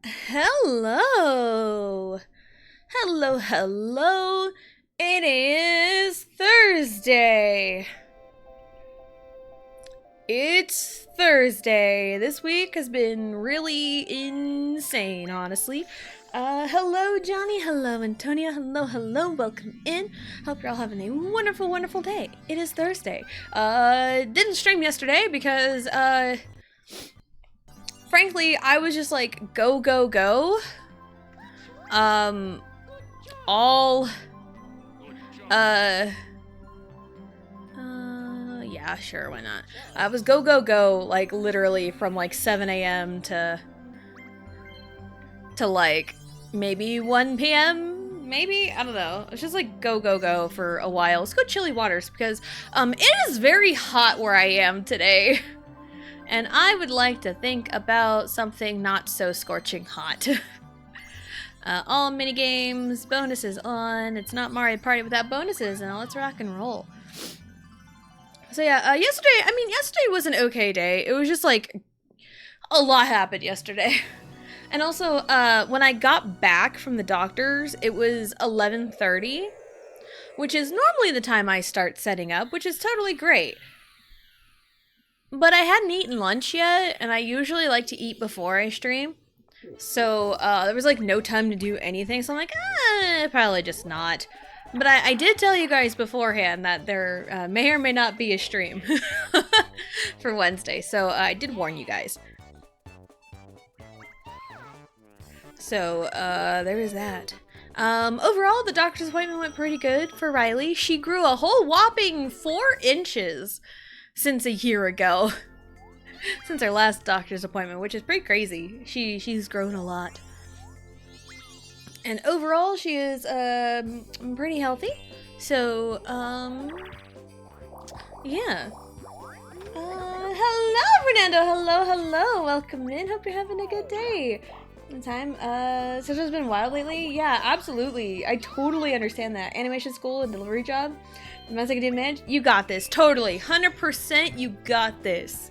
Hello! Hello, hello! It is Thursday! It's Thursday. This week has been really insane, honestly. Hello, Johnny. Hello, Antonia. Hello, hello. Welcome in. Hope you're all having a wonderful, wonderful day. It is Thursday. Didn't stream yesterday because, frankly, I was just like, go, go, go. All, yeah, sure, why not? I was go, go, go, like, literally from, like, 7 a.m. to like, maybe 1 p.m., maybe? I don't know. It's just, like, go, go, go for a while. Let's go Chilly Waters, because, it is very hot where I am today. And I would like to think about something not so scorching hot. All minigames, bonuses on. It's not Mario Party without bonuses, and let's rock and roll. So yeah, yesterday was an okay day. It was just like, a lot happened yesterday. And also, when I got back from the doctor's, it was 11:30, which is normally the time I start setting up, which is totally great. But I hadn't eaten lunch yet, and I usually like to eat before I stream. So there was like no time to do anything, so I'm like, probably just not. But I did tell you guys beforehand that there may or may not be a stream for Wednesday, so I did warn you guys. So there is that. Overall, the doctor's appointment went pretty good for Riley. She grew a whole whopping 4 inches since a year ago. Since our last doctor's appointment, which is pretty crazy. She's grown a lot. And overall, she is pretty healthy. So, yeah. Hello, Fernando. Hello, hello. Welcome in. Hope you're having a good day. Time. So it's been wild lately. Yeah, absolutely. I totally understand that. Animation school and delivery job. Domestic demand. You got this. Totally. 100%. You got this.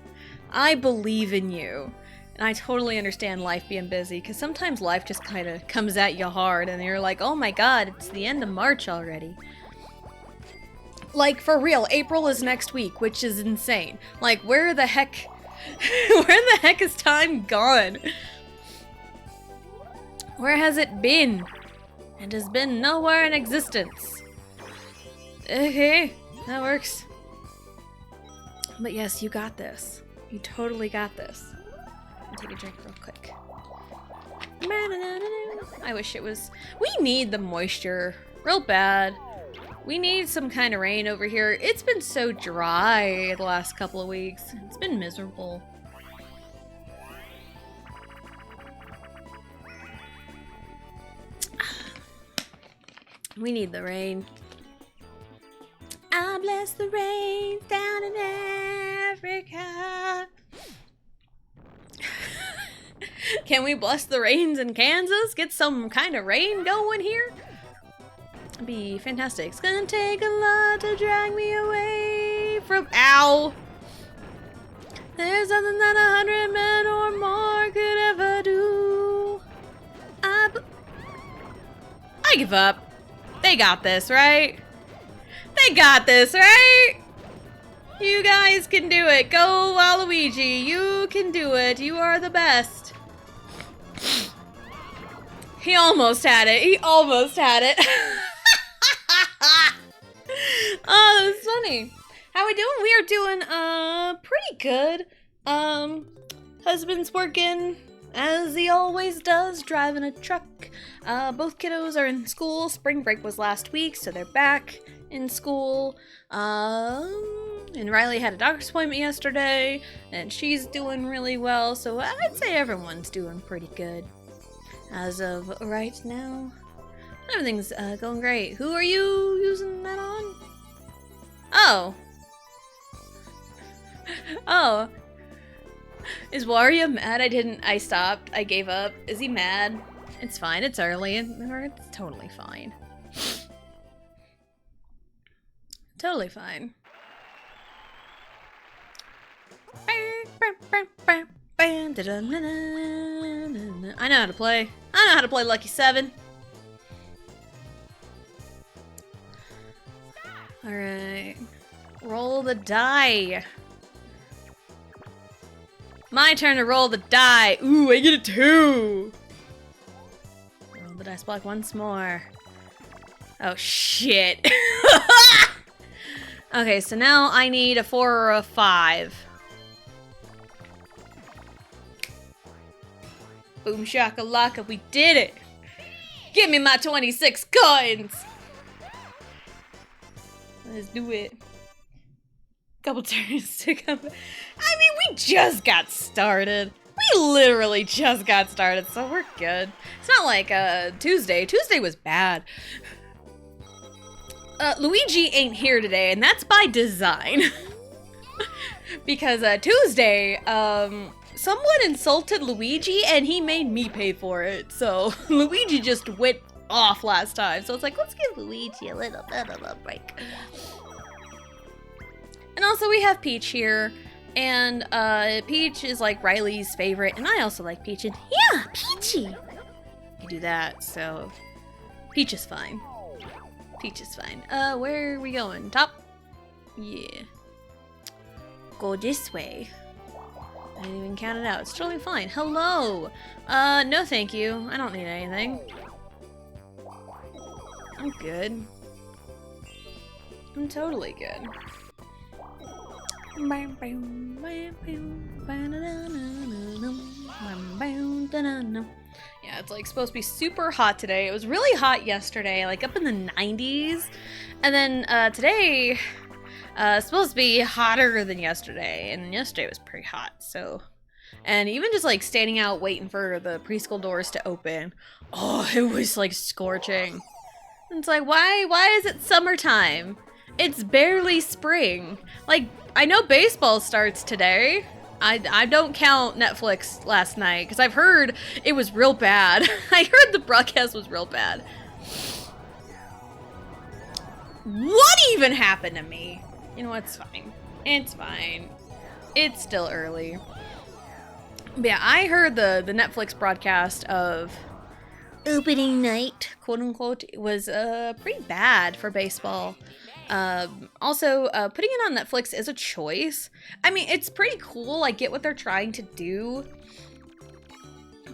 I believe in you. And I totally understand life being busy, because sometimes life just kind of comes at you hard, and you're like, oh my god, it's the end of March already. Like, for real, April is next week, which is insane. Like, where the heck... where the heck is time gone? Where has it been? It has been nowhere in existence. Okay, that works. But yes, you got this. You totally got this. I'll take a drink real quick. I wish it was... We need the moisture. Real bad. We need some kind of rain over here. It's been so dry the last couple of weeks. It's been miserable. We need the rain. I bless the rain down in Africa. Can we bless the rains in Kansas? Get some kind of rain going here? That'd be fantastic. It's gonna take a lot to drag me away from... Ow! There's nothing that 100 men or more could ever do. I give up. They got this, right? They got this, right? You guys can do it. Go, Waluigi. You can do it. You are the best. He almost had it. He almost had it. Oh, that was funny. How we doing? We are doing pretty good. Husband's working as he always does, driving a truck. Both kiddos are in school. Spring break was last week, so they're back in school. And Riley had a doctor's appointment yesterday, and she's doing really well, so I'd say everyone's doing pretty good as of right now. Everything's going great. Who are you using that on? Oh. Oh. Is Wario mad I stopped? I gave up. Is he mad? It's fine. It's early. It's totally fine. Totally fine. I know how to play. I know how to play Lucky 7. Alright. Roll the die. My turn to roll the die. Ooh, I get a 2. Roll the dice block once more. Oh, shit. Okay, so now I need a 4 or a 5. Boom shakalaka, we did it! Give me my 26 coins! Let's do it. Couple turns to come. I mean, we just got started. We literally just got started, so we're good. It's not like Tuesday. Tuesday was bad. Luigi ain't here today, and that's by design. Because Tuesday, someone insulted Luigi, and he made me pay for it. So Luigi just went off last time. So it's like, let's give Luigi a little bit of a break. And also we have Peach here, and Peach is like Riley's favorite, and I also like Peach, and yeah, Peachy! You do that, so Peach is fine. Peach is fine. Where are we going? Top? Yeah. Go this way. I didn't even count it out. It's totally fine. Hello! No thank you. I don't need anything. I'm good. I'm totally good. Yeah, it's like supposed to be super hot today. It was really hot yesterday, like up in the 90s. And then today, it's supposed to be hotter than yesterday. And yesterday was pretty hot, so. And even just like standing out waiting for the preschool doors to open. Oh, it was like scorching. And it's like, why is it summertime? It's barely spring. Like, I know baseball starts today. I don't count Netflix last night because I've heard it was real bad. I heard the broadcast was real bad. What even happened to me? You know, it's fine. It's fine. It's still early. But yeah, I heard the Netflix broadcast of opening night, quote unquote, was pretty bad for baseball. Also, putting it on Netflix is a choice. I mean, it's pretty cool. I get what they're trying to do.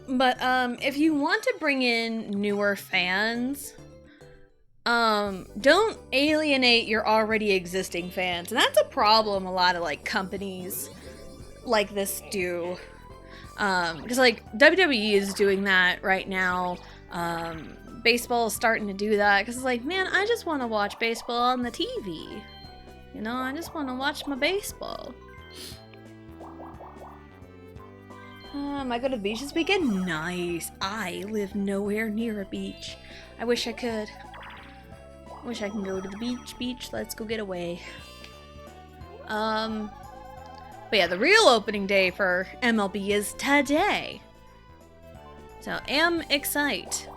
But, if you want to bring in newer fans, don't alienate your already existing fans. And that's a problem a lot of, like, companies like this do. Because, like, WWE is doing that right now. Baseball is starting to do that because it's like, man, I just want to watch baseball on the TV. You know, I just want to watch my baseball. I go to the beach this weekend? Nice. I live nowhere near a beach. I wish I could. Wish I can go to the beach. Let's go get away. But yeah, the real opening day for MLB is today. So, am excited.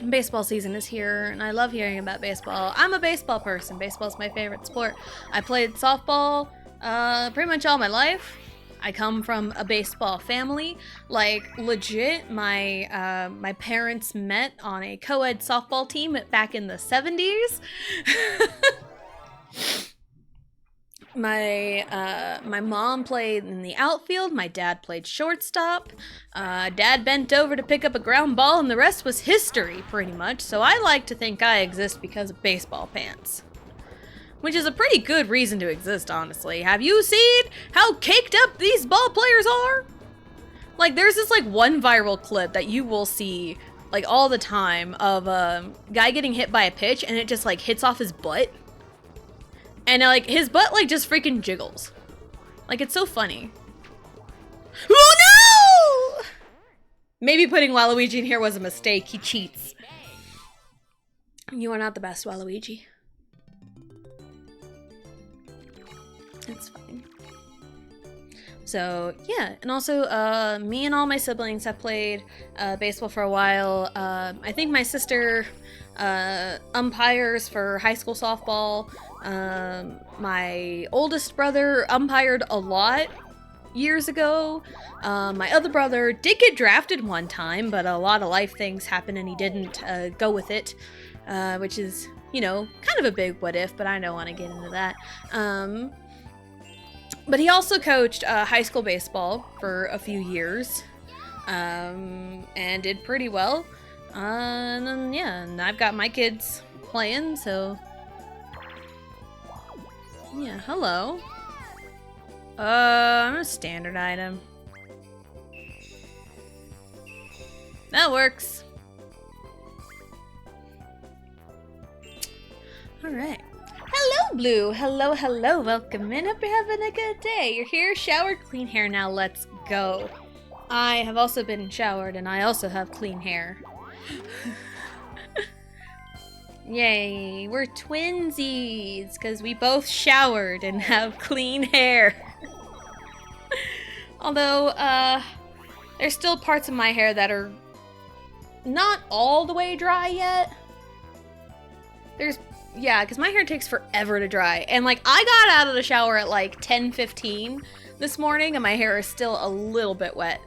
Baseball season is here, and I love hearing about baseball. I'm a baseball person. Baseball's my favorite sport. I played softball pretty much all my life. I come from a baseball family. Like, legit, my parents met on a co-ed softball team back in the 70s. My mom played in the outfield. My dad played shortstop. Dad bent over to pick up a ground ball, and the rest was history, pretty much. So I like to think I exist because of baseball pants. Which is a pretty good reason to exist, honestly. Have you seen how caked up these ball players are? Like, there's this, like, one viral clip that you will see, like, all the time of a guy getting hit by a pitch, and it just, like, hits off his butt. And, like, his butt, like, just freaking jiggles. Like, it's so funny. Oh, no! Maybe putting Waluigi in here was a mistake. He cheats. You are not the best, Waluigi. It's fine. So, yeah. And also, me and all my siblings have played baseball for a while. I think my sister umpires for high school softball. My oldest brother umpired a lot years ago. My other brother did get drafted one time, but a lot of life things happened and he didn't go with it, which is, you know, kind of a big what if, but I don't want to get into that. But he also coached high school baseball for a few years, and did pretty well. And then, yeah, and I've got my kids playing, so yeah, hello. I'm a standard item. That works. Alright. Hello, Blue! Hello, hello, welcome in. Hope you're having a good day. You're here, showered, clean hair, now let's go. I have also been showered, and I also have clean hair. Yay, we're twinsies, because we both showered and have clean hair. Although, there's still parts of my hair that are not all the way dry yet. Yeah, because my hair takes forever to dry. And, like, I got out of the shower at, like, 10:15 this morning, and my hair is still a little bit wet.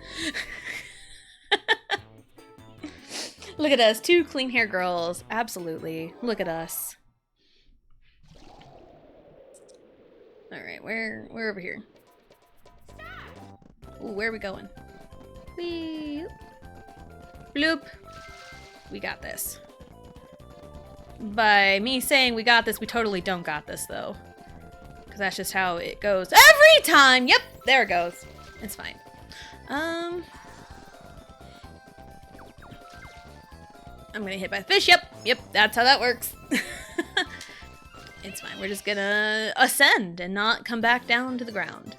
Look at us, two clean hair girls. Absolutely. Look at us. Alright, we're over here. Ooh, where are we going? Whee! Bloop. We got this. By me saying we got this, we totally don't got this, though. Because that's just how it goes every time! Yep, there it goes. It's fine. I'm gonna hit by the fish. Yep, that's how that works. It's fine. We're just gonna ascend and not come back down to the ground.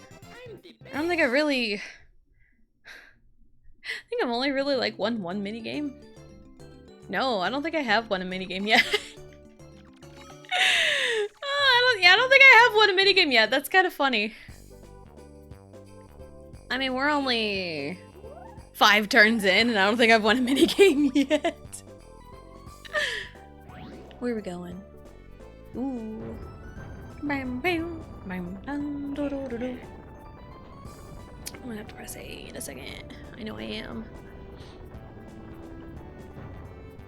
I don't think I think I've only really, like, won one minigame. No, I don't think I have won a minigame yet. I don't think I have won a minigame yet. That's kind of funny. I mean, we're only 5 turns in, and I don't think I've won a minigame yet. Where are we going? Ooh. Bam, bam, bam, bam, do, do, do, do. I'm gonna have to press A in a second. I know I am.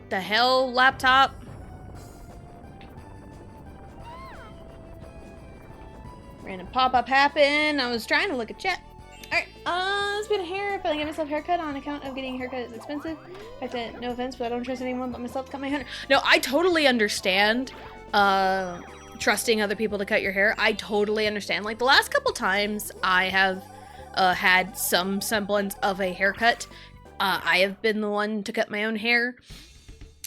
The hell, laptop? Random pop-up happened. I was trying to look at chat. Alright, spin hair. I feel like getting myself a haircut on account of getting a haircut is expensive. I said, no offense, but I don't trust anyone but myself to cut my hair. No, I totally understand trusting other people to cut your hair. I totally understand. Like, the last couple times I have had some semblance of a haircut, I have been the one to cut my own hair.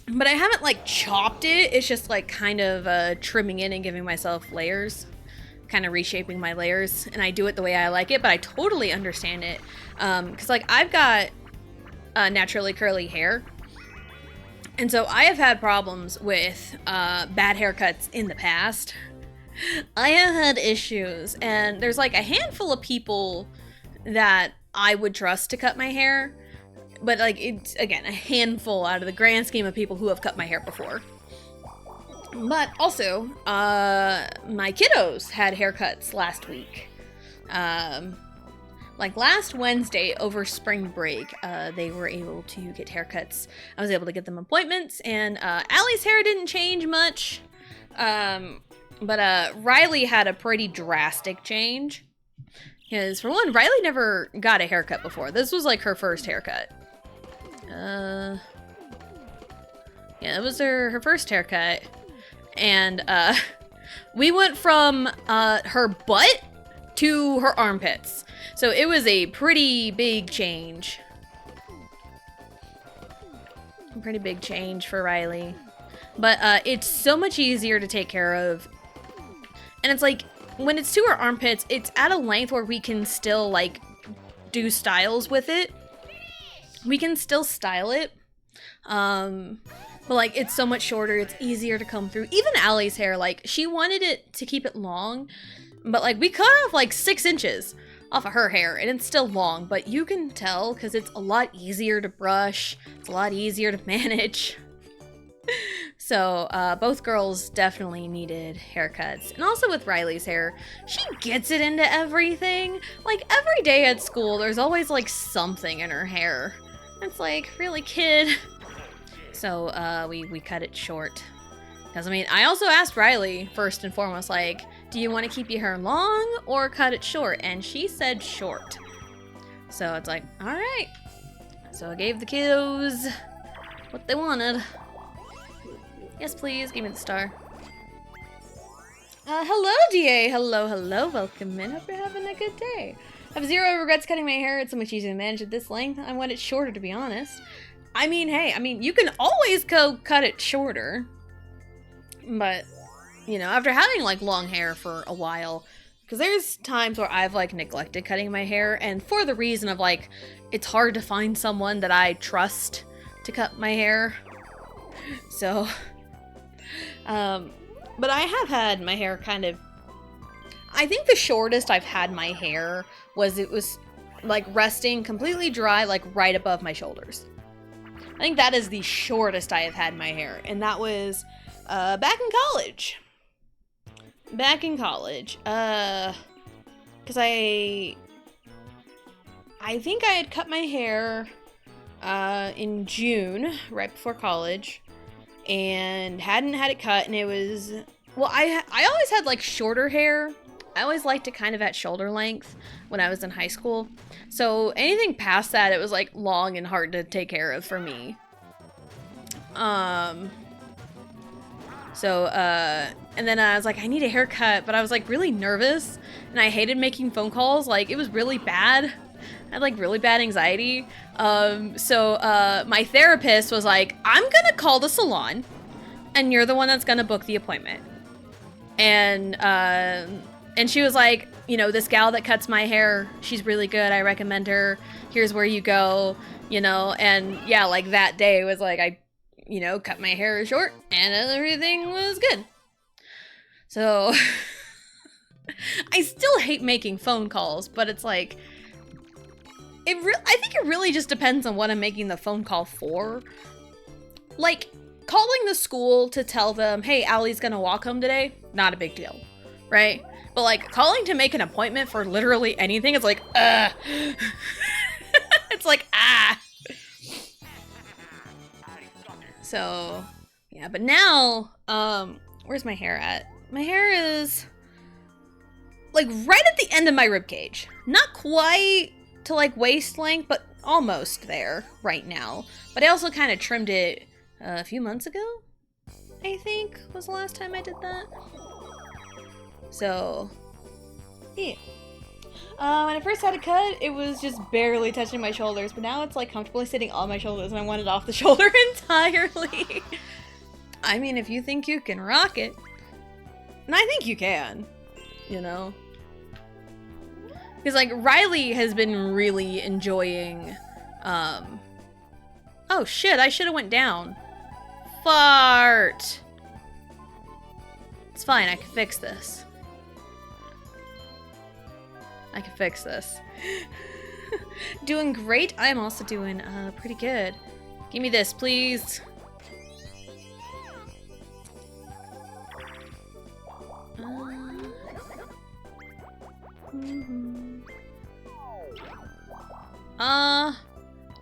But I haven't, like, chopped it. It's just, like, kind of trimming in and giving myself layers. Kind of reshaping my layers. And I do it the way I like it, but I totally understand it. Because, like, I've got naturally curly hair. And so I have had problems with bad haircuts in the past. I have had issues. And there's, like, a handful of people that I would trust to cut my hair. But, like, it's, again, a handful out of the grand scheme of people who have cut my hair before. But also, my kiddos had haircuts last week. Like, last Wednesday over spring break, they were able to get haircuts. I was able to get them appointments, and Allie's hair didn't change much. But Riley had a pretty drastic change. Because, for one, Riley never got a haircut before. This was, like, her first haircut. Yeah, it was her first haircut. And, we went from, her butt to her armpits. So it was a pretty big change. A pretty big change for Riley. But, it's so much easier to take care of. And it's like, when it's to her armpits, it's at a length where we can still, like, do styles with it. We can still style it, but, like, it's so much shorter, it's easier to comb through. Even Allie's hair, like, she wanted it to keep it long, but, like, we cut off, like, 6 inches off of her hair, and it's still long, but you can tell, because it's a lot easier to brush, it's a lot easier to manage. So both girls definitely needed haircuts. And also with Riley's hair, she gets it into everything. Like every day at school, there's always like something in her hair. It's like, really, kid? So we cut it short. Because I mean, I also asked Riley first and foremost, like, do you want to keep your hair long or cut it short? And she said short. So it's like, all right. So I gave the kiddos what they wanted. Yes, please. Give me the star. Hello, DA. Hello, hello. Welcome in. Hope you're having a good day. I have zero regrets cutting my hair. It's so much easier to manage at this length. I want it shorter, to be honest. I mean, hey, you can always go cut it shorter. But, you know, after having, like, long hair for a while, because there's times where I've, like, neglected cutting my hair, and for the reason of, like, it's hard to find someone that I trust to cut my hair. So... but I have had my hair kind of, I think the shortest I've had my hair was it was like resting completely dry, like right above my shoulders. I think that is the shortest I have had my hair. And that was, back in college. Cause I think I had cut my hair, in June, right before college. And hadn't had it cut, and it was, well, I always had like shorter hair. I always liked it kind of at shoulder length when I was in high school. So anything past that, it was like long and hard to take care of for me. And then I was like, I need a haircut, but I was like really nervous, and I hated making phone calls. Like, it was really bad. I had like really bad anxiety. So my therapist was like, I'm gonna call the salon and you're the one that's gonna book the appointment. And she was like, you know, this gal that cuts my hair, she's really good. I recommend her. Here's where you go, you know? And yeah, like that day was like, I, you know, cut my hair short and everything was good. So I still hate making phone calls, but it's like, I think it really just depends on what I'm making the phone call for. Like, calling the school to tell them, hey, Allie's gonna walk home today, not a big deal, right? But like, calling to make an appointment for literally anything is like, it's like, ah. So, yeah, but now, where's my hair at? My hair is, like, right at the end of my rib cage. Not quite to like waist length, but almost there right now. But I also kind of trimmed it a few months ago, I think was the last time I did that. So yeah, when I first had it cut, it was just barely touching my shoulders, but now it's like comfortably sitting on my shoulders, and I want it off the shoulder entirely. I mean, if you think you can rock it, and I think you can, you know. Because, like, Riley has been really enjoying, oh, shit, I should have went down. Fart. It's fine, I can fix this. I can fix this. Doing great. I'm also doing, pretty good. Give me this, please.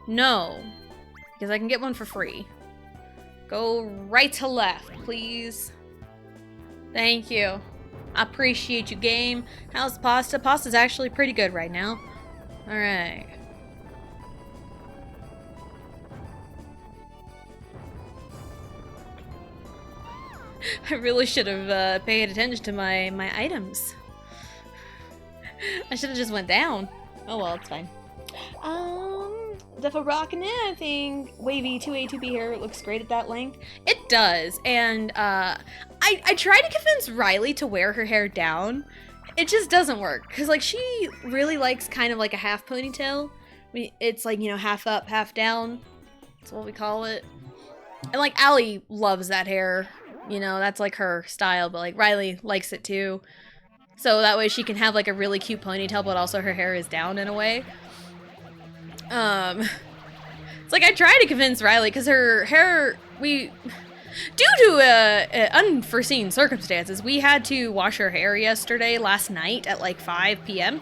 No. Because I can get one for free. Go right to left, please. Thank you. I appreciate you, game. How's pasta? Pasta's actually pretty good right now. Alright. I really should have paid attention to my items. I should have just went down. Oh well, it's fine. Definitely rocking it. I think wavy 2A, 2B hair looks great at that length. It does, and I tried to convince Riley to wear her hair down. It just doesn't work, because like she really likes kind of like a half ponytail. It's like, you know, half up, half down. That's what we call it. And like Allie loves that hair. You know, that's like her style, but like Riley likes it too. So that way she can have like a really cute ponytail, but also her hair is down in a way. It's like I tried to convince Riley because her hair, Due to unforeseen circumstances, we had to wash her hair last night at like 5 p.m.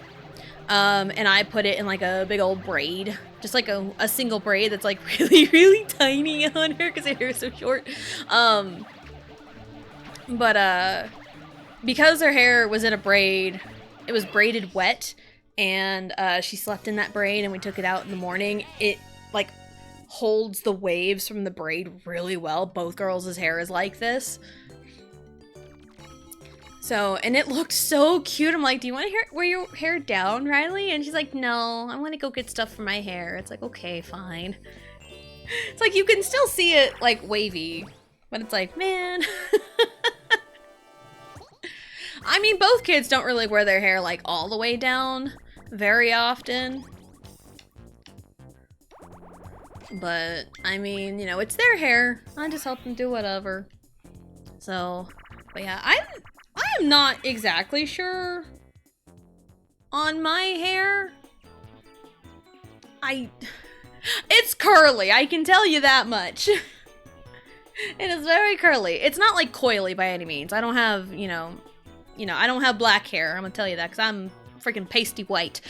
And I put it in like a big old braid, just like a single braid that's like really, really tiny on her because her hair is so short. But because her hair was in a braid, it was braided wet, and she slept in that braid, and we took it out in the morning. It like holds the waves from the braid really well. Both girls' hair is like this. So, and it looked so cute. I'm like, do you want to wear your hair down, Riley? And she's like, no, I want to go get stuff for my hair. It's like, okay, fine. It's like, you can still see it like wavy, but it's like, man. I mean, both kids don't really wear their hair like all the way down very often. But, I mean, you know, it's their hair. I just help them do whatever. So, but yeah, I am not exactly sure on my hair. It's curly, I can tell you that much. It is very curly. It's not like coily by any means. I don't have, you know, I don't have black hair. I'm gonna tell you that because I'm freaking pasty white.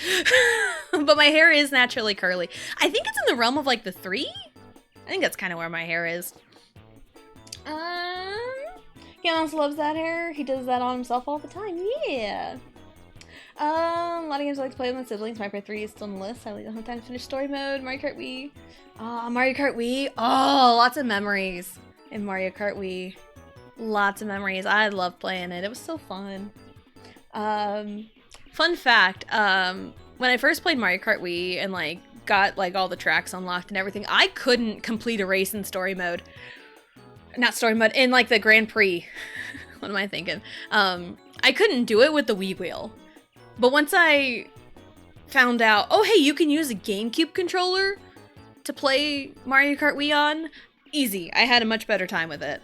But my hair is naturally curly. I think it's in the realm of like the 3. I think that's kind of where my hair is. Ganos loves that hair. He does that on himself all the time. Yeah. A lot of games I like to play with my siblings. Mario Kart 3 is still on the list. I like to sometimes finish story mode. Mario Kart Wii. Mario Kart Wii. Oh, lots of memories in Mario Kart Wii. Lots of memories. I love playing it. It was so fun. Fun fact, when I first played Mario Kart Wii and like got like all the tracks unlocked and everything, I couldn't complete a race in story mode. Not story mode, in like the Grand Prix. What am I thinking? I couldn't do it with the Wii wheel. But once I found out, oh hey, you can use a GameCube controller to play Mario Kart Wii on, easy. I had a much better time with it.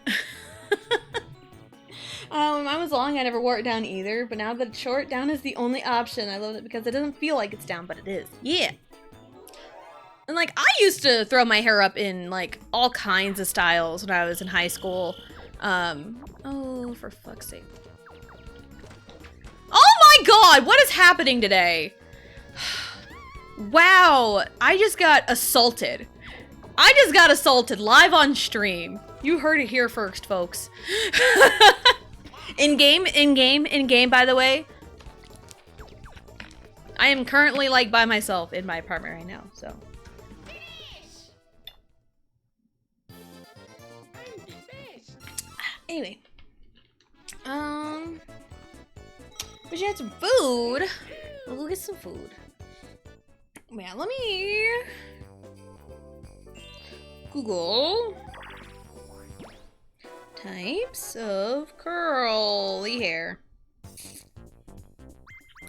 Mine was long, I never wore it down either, but now that it's short, down is the only option. I love it because it doesn't feel like it's down, but it is. Yeah! And like, I used to throw my hair up in like all kinds of styles when I was in high school. Oh, for fuck's sake. Oh my god, what is happening today? Wow, I just got assaulted. I just got assaulted live on stream. You heard it here first, folks. In-game, by the way. I am currently, like, by myself in my apartment right now, so. Anyway. We should have some food. We'll go get some food. Yeah, let me Google types of curly hair.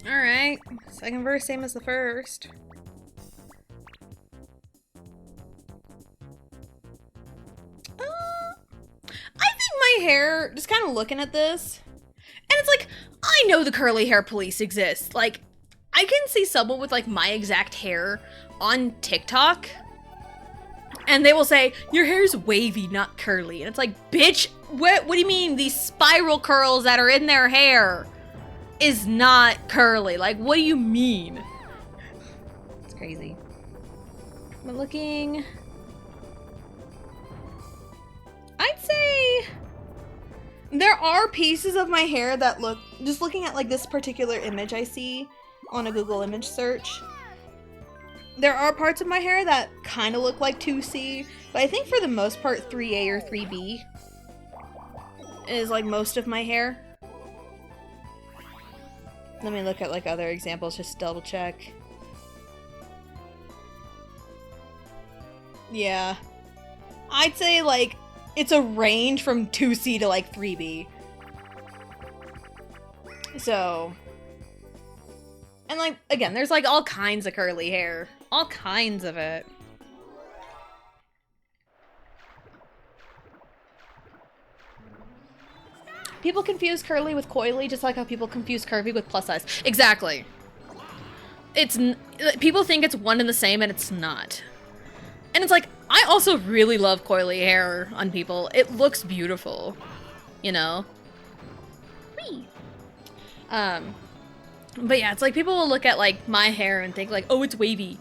Alright, second verse, same as the first. I think my hair, just kind of looking at this, and it's like, I know the curly hair police exist. Like, I can see someone with like my exact hair on TikTok, and they will say, your hair's wavy, not curly. And it's like, bitch, what do you mean these spiral curls that are in their hair is not curly? Like, what do you mean? It's crazy. But looking, I'd say there are pieces of my hair that look, just looking at like this particular image I see on a Google image search, there are parts of my hair that kind of look like 2C, but I think for the most part 3A or 3B is like most of my hair. Let me look at like other examples just to double check. Yeah. I'd say like it's a range from 2C to like 3B. So, and like, again, there's like all kinds of curly hair. All kinds of it. People confuse curly with coily, just like how people confuse curvy with plus size. Exactly. People think it's one and the same, and it's not. And it's like, I also really love coily hair on people. It looks beautiful, you know? Whee! But yeah, it's like people will look at like my hair and think like, oh, it's wavy.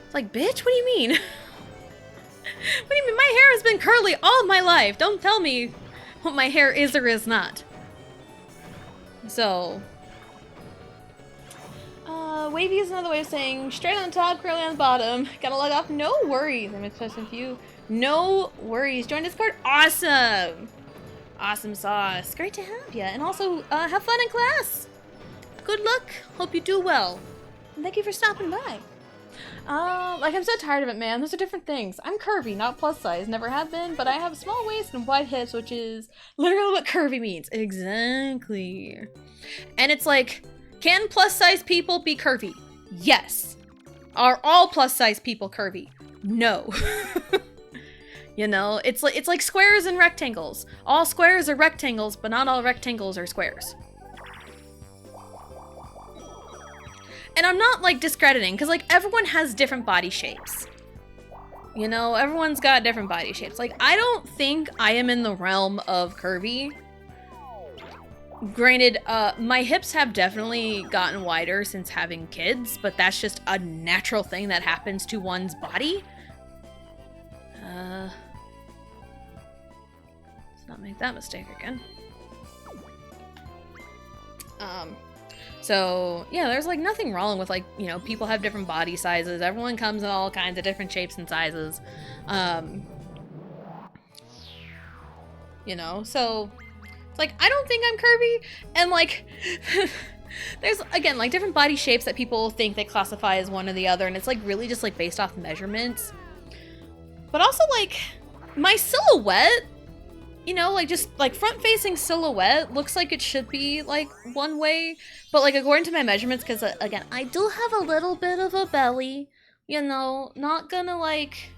It's like, bitch, what do you mean? What do you mean? My hair has been curly all my life. Don't tell me what my hair is or is not. So, wavy is another way of saying straight on top, curly on the bottom. Gotta log off. No worries. I'm expecting you. No worries. Join Discord. Awesome. Awesome sauce. Great to have you. And also, have fun in class. Good luck. Hope you do well. And thank you for stopping by. Like, I'm so tired of it, man. Those are different things. I'm curvy, not plus size. Never have been, but I have a small waist and wide hips, which is literally what curvy means. Exactly. And it's like, can plus size people be curvy? Yes. Are all plus size people curvy? No. You know, it's like squares and rectangles. All squares are rectangles, but not all rectangles are squares. And I'm not, like, discrediting, because, like, everyone has different body shapes. You know, everyone's got different body shapes. Like, I don't think I am in the realm of curvy. Granted, my hips have definitely gotten wider since having kids, but that's just a natural thing that happens to one's body. Let's not make that mistake again. So, yeah, there's, like, nothing wrong with, like, you know, people have different body sizes. Everyone comes in all kinds of different shapes and sizes. You know, so it's like, I don't think I'm curvy. And, like, there's, again, like, different body shapes that people think they classify as one or the other. And it's, like, really just, like, based off measurements. But also, like, my silhouette, you know, like, just, like, front-facing silhouette looks like it should be, like, one way. But, like, according to my measurements, because, again, I do have a little bit of a belly, you know, not gonna, like,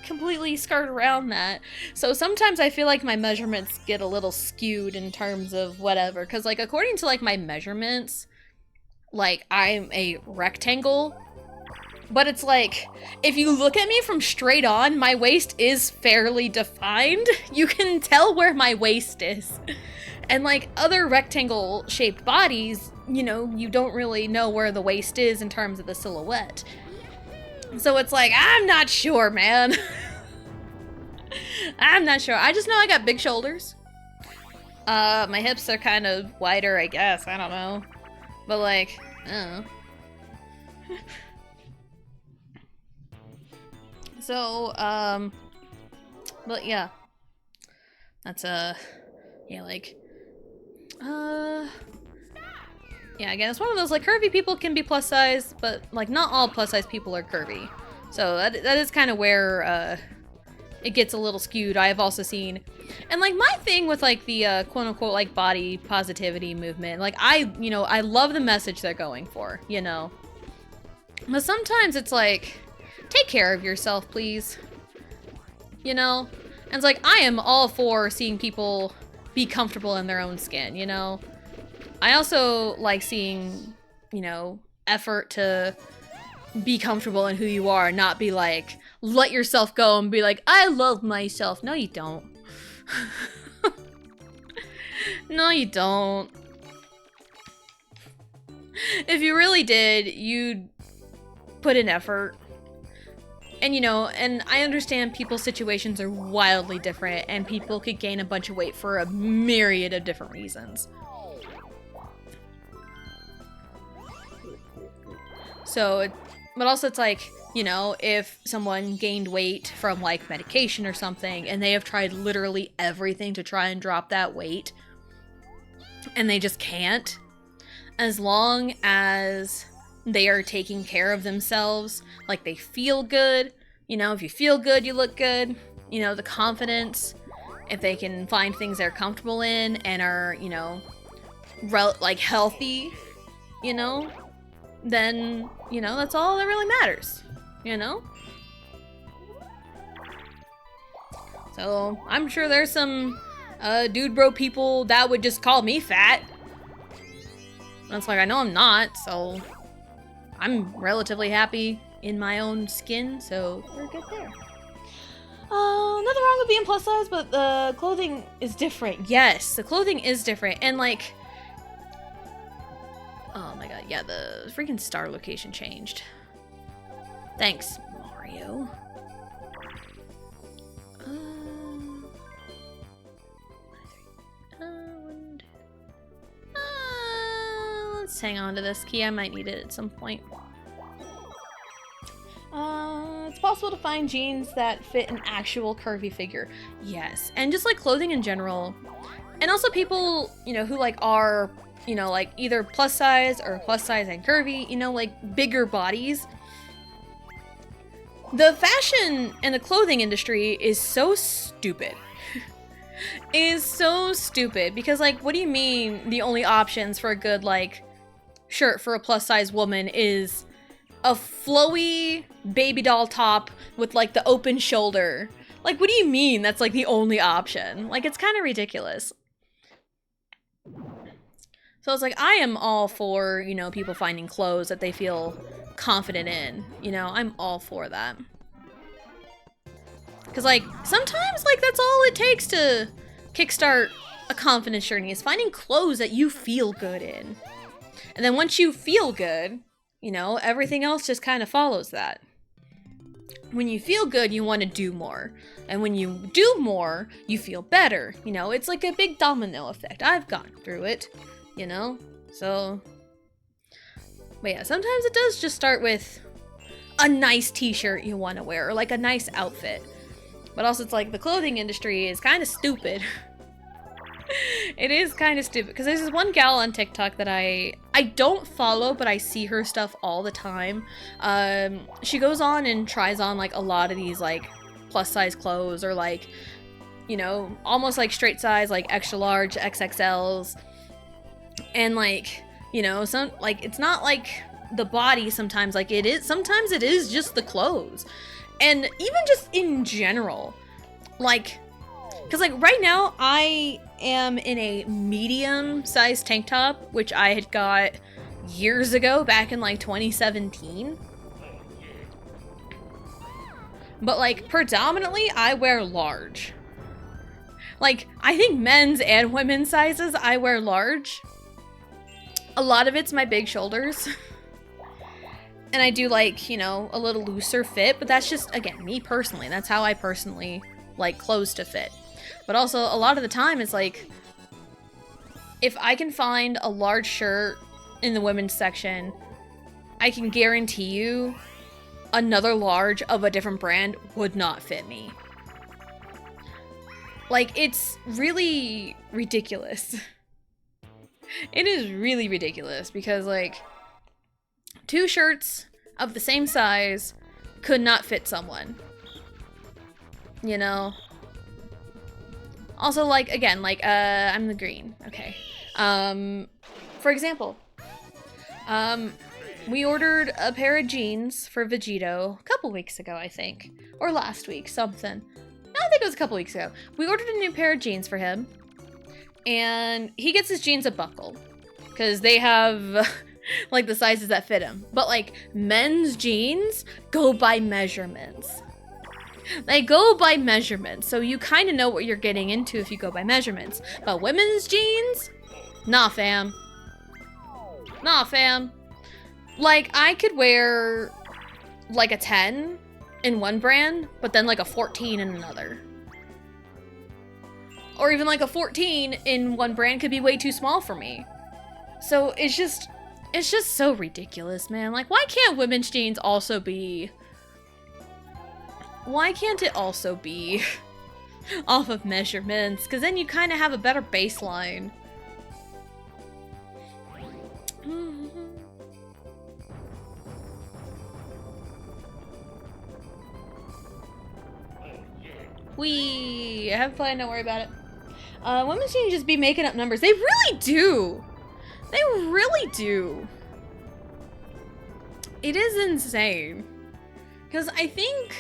completely skirt around that. So sometimes I feel like my measurements get a little skewed in terms of whatever. Because, like, according to, like, my measurements, like, I'm a rectangle. But it's like, if you look at me from straight on, my waist is fairly defined. You can tell where my waist is. And like other rectangle-shaped bodies, you know, you don't really know where the waist is in terms of the silhouette. So it's like, I'm not sure, man. I'm not sure. I just know I got big shoulders. My hips are kind of wider, I guess. I don't know. But like, I don't know. So, but yeah, that's, yeah, like, yeah, again, it's one of those, like, curvy people can be plus size, but, like, not all plus size people are curvy. So that is kind of where, it gets a little skewed. I've also seen, and, like, my thing with, like, the, quote-unquote, like, body positivity movement, like, you know, I love the message they're going for, you know, but sometimes it's like, take care of yourself, please. You know? And it's like, I am all for seeing people be comfortable in their own skin, you know? I also like seeing, you know, effort to be comfortable in who you are, not be like, let yourself go and be like, I love myself. No, you don't. No, you don't. If you really did, you'd put in effort. And, you know, and I understand people's situations are wildly different, and people could gain a bunch of weight for a myriad of different reasons. So, but also it's like, you know, if someone gained weight from, like, medication or something, and they have tried literally everything to try and drop that weight, and they just can't, as long as they are taking care of themselves, like, they feel good, you know, if you feel good, you look good, you know, the confidence, if they can find things they're comfortable in and are, you know, like, healthy, you know, then, you know, that's all that really matters, you know? So, I'm sure there's some, dude bro people that would just call me fat. That's like, I know I'm not, so I'm relatively happy in my own skin, so we're good there. Nothing wrong with being plus size, but the clothing is different. Yes, the clothing is different. And like, oh my god, yeah, the freaking star location changed. Thanks, Mario. Let's hang on to this key. I might need it at some point. It's possible to find jeans that fit an actual curvy figure. Yes, and just like clothing in general. And also people, you know, who like are, you know, like either plus size or plus size and curvy, you know, like bigger bodies. The fashion and the clothing industry is so stupid. Is so stupid because like, what do you mean the only options for a good like shirt for a plus size woman is a flowy baby doll top with like the open shoulder? Like, what do you mean that's like the only option? Like, it's kind of ridiculous. So it's like, I am all for, you know, people finding clothes that they feel confident in. You know, I'm all for that. Because like, sometimes like that's all it takes to kickstart a confidence journey is finding clothes that you feel good in. And then once you feel good, you know, everything else just kind of follows that. When you feel good, you want to do more. And when you do more, you feel better. You know, it's like a big domino effect. I've gone through it, you know? So, but yeah, sometimes it does just start with a nice t-shirt you want to wear, or like a nice outfit. But also it's like the clothing industry is kind of stupid. It is kind of stupid because there's this one gal on TikTok that I don't follow, but I see her stuff all the time. She goes on and tries on like a lot of these like plus size clothes, or like, you know, almost like straight size, like extra large, XXLs. And like, you know, some like, it's not like the body sometimes, like it is, sometimes it is just the clothes. And even just in general, like, because like right now I am in a medium sized tank top, which I had got years ago, back in like 2017. But like predominantly I wear large. Like, I think men's and women's sizes I wear large. A lot of it's my big shoulders. And I do like, you know, a little looser fit, but that's just, again, me personally. That's how I personally like clothes to fit. But also, a lot of the time, it's like, if I can find a large shirt in the women's section, I can guarantee you another large of a different brand would not fit me. Like, it's really ridiculous. It is really ridiculous because, like, two shirts of the same size could not fit someone. You know? Also, like, again, like, I'm the green. Okay. For example, we ordered a pair of jeans for Vegito a couple weeks ago, I think. Or last week, something. No, I think it was a couple weeks ago. We ordered a new pair of jeans for him. And he gets his jeans a buckle. Because they have, like, the sizes that fit him. But, like, men's jeans go by measurements. They go by measurements, so you kind of know what you're getting into if you go by measurements. But women's jeans? Nah, fam. Nah, fam. Like, I could wear, like, a 10 in one brand, but then, like, a 14 in another. Or even, like, a 14 in one brand could be way too small for me. So, it's just so ridiculous, man. Like, why can't women's jeans also be... Why can't it also be off of measurements? Because then you kind of have a better baseline. I have fun, don't worry about it. Women's jeans just be making up numbers. They really do. They really do. It is insane. Because I think...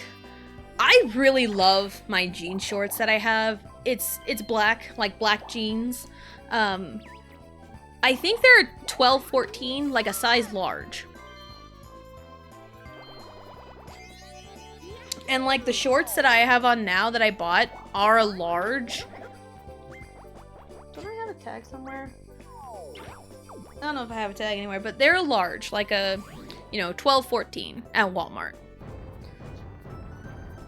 I really love my jean shorts that I have. It's black, like black jeans. I think they're 12, 14, like a size large. And like the shorts that I have on now that I bought are a large. Don't I have a tag somewhere? I don't know if I have a tag anywhere, but they're a large, like a, you know, 12, 14 at Walmart.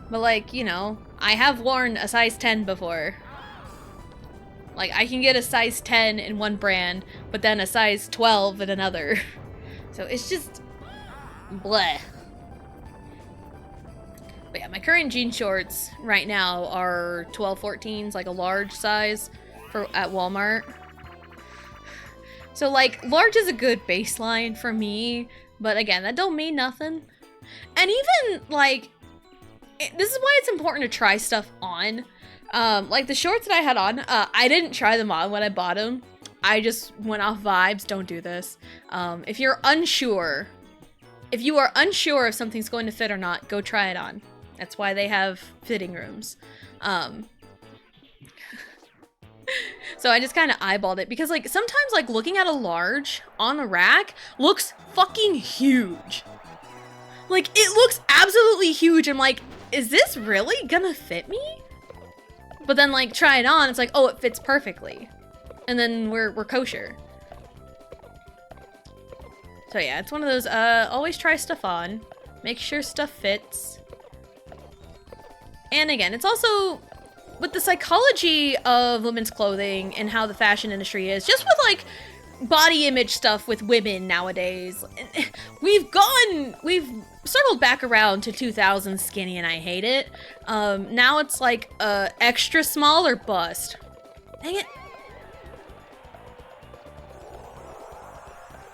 But like, you know, I have worn a size 10 before. Like, I can get a size 10 in one brand, but then a size 12 in another. So it's just bleh. But yeah, my current jean shorts right now are 12, 14s, like a large size for at Walmart. So like, large is a good baseline for me, but again, that don't mean nothing. And even like, this is why it's important to try stuff on. Like the shorts that I had on, I didn't try them on when I bought them. I just went off vibes. Don't do this. If you're unsure, if you are unsure if something's going to fit or not, go try it on. That's why they have fitting rooms. So I just kind of eyeballed it because like sometimes like looking at a large on a rack looks fucking huge. Like it looks absolutely huge. I'm like, is this really gonna fit me? But then like try it on, it's like, oh, it fits perfectly. And then we're kosher. So yeah, it's one of those, always try stuff on. Make sure stuff fits. And again, it's also with the psychology of women's clothing and how the fashion industry is, just with like body image stuff with women nowadays. We've circled back around to 2000 skinny and I hate it. Now it's like extra small or bust. Dang it.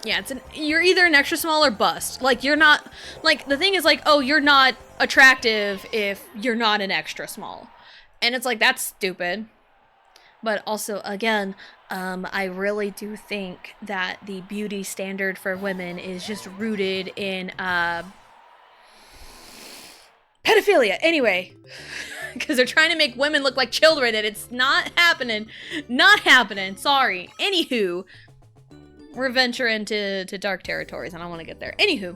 Yeah, you're either an extra small or bust. Like you're not, like the thing is like, oh, you're not attractive if you're not an extra small. And it's like, that's stupid. But also, again, I really do think that the beauty standard for women is just rooted in pedophilia. Anyway, because they're trying to make women look like children and it's not happening. Not happening. Sorry. Anywho, we're venturing into dark territories. I don't want to get there. Anywho,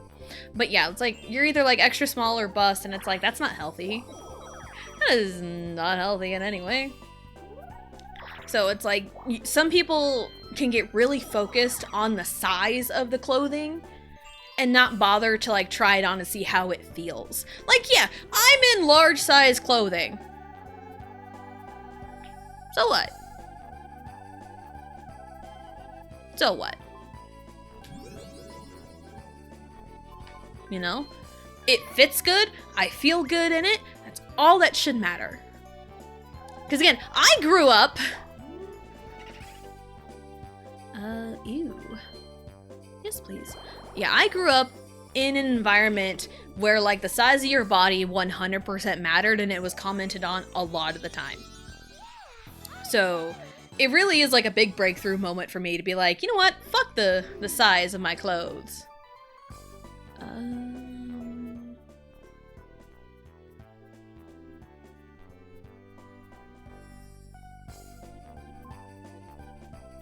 but yeah, it's like you're either like extra small or bust, and it's like that's not healthy. That is not healthy in any way. So it's like some people can get really focused on the size of the clothing and not bother to like try it on to see how it feels. Like, yeah, I'm in large size clothing. So what? So what? You know? It fits good. I feel good in it. That's all that should matter. Because again, I grew up... ew. Yes, please. Yeah, I grew up in an environment where, like, the size of your body 100% mattered and it was commented on a lot of the time. So, it really is, like, a big breakthrough moment for me to be like, you know what? Fuck the size of my clothes.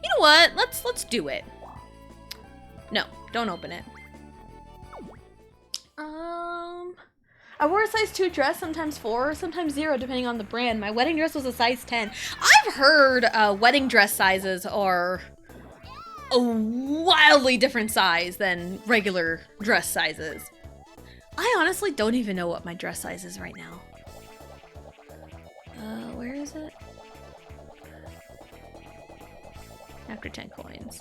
You know what? Let's do it. No, don't open it. I wore a size 2 dress, sometimes 4, sometimes 0, depending on the brand. My wedding dress was a size 10. I've heard wedding dress sizes are a wildly different size than regular dress sizes. I honestly don't even know what my dress size is right now. Where is it? After 10 coins.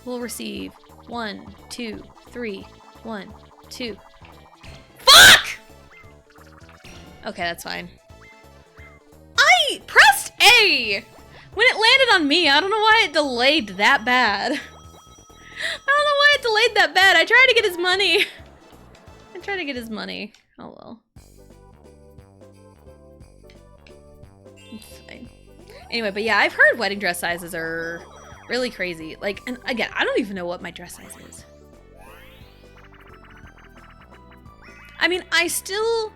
We'll receive 1, 2, 3, 1, 2. Fuck! Okay, that's fine. I pressed A! When it landed on me, I don't know why it delayed that bad. I don't know why it delayed that bad. I tried to get his money. I tried to get his money. Oh well. It's fine. Anyway, but yeah, I've heard wedding dress sizes are really crazy. Like, and again, I don't even know what my dress size is. I mean, I think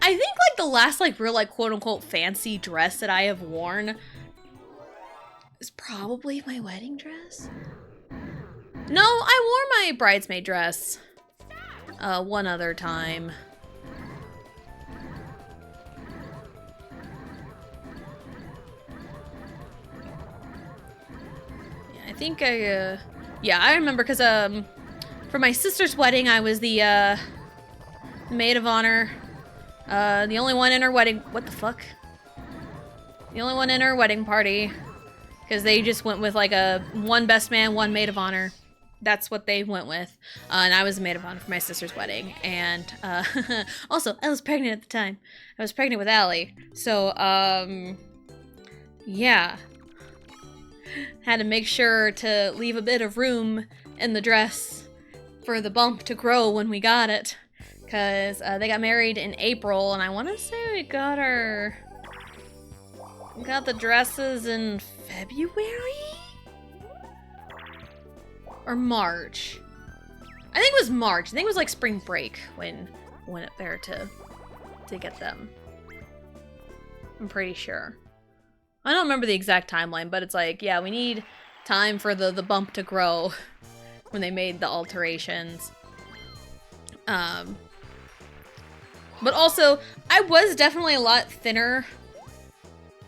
like the last like real like quote unquote fancy dress that I have worn is probably my wedding dress. No, I wore my bridesmaid dress one other time. I think yeah, I remember because, for my sister's wedding, I was the, maid of honor. The only one in her wedding. What the fuck? The only one in her wedding party. Because they just went with, like, one best man, one maid of honor. That's what they went with. And I was a maid of honor for my sister's wedding. And, also, I was pregnant at the time. I was pregnant with Allie. So, yeah. Had to make sure to leave a bit of room in the dress for the bump to grow when we got it. Because they got married in April, and I want to say we got the dresses in February? Or March? I think it was March. I think it was like spring break when went up there to get them. I'm pretty sure. I don't remember the exact timeline, but it's like, yeah, we need time for the bump to grow when they made the alterations. But also, I was definitely a lot thinner.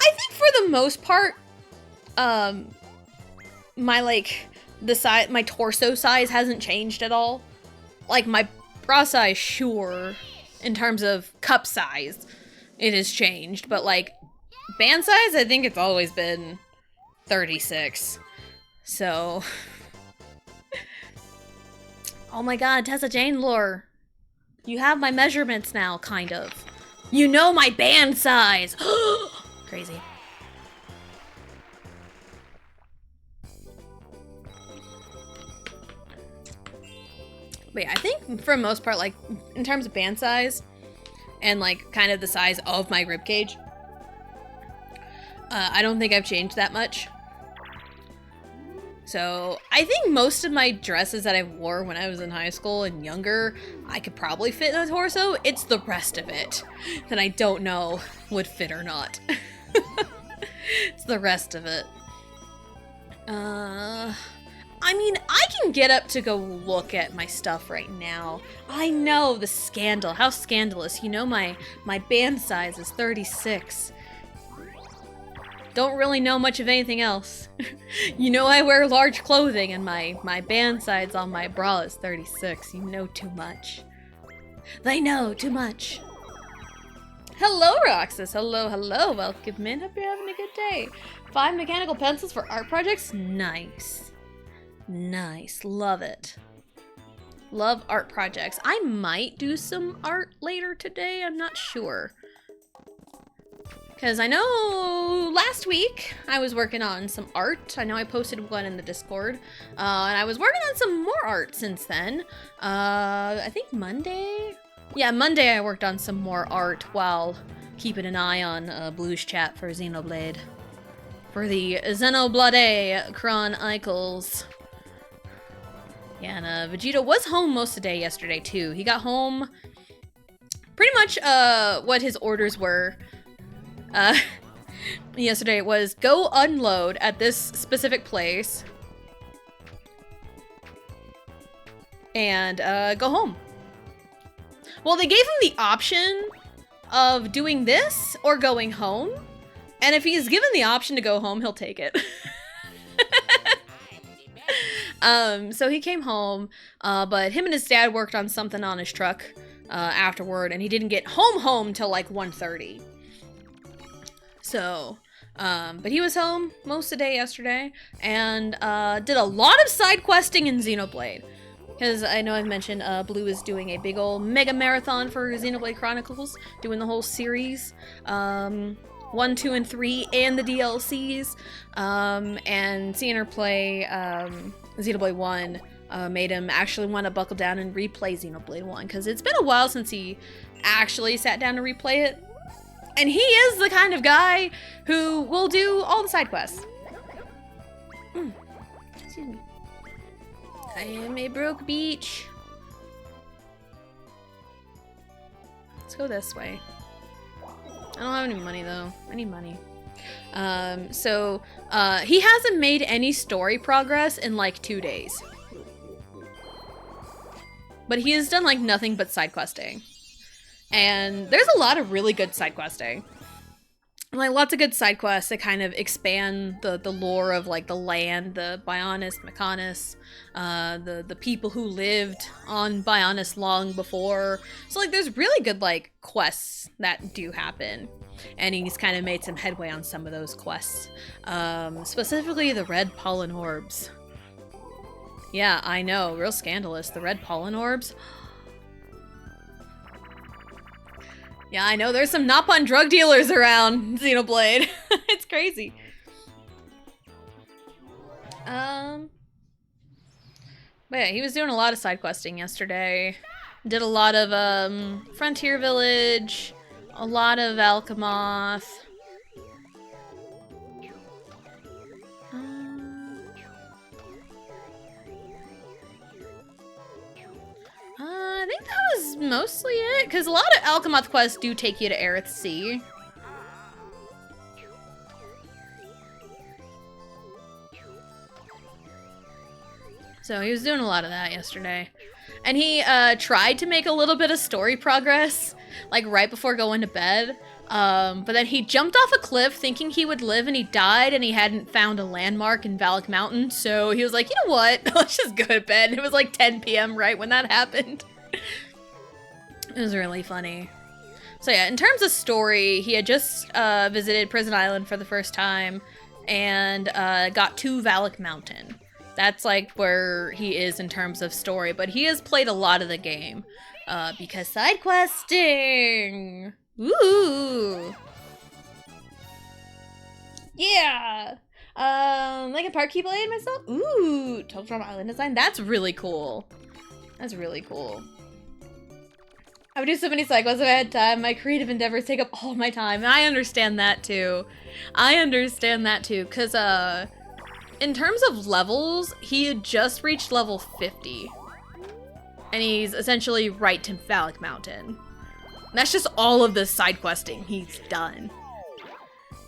I think for the most part, my torso size hasn't changed at all. Like, my bra size, sure, in terms of cup size, it has changed, but like, band size, I think it's always been 36. So. Oh my god, Tessa Jane lore. You have my measurements now, kind of. You know my band size! Crazy. But yeah, I think for the most part, like, in terms of band size, and like, kind of the size of my ribcage, I don't think I've changed that much. So, I think most of my dresses that I wore when I was in high school and younger, I could probably fit in a torso. It's the rest of it that I don't know would fit or not. It's the rest of it. I mean, I can get up to go look at my stuff right now. I know, the scandal. How scandalous. You know my band size is 36. Don't really know much of anything else. You know I wear large clothing and my band size on my bra is 36. You know too much. They know too much. Hello, Roxas. Hello, hello. Welcome in. Hope you're having a good day. 5 mechanical pencils for art projects? Nice. Nice. Love it. Love art projects. I might do some art later today. I'm not sure. Because I know last week I was working on some art. I know I posted one in the Discord. And I was working on some more art since then. I think Monday? Yeah, Monday I worked on some more art while keeping an eye on Blue's chat for Xenoblade. For the Xenoblade Chronicles. Yeah, and Vegeta was home most of the day yesterday too. He got home pretty much what his orders were. Yesterday was go unload at this specific place and go home. Well, they gave him the option of doing this or going home, and if he's given the option to go home, he'll take it. So he came home, but him and his dad worked on something on his truck afterward, and he didn't get home till like 1:30. So, but he was home most of the day yesterday, and did a lot of side questing in Xenoblade. Because I know I've mentioned Blue is doing a big ol' mega marathon for Xenoblade Chronicles, doing the whole series. 1, 2, and 3, and the DLCs. And seeing her play Xenoblade 1 made him actually want to buckle down and replay Xenoblade 1, because it's been a while since he actually sat down to replay it. And he is the kind of guy who will do all the side quests. Excuse me. I am a broke beach. Let's go this way. I don't have any money though. I need money. So he hasn't made any story progress in like 2 days. but he has done like nothing but side questing. And there's a lot of really good side questing. Like lots of good side quests that kind of expand the lore of like the land, the Bionis, Mechonis, the people who lived on Bionis long before. So like there's really good like quests that do happen. And he's kind of made some headway on some of those quests. Specifically the red pollen orbs. Yeah, I know, real scandalous. The red pollen orbs. Yeah, I know there's some Nopon drug dealers around Xenoblade. It's crazy. But yeah, he was doing a lot of side questing yesterday. Did a lot of Frontier Village, a lot of Alchemoth. I think that was mostly it, because a lot of Alchemoth quests do take you to Aerith Sea. So he was doing a lot of that yesterday. And he tried to make a little bit of story progress, like right before going to bed. But then he jumped off a cliff thinking he would live and he died and he hadn't found a landmark in Valak Mountain. So he was like, you know what? Let's just go to bed. It was like 10 p.m. right when that happened. It was really funny. So yeah, in terms of story, he had just visited Prison Island for the first time and got to Valak Mountain. That's like where he is in terms of story, but he has played a lot of the game because side questing. Ooh. Yeah. Like a park keyblade myself. Ooh, Total Drama Island design. That's really cool. That's really cool. I would do so many side quests if I had time. My creative endeavors take up all my time, and I understand that too. I understand that too, because in terms of levels, he had just reached level 50. And he's essentially right to Valak Mountain. That's just all of the side questing he's done.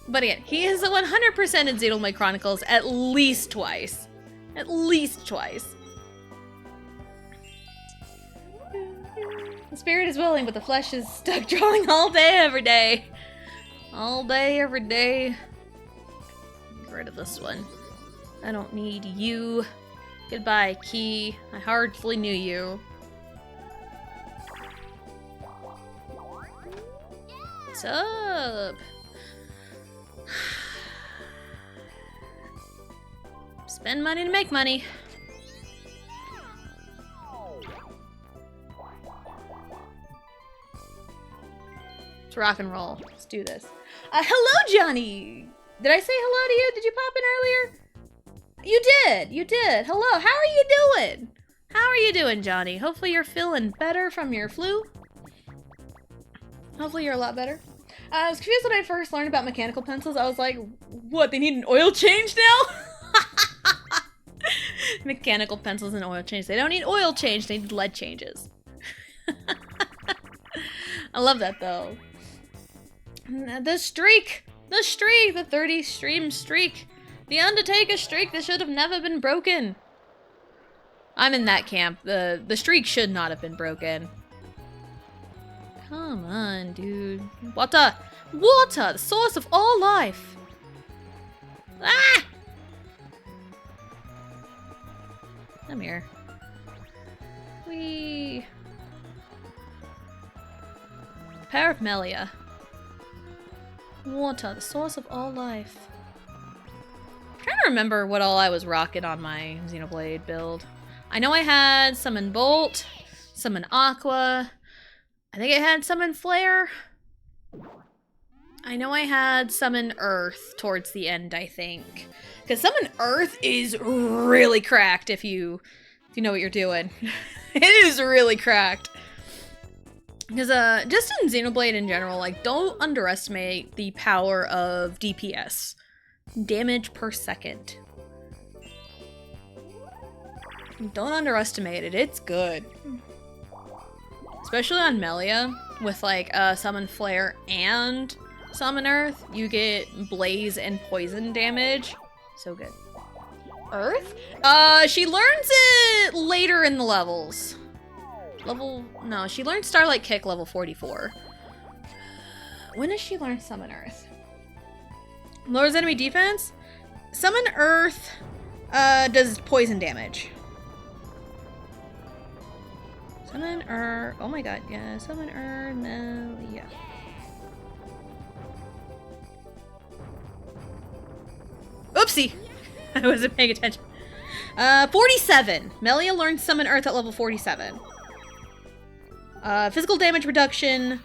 But again, he is 100% in Xenoblade Chronicles at least twice. At least twice. The spirit is willing, but the flesh is stuck drawing all day, every day. All day, every day. Get rid of this one. I don't need you. Goodbye, Key. I hardly knew you. What's up? Spend money to make money. Let's rock and roll. Let's do this. Hello, Johnny! Did I say hello to you? Did you pop in earlier? You did! You did! Hello, how are you doing? How are you doing, Johnny? Hopefully you're feeling better from your flu. Hopefully you're a lot better. I was confused when I first learned about mechanical pencils. I was like, what, they need an oil change now? Mechanical pencils and oil change. They don't need oil change, they need lead changes. I love that though. The streak! The streak! The 30 stream streak! The Undertaker streak that should have never been broken! I'm in that camp. The streak should not have been broken. Come on, dude. Water! Water! The source of all life! Ah! Come here. Whee! Parapmelia. Water, the source of all life. I'm trying to remember what all I was rocking on my Xenoblade build. I know I had Summon Bolt, Summon Aqua. I think I had Summon Flare. I know I had Summon Earth towards the end, I think. Because Summon Earth is really cracked if you know what you're doing. It is really cracked. Because just in Xenoblade in general, like, don't underestimate the power of DPS. Damage per second. Don't underestimate it, it's good. Especially on Melia, with like Summon Flare and Summon Earth, you get Blaze and Poison damage. So good. Earth? She learns it later in the levels. No, she learned Starlight Kick level 44. When does she learn Summon Earth? Lowers enemy defense? Summon Earth does poison damage. Summon Earth. Oh my god, yeah. Summon Earth. Yeah. Oopsie! I wasn't paying attention. 47. Melia learned Summon Earth at level 47. Physical damage reduction,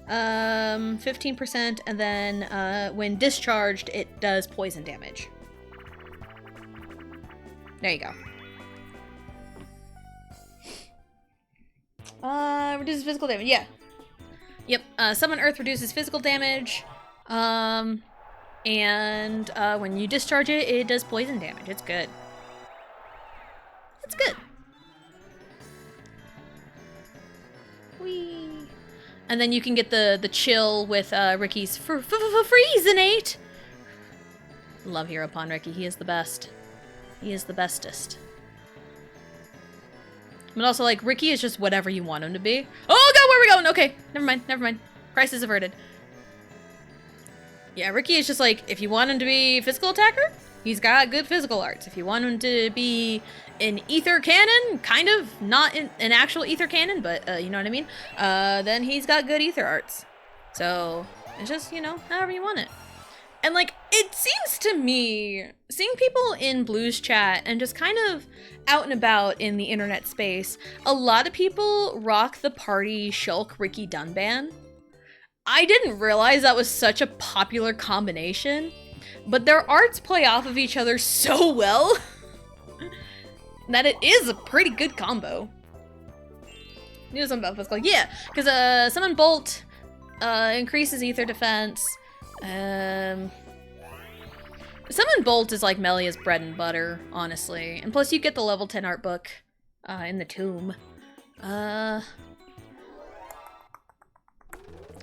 15%, and then when discharged, it does poison damage. There you go. Reduces physical damage, yeah. Yep, Summon Earth reduces physical damage, and when you discharge it, it does poison damage. It's good. It's good. Whee. And then you can get the chill with Ricky's Freezinate. Love Hero Pon Ricky. He is the best. He is the bestest. But also, like, Ricky is just whatever you want him to be. Oh god, where are we going? Okay, never mind, never mind. Crisis averted. Yeah, Ricky is just like, if you want him to be physical attacker, he's got good physical arts. If you want him to be an ether cannon, kind of, not an actual ether cannon, but you know what I mean? Then he's got good ether arts. So, it's just, you know, however you want it. And like, it seems to me, seeing people in Blues chat and just kind of out and about in the internet space, a lot of people rock the party Shulk Ricky Dunban. I didn't realize that was such a popular combination, but their arts play off of each other so well that it is a pretty good combo. You know something about physical? Yeah, because Summon Bolt increases ether defense. Summon Bolt is like Melia's bread and butter, honestly. And plus you get the level 10 art book in the tomb.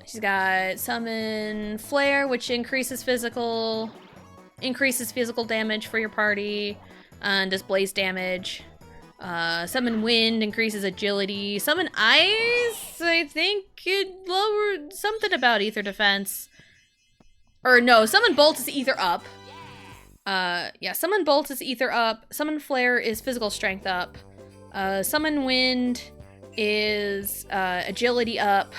She's got Summon Flare, which increases physical damage for your party, and does blaze damage. Summon Wind increases agility. Summon Ice, I think it lowered something about ether defense. Or no, Summon Bolt is ether up. Yeah, Summon Bolt is ether up. Summon Flare is physical strength up. Summon Wind is agility up.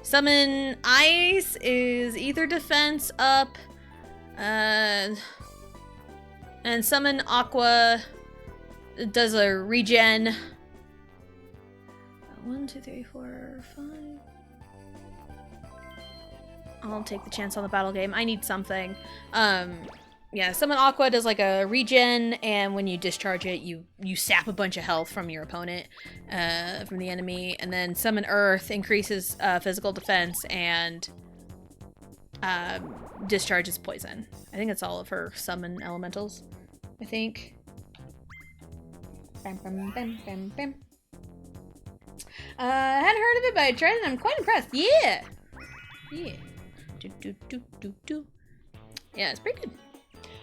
Summon Ice is ether defense up. And Summon Aqua does a regen. 1, 2, 3, 4, 5. I'll take the chance on the battle game. I need something. Yeah, Summon Aqua does like a regen, and when you discharge it, you sap a bunch of health from your opponent, from the enemy. And then Summon Earth increases physical defense and discharges poison. I think that's all of her summon elementals. I think. Bam, bam, bam, bam, bam. I hadn't heard of it, but I tried it and I'm quite impressed. Yeah! Yeah. Yeah, it's pretty good.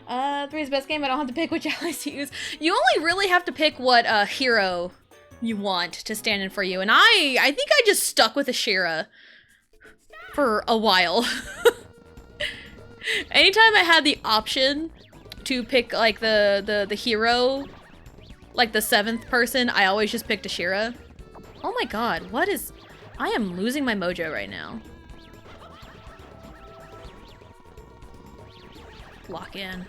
3 is the best game. I don't have to pick which allies to use. You only really have to pick what hero you want to stand in for you. And I think I just stuck with Ashira for a while. Anytime I had the option to pick like the hero, like the 7th person, I always just picked Ashira. Oh my god, what is... I am losing my mojo right now. Lock in.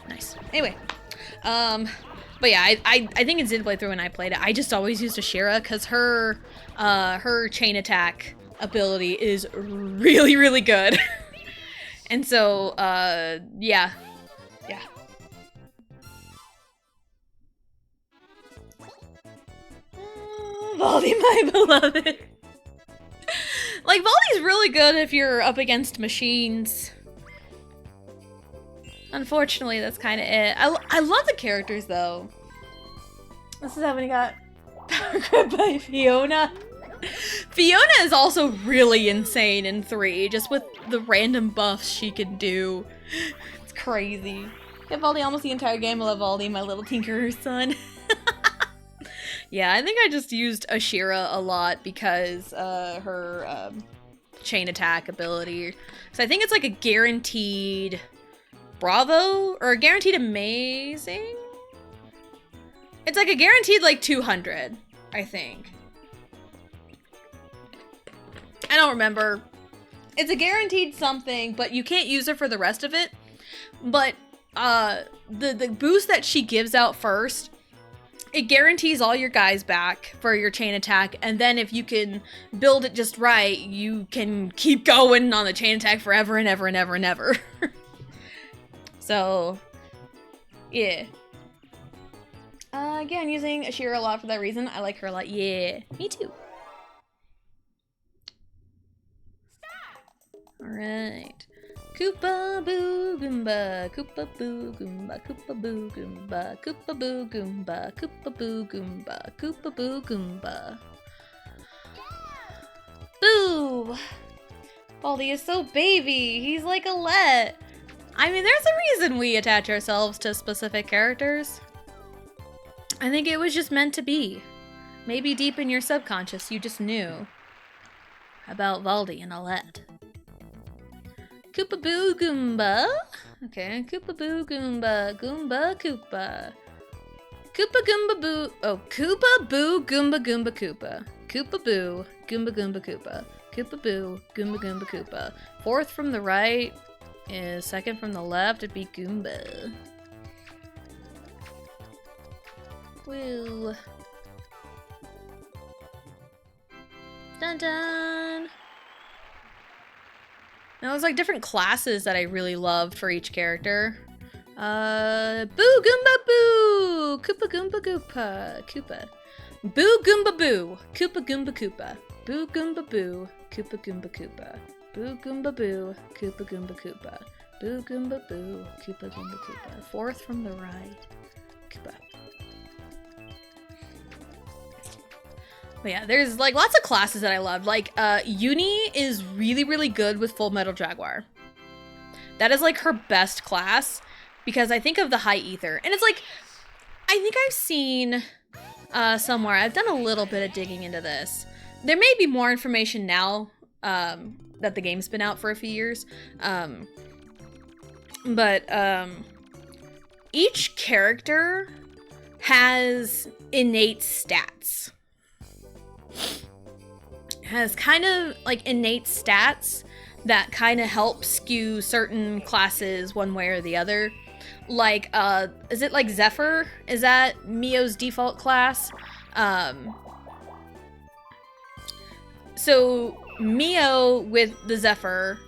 Nice. Anyway, but yeah, I think in Xenoblade 3 when I played it, I just always used Ashira because her chain attack ability is really, really good. And so, yeah. Yeah. Valdi, my beloved. Like, Valdi's really good if you're up against machines. Unfortunately, that's kind of it. I love the characters, though. This is how many got. Goodbye, Fiona. Fiona is also really insane in 3, just with the random buffs she can do. It's crazy. Get Valdi almost the entire game. I love Valdi, my little tinkerer's son. Yeah, I think I just used Ashira a lot because her chain attack ability. So I think it's like a guaranteed Bravo or a guaranteed amazing. It's like a guaranteed like 200, I think. I don't remember. It's a guaranteed something, but you can't use it for the rest of it. But the boost that she gives out first, it guarantees all your guys back for your chain attack, and then if you can build it just right, you can keep going on the chain attack forever and ever and ever and ever. So, yeah. Again, using Ashira a lot for that reason. I like her a lot. Yeah, me too. Alright. Koopa boo goomba, Koopa boo goomba, Koopa boo goomba, Koopa boo goomba, Koopa boo goomba, Koopa boo goomba. Boo! Baldi is so baby. He's like a let. I mean, there's a reason we attach ourselves to specific characters. I think it was just meant to be. Maybe deep in your subconscious, you just knew about Valdi and Alette. Koopa boo goomba. Okay, Koopa boo goomba, Goomba Koopa. Koopa goomba boo. Oh, Koopa boo goomba goomba Koopa. Koopa boo goomba goomba Koopa. Koopa boo goomba goomba Koopa. Fourth from the right is second from the left. It'd be Goomba. Woo. Dun dun. Now there's like different classes that I really loved for each character. Boo Goomba Boo! Koopa Goomba Goopa. Koopa. Boo Goomba Boo! Koopa Goomba Koopa. Boo Goomba Boo! Koopa Goomba Koopa. Boo Goomba Boo! Koopa Goomba Koopa. Boo Goomba Boo! Koopa Goomba Koopa. Fourth from the right. Koopa. But yeah, there's like lots of classes that I loved. Like, Uni is really, really good with Full Metal Jaguar. That is like her best class because I think of the High Ether. And it's like, I think I've seen somewhere, I've done a little bit of digging into this. There may be more information now that the game's been out for a few years. But each character has innate stats. Has kind of like innate stats that kind of help skew certain classes one way or the other. Like, is it like Zephyr? Is that Mio's default class? So Mio with the Zephyr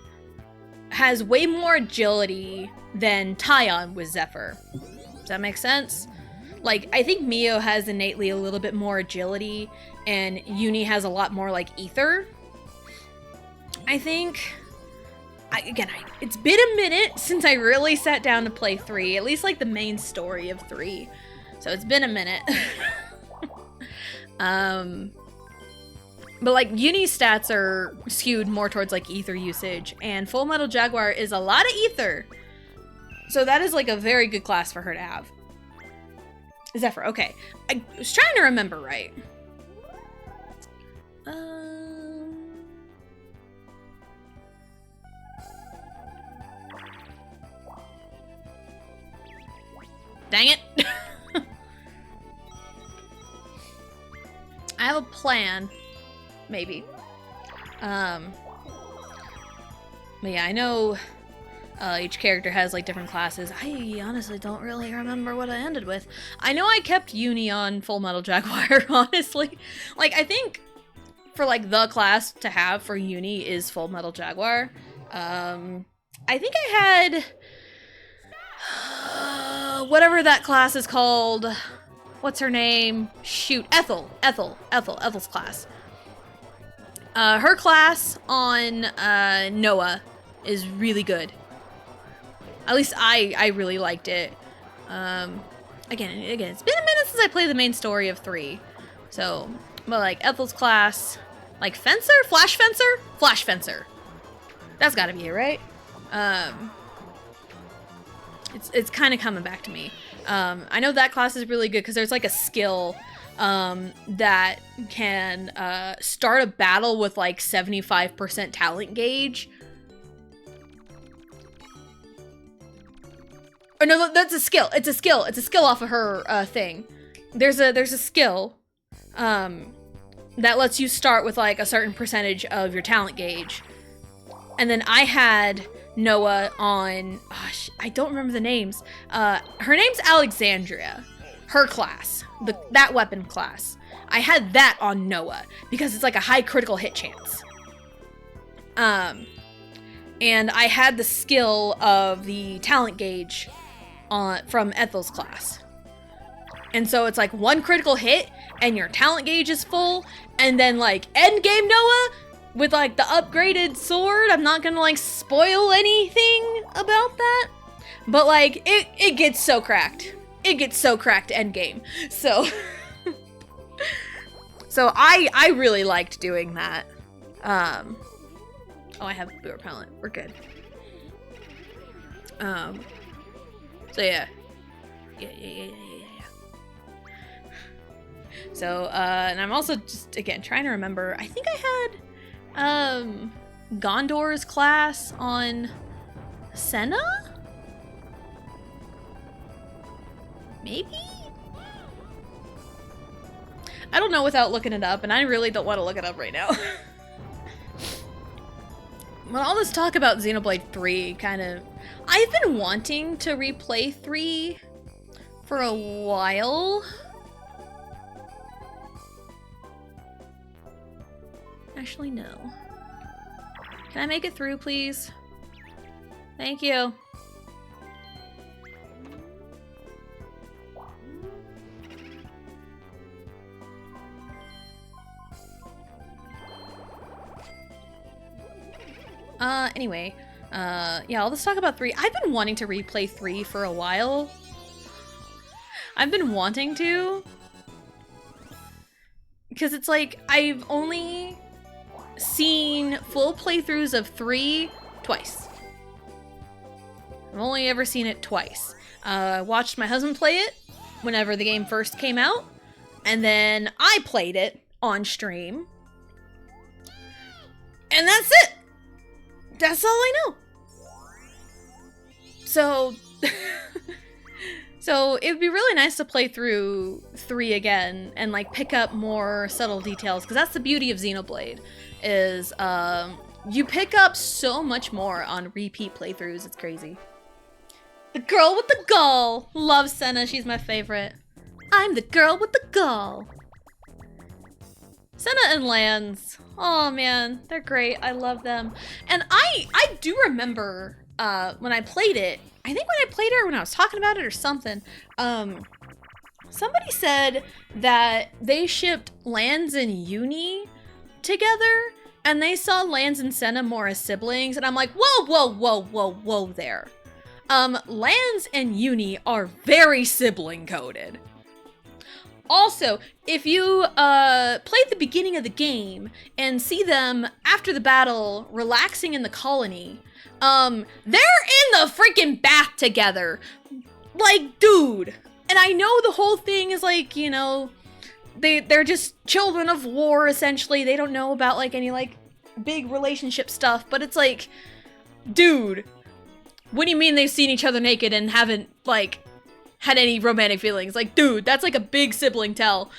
has way more agility than Taion with Zephyr. Does that make sense? Like, I think Mio has innately a little bit more agility, and Uni has a lot more, like, ether. I think... it's been a minute since I really sat down to play 3, at least, like, the main story of 3. So it's been a minute. But, like, Uni's stats are skewed more towards, like, ether usage, and Full Metal Jaguar is a lot of ether. So that is, like, a very good class for her to have. Zephyr, okay. I was trying to remember right. Dang it. I have a plan. Maybe. But yeah, I know each character has like different classes. I honestly don't really remember what I ended with. I know I kept Uni on Full Metal Jaguar, honestly. Like, I think for like the class to have for Uni is Full Metal Jaguar. I think I had whatever that class is called. What's her name? Shoot, Ethel's class. Her class on Noah is really good. At least I really liked it. Again, it's been a minute since I played the main story of 3. So, but like Ethel's class, like Fencer? Flash Fencer? Flash Fencer. That's gotta be it, right? It's kind of coming back to me. I know that class is really good because there's like a skill that can start a battle with like 75% talent gauge. Oh no, that's a skill. It's a skill. It's a skill off of her thing. There's a skill that lets you start with like a certain percentage of your talent gauge. And then I had Noah on, I don't remember the names. Her name's Alexandria. Her class, that weapon class. I had that on Noah because it's like a high critical hit chance. And I had the skill of the talent gauge from Ethel's class. And so it's like one critical hit and your talent gauge is full, and then like end game Noah with like the upgraded sword. I'm not gonna like spoil anything about that, but like it gets so cracked. It gets so cracked end game. So so I really liked doing that. Oh, I have boot repellent. We're good. So yeah. Yeah. So, and I'm also just, again, trying to remember, I think I had, Gondor's class on Senna? Maybe? I don't know without looking it up, and I really don't want to look it up right now. Well, all this talk about Xenoblade 3 kind of... I've been wanting to replay 3 for a while. Actually, no. Can I make it through, please? Thank you. Anyway, yeah, all this talk about 3. I've been wanting to replay 3 for a while. I've been wanting to. Because it's like, I've only seen full playthroughs of 3 twice. I've only ever seen it twice. I watched my husband play it whenever the game first came out, and then I played it on stream. And that's it! That's all I know. So, so it would be really nice to play through 3 again and like pick up more subtle details, because that's the beauty of Xenoblade, is you pick up so much more on repeat playthroughs. It's crazy. The girl with the gall. Love Senna. She's my favorite. I'm the girl with the gall. Senna and Lanz. Oh man, they're great. I love them. And I do remember when I played it, I think when I played it or when I was talking about it or something, somebody said that they shipped Lanz and Uni together, and they saw Lanz and Senna more as siblings, and I'm like, whoa there. Lanz and Uni are very sibling coded. Also, if you play the beginning of the game and see them after the battle relaxing in the colony, they're in the freaking bath together. Like, dude. And I know the whole thing is like, you know, they're just children of war, essentially. They don't know about like any like big relationship stuff, but it's like, dude, what do you mean they've seen each other naked and haven't like had any romantic feelings? Like, dude, that's like a big sibling tell.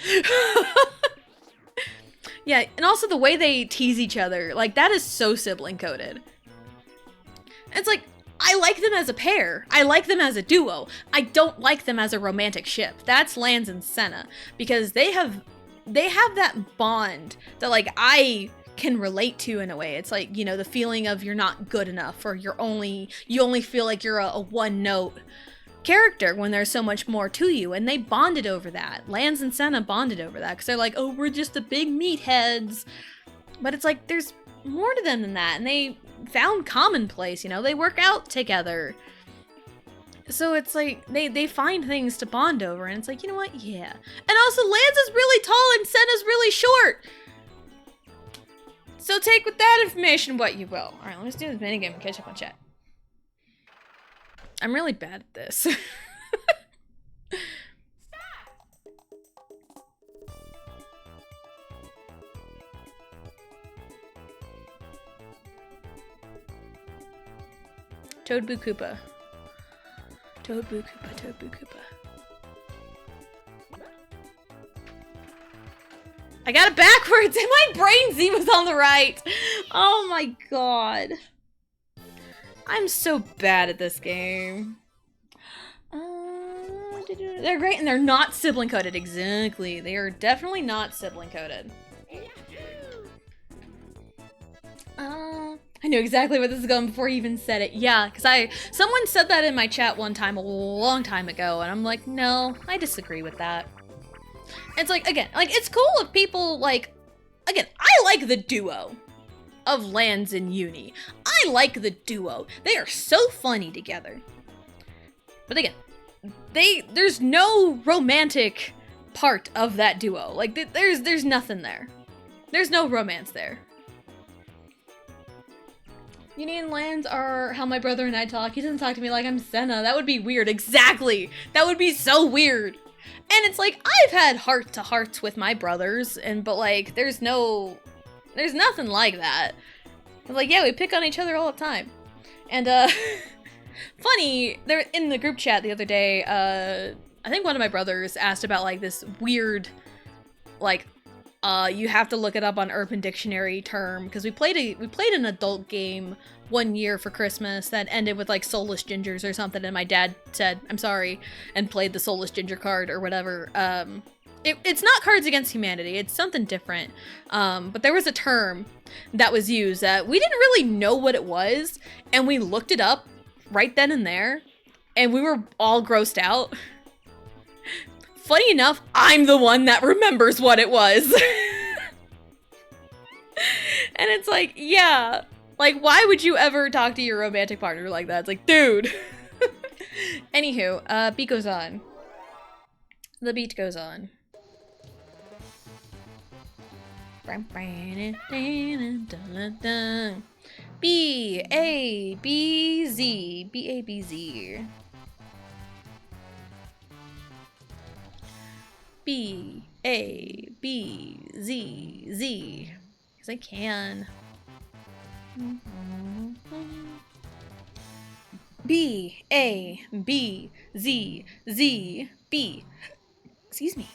Yeah, and also the way they tease each other, like that is so sibling coded. It's like, I like them as a pair. I like them as a duo. I don't like them as a romantic ship. That's Lanz and Senna, because they have that bond that like I can relate to in a way. It's like, you know, the feeling of you're not good enough, or you only feel like you're a one note character when there's so much more to you, and they bonded over that. Lanz and Senna bonded over that because they're like, oh, we're just the big meatheads. But it's like, there's more to them than that, and they found commonplace, you know, they work out together. So it's like they find things to bond over, and it's like, you know what? Yeah. And also, Lance is really tall and Senna's really short. So take with that information what you will. All right, let's do this minigame and catch up on chat. I'm really bad at this. Toad Boo Koopa. Toad Boo Koopa, Toad Boo Koopa. I got it backwards and my brain Z was on the right. Oh my god. I'm so bad at this game. They're great and they're not sibling coded. Exactly. They are definitely not sibling coded. I knew exactly where this is going before you even said it. Yeah, because someone said that in my chat one time a long time ago, and I'm like, no, I disagree with that. It's like, again, like, it's cool if people, like, again, I like the duo of Lanz and Uni. I like the duo. They are so funny together. But again, there's no romantic part of that duo. Like, there's nothing there. There's no romance there. Uni and Lanz are how my brother and I talk. He doesn't talk to me like I'm Senna. That would be weird. Exactly. That would be so weird. And it's like, I've had heart-to-hearts with my brothers, but like, there's nothing like that. Like, yeah, we pick on each other all the time. And, funny, they're in the group chat the other day, I think one of my brothers asked about, like, this weird, like, you have to look it up on Urban Dictionary term, because we played an adult game one year for Christmas that ended with like soulless gingers or something, and my dad said, I'm sorry, and played the soulless ginger card or whatever. It's not Cards Against Humanity, it's something different. But there was a term that was used that we didn't really know what it was, and we looked it up right then and there, and we were all grossed out. Funny enough, I'm the one that remembers what it was. And it's like, yeah. Like, why would you ever talk to your romantic partner like that? It's like, dude. Anywho, beat goes on. The beat goes on. B, A, B, Z. B, A, B, Z. B, A, B, Z, Z. Because I can. B, A, B, Z, Z, B. Excuse me.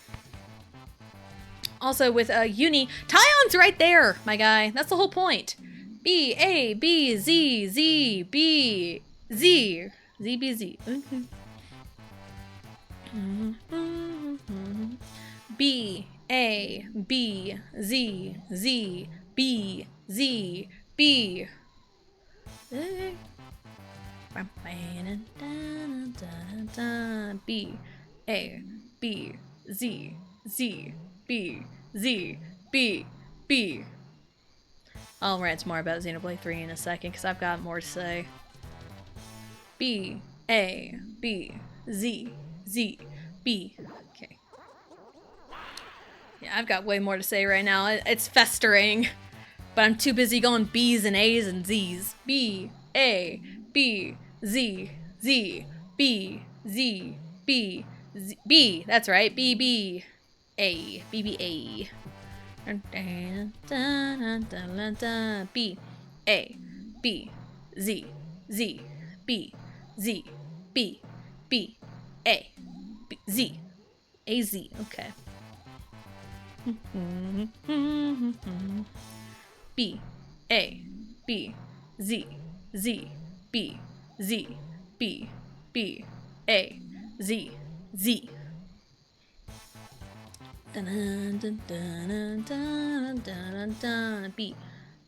Also with Uni, Tyon's right there, my guy. That's the whole point. B, A, B, Z, Z, B, Z. Z, B, Z. Okay. B, A, B, Z, Z, B, Z, B. B, A, B, Z, Z, B, Z, B, B. I'll rant more about Xenoblade 3 in a second because I've got more to say. B, A, B, Z, Z, B. Okay. Yeah, I've got way more to say right now. It's festering. But I'm too busy going B's and A's and Z's. B, A, B, Z, Z, B, Z, B, Z, B. That's right. B, B, A, B, B, A. B, A, B, Z, Z, B, Z, B, B, A, B, Z, A, Z. Okay. B, A, B, Z, Z, B, Z, B, B, A, Z, Z. Dun dun dun dun dun dun dun. B,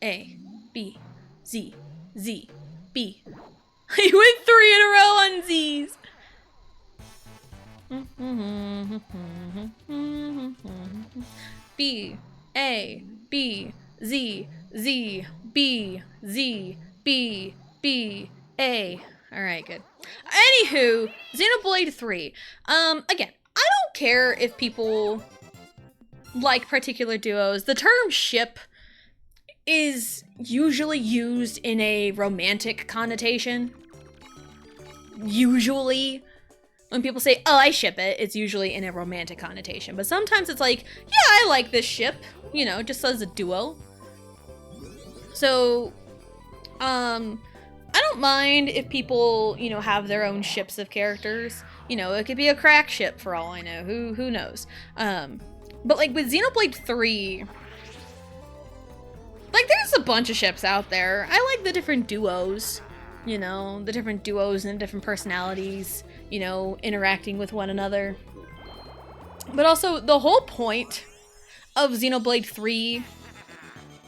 A, B, Z, Z, B. I went 3 in a row on Z's. B, A, B, Z, Z, B, Z, B, B, A. Alright, good. Anywho, care if people like particular duos. The term ship is usually used in a romantic connotation. Usually. When people say, oh, I ship it, it's usually in a romantic connotation. But sometimes it's like, yeah, I like this ship. You know, just as a duo. So, I don't mind if people, you know, have their own ships of characters. You know, it could be a crack ship for all I know. Who knows? But like with Xenoblade 3, like there's a bunch of ships out there. I like the different duos. You know, the different duos and different personalities, you know, interacting with one another. But also, the whole point of Xenoblade 3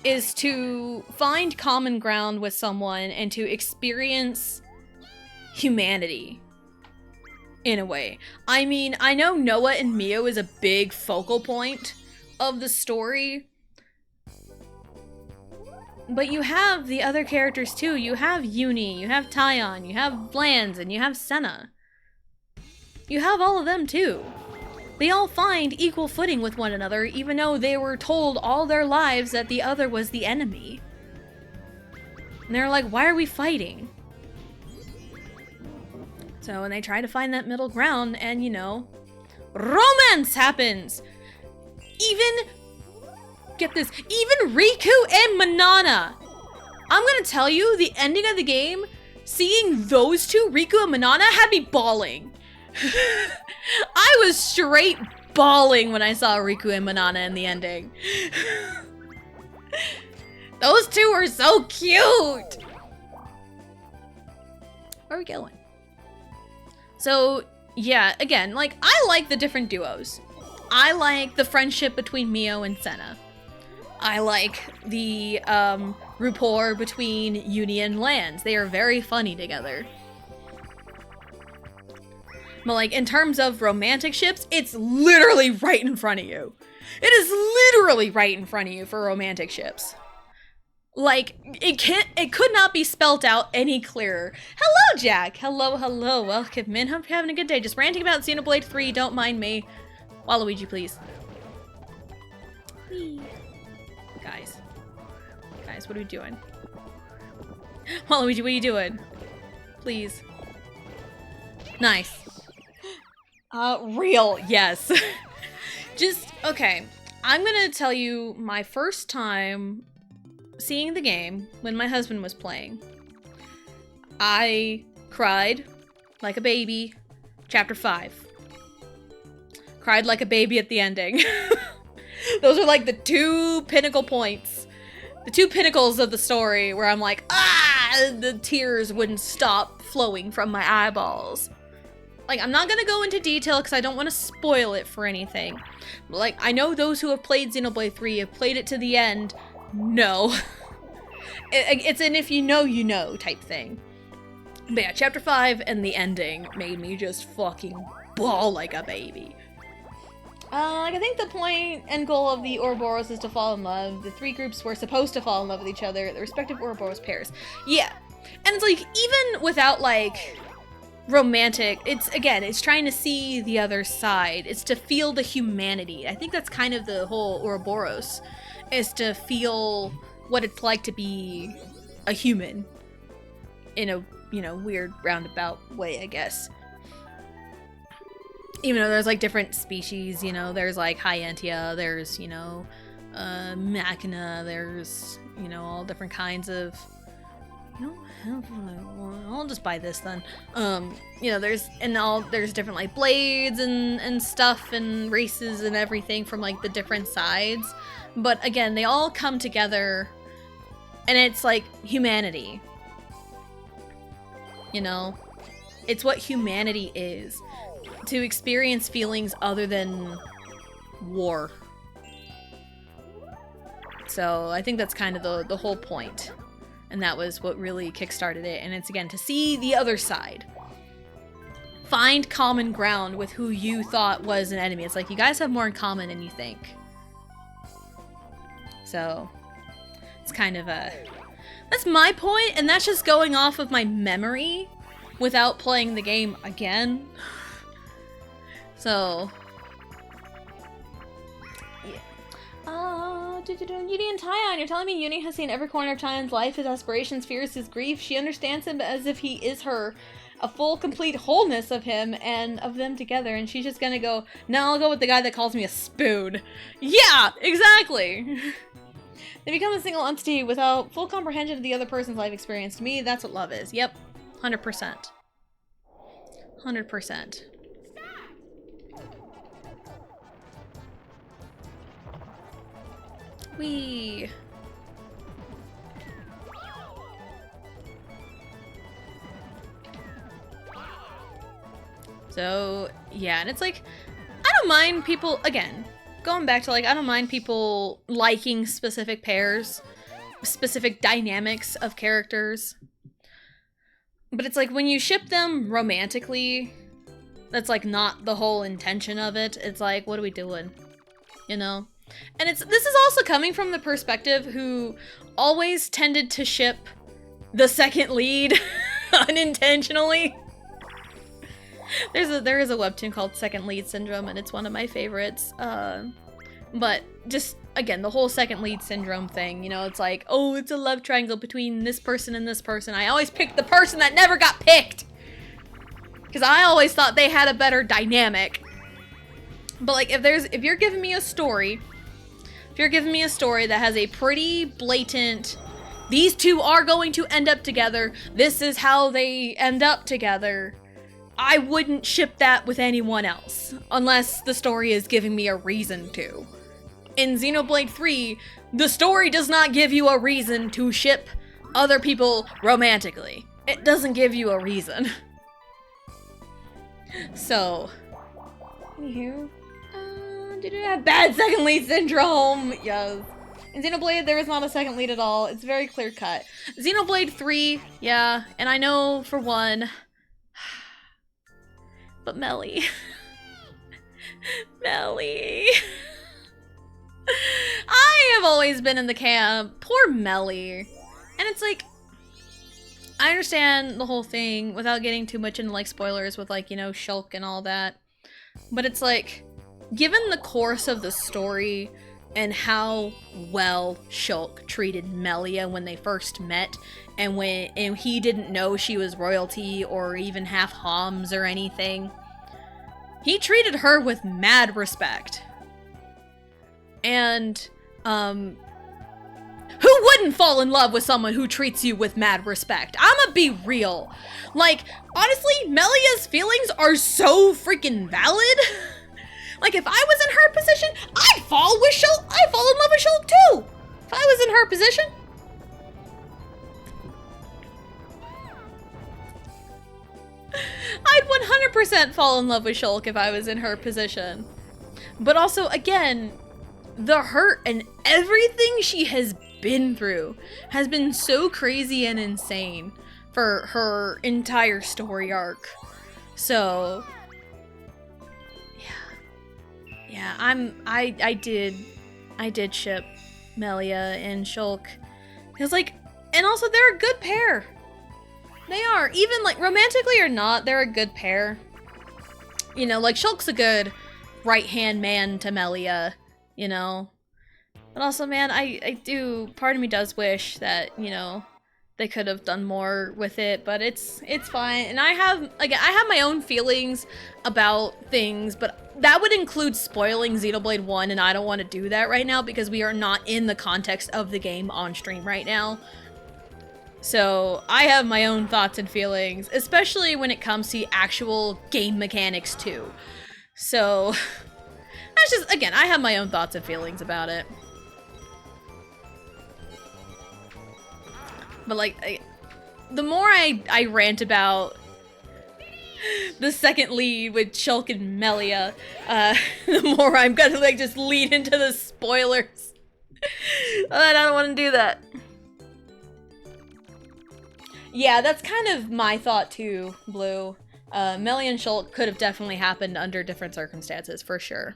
is to find common ground with someone and to experience humanity, in a way. I mean, I know Noah and Mio is a big focal point of the story, but you have the other characters too. You have Uni, you have Taion, you have Blanz, and you have Senna. You have all of them too. They all find equal footing with one another, even though they were told all their lives that the other was the enemy. And they're like, why are we fighting? So, and they try to find that middle ground, and you know, romance happens! Get this, even Riku and Manana. I'm gonna tell you, the ending of the game, seeing those two, Riku and Manana, had me bawling. I was straight bawling when I saw Riku and Manana in the ending. Those two were so cute! Where are we going? So, yeah, again, like, I like the different duos. I like the friendship between Mio and Senna. I like the rapport between Uni and Lanz. They are very funny together. But like, in terms of romantic ships, it's literally right in front of you. It is literally right in front of you for romantic ships. Like, it could not be spelt out any clearer. Hello, Jack. Hello. Welcome in. Hope you're having a good day. Just ranting about Xenoblade 3. Don't mind me. Waluigi, please. Whee. Guys, what are we doing? Waluigi, what are you doing? Please. Nice. Real, yes. Just, okay. I'm gonna tell you my first time seeing the game when my husband was playing. I cried like a baby. Chapter 5. Cried like a baby at the ending. Those are like the two pinnacle points. The two pinnacles of the story where I'm like, ah! The tears wouldn't stop flowing from my eyeballs. Like, I'm not gonna go into detail because I don't want to spoil it for anything. But, like, I know those who have played Xenoblade 3 have played it to the end. No. It's an if you know type thing. But yeah, Chapter 5 and the ending made me just fucking bawl like a baby. Like, I think the point and goal of the Ouroboros is to fall in love. The three groups were supposed to fall in love with each other, the respective Ouroboros pairs. Yeah. And it's like, even without, like, romantic, it's trying to see the other side. It's to feel the humanity. I think that's kind of the whole Ouroboros, is to feel what it's like to be a human in a, you know, weird roundabout way, I guess. Even though there's like different species, you know, there's like Hyantia, there's, you know, Machina, there's, you know, all different kinds of, you know, I'll just buy this then. You know, there's different like blades and stuff and races and everything from like the different sides. But again, they all come together and it's like humanity. You know, it's what humanity is. To experience feelings other than war. So I think that's kind of the whole point. And that was what really kickstarted it. And it's, again, to see the other side. Find common ground with who you thought was an enemy. It's like, you guys have more in common than you think. So, it's kind of a... That's my point, and that's just going off of my memory without playing the game again. So, Yeah. Uni and Tyon, you're telling me Uni has seen every corner of Tyon's life, his aspirations, fears, his grief. She understands him as if he is her. A full, complete wholeness of him and of them together, and she's just gonna go, no, I'll go with the guy that calls me a spoon. Yeah, exactly! They become a single entity without full comprehension of the other person's life experience. To me, that's what love is. Yep, 100%. 100%. Whee! So, yeah, and it's like, I don't mind people, again, going back to like, I don't mind people liking specific pairs, specific dynamics of characters. But it's like, when you ship them romantically, that's like not the whole intention of it. It's like, what are we doing? You know? And this is also coming from the perspective who always tended to ship the second lead unintentionally. There is a webtoon called Second Lead Syndrome, and it's one of my favorites. But just, again, the whole second lead syndrome thing, you know, it's like, oh, it's a love triangle between this person and this person. I always pick the person that never got picked! Because I always thought they had a better dynamic. But like, if you're giving me a story, that has a pretty blatant, these two are going to end up together, this is how they end up together, I wouldn't ship that with anyone else, unless the story is giving me a reason to. In Xenoblade 3, the story does not give you a reason to ship other people romantically. It doesn't give you a reason. So, anywho, did it have bad second lead syndrome? Yes. In Xenoblade, there is not a second lead at all. It's very clear cut. Xenoblade 3, yeah, and I know for one, but Melly. Melly. I have always been in the camp. Poor Melly. And it's like, I understand the whole thing without getting too much into like spoilers with like, you know, Shulk and all that. But it's like, given the course of the story and how well Shulk treated Melia when they first met, and he didn't know she was royalty or even half Homs or anything, he treated her with mad respect. And, who wouldn't fall in love with someone who treats you with mad respect? I'ma be real. Like, honestly, Melia's feelings are so freaking valid. Like, if I was in her position, I'd fall in love with Shulk too! If I was in her position. I'd 100% fall in love with Shulk if I was in her position. But also, again, the hurt and everything she has been through has been so crazy and insane for her entire story arc. So, yeah, I did ship Melia and Shulk. Because, like, and also they're a good pair. They are. Even, like, romantically or not, they're a good pair. You know, like, Shulk's a good right-hand man to Melia, you know? But also, man, part of me does wish that, you know, they could have done more with it, but it's fine. And I have my own feelings about things, but that would include spoiling Xenoblade 1, and I don't want to do that right now because we are not in the context of the game on stream right now. So I have my own thoughts and feelings, especially when it comes to actual game mechanics too. So that's just, again, I have my own thoughts and feelings about it. But like, the more I rant about the second lead with Shulk and Melia, the more I'm gonna like just lead into the spoilers. And I don't want to do that. Yeah, that's kind of my thought too, Blue. Melia and Shulk could have definitely happened under different circumstances, for sure.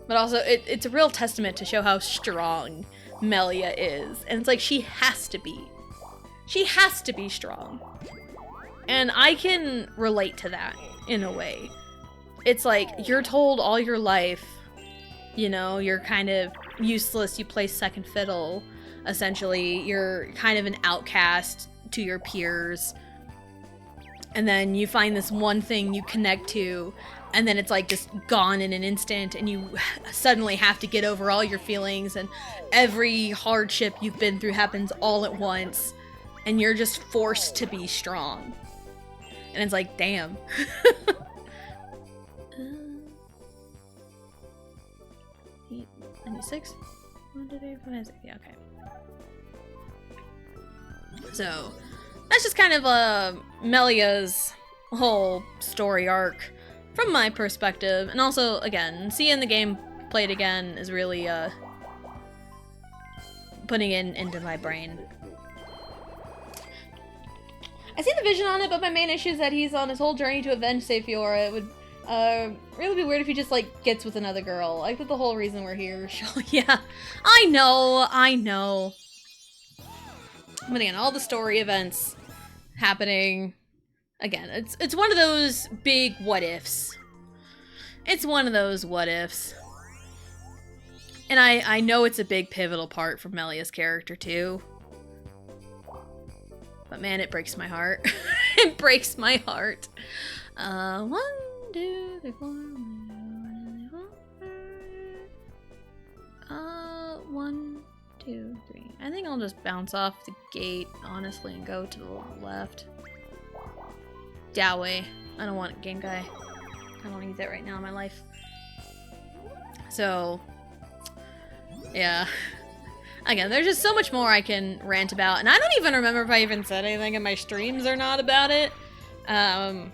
But also, it's a real testament to show how strong Melia is. And it's like, she has to be. She has to be strong. And I can relate to that, in a way. It's like, you're told all your life, You know, you're kind of useless, you play second fiddle, essentially. You're kind of an outcast to your peers. And then you find this one thing you connect to, and then it's like just gone in an instant, and you suddenly have to get over all your feelings, and every hardship you've been through happens all at once, and you're just forced to be strong. And it's like, damn. 96? 1, 2, 3, 4, 5, 6. Yeah, okay. So, that's just kind of Melia's whole story arc from my perspective. And also, again, seeing the game played again is really putting it into my brain. I see the vision on it, but my main issue is that he's on his whole journey to avenge Sephiora. It would really be weird if he just, like, gets with another girl. Like, that's the whole reason we're here. Yeah, I know. But again, all the story events happening. Again, it's one of those big what ifs. It's one of those what ifs. And I know it's a big pivotal part for Melia's character too. But man, it breaks my heart. It breaks my heart. 1, 2, 3, 4. 1, 2, 3. I think I'll just bounce off the gate, honestly, and go to the left. Doway. I don't want Game Guy. I don't need that right now in my life. So, yeah. Again, there's just so much more I can rant about, and I don't even remember if I even said anything in my streams or not about it. I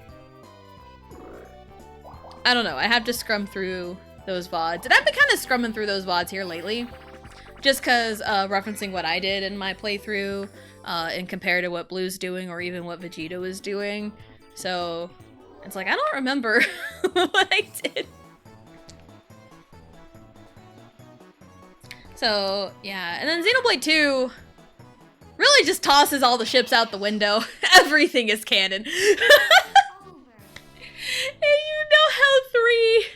don't know. I have to scrum through those VODs. And I've been kind of scrumming through those VODs here lately. Just because referencing what I did in my playthrough and compared to what Blue's doing or even what Vegeta was doing. So it's like, I don't remember what I did. So, yeah. And then Xenoblade 2 really just tosses all the ships out the window. Everything is canon. And you know how 3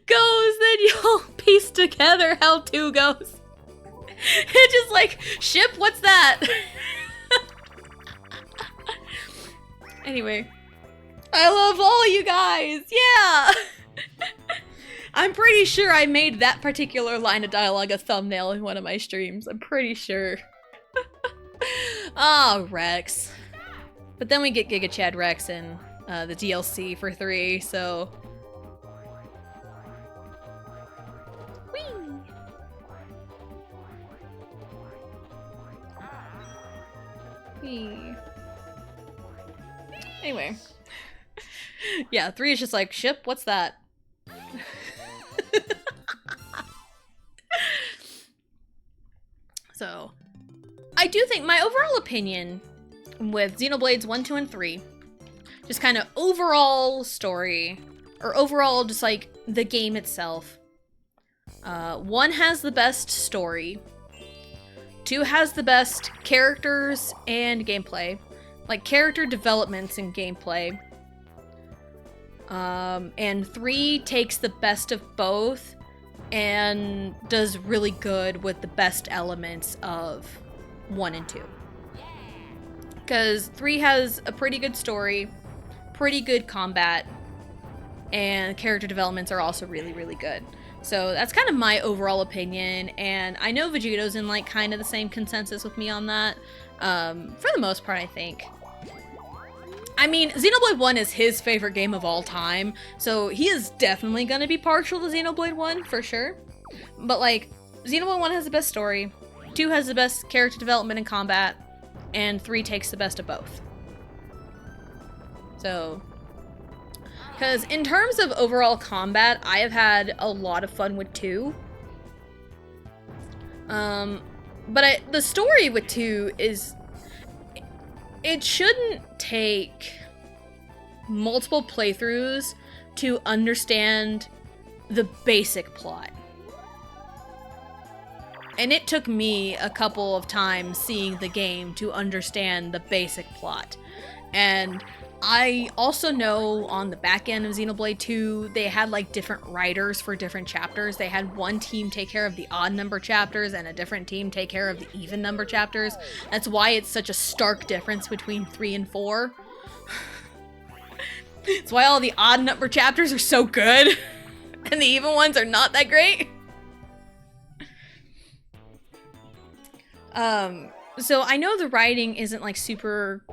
goes, then you'll piece together how 2 goes. It's just like, ship, what's that? Anyway. I love all you guys, yeah! I'm pretty sure I made that particular line of dialogue a thumbnail in one of my streams. I'm pretty sure. Ah, Rex. But then we get Giga Chad Rex in the DLC for 3, so... Whee! Whee. Anyway. Yeah, 3 is just like, ship, what's that? So, I do think my overall opinion with Xenoblades 1, 2, and 3, just kind of overall story, or overall just like the game itself. 1 has the best story. 2 has the best characters and gameplay. Like character developments and gameplay. And 3 takes the best of both and does really good with the best elements of 1 and 2. Because 3 has a pretty good story, pretty good combat, and character developments are also really, really good. So that's kind of my overall opinion, and I know Vegeto's in like kind of the same consensus with me on that, for the most part, I think. I mean, Xenoblade 1 is his favorite game of all time, so he is definitely gonna be partial to Xenoblade 1, for sure. But, like, Xenoblade 1 has the best story, 2 has the best character development and combat, and 3 takes the best of both. So, because in terms of overall combat, I have had a lot of fun with 2. But the story with 2 is... It shouldn't take multiple playthroughs to understand the basic plot. And it took me a couple of times seeing the game to understand the basic plot. And I also know on the back end of Xenoblade 2, they had like different writers for different chapters. They had one team take care of the odd number chapters and a different team take care of the even number chapters. That's why it's such a stark difference between 3 and 4. It's why all the odd number chapters are so good and the even ones are not that great. So I know the writing isn't like super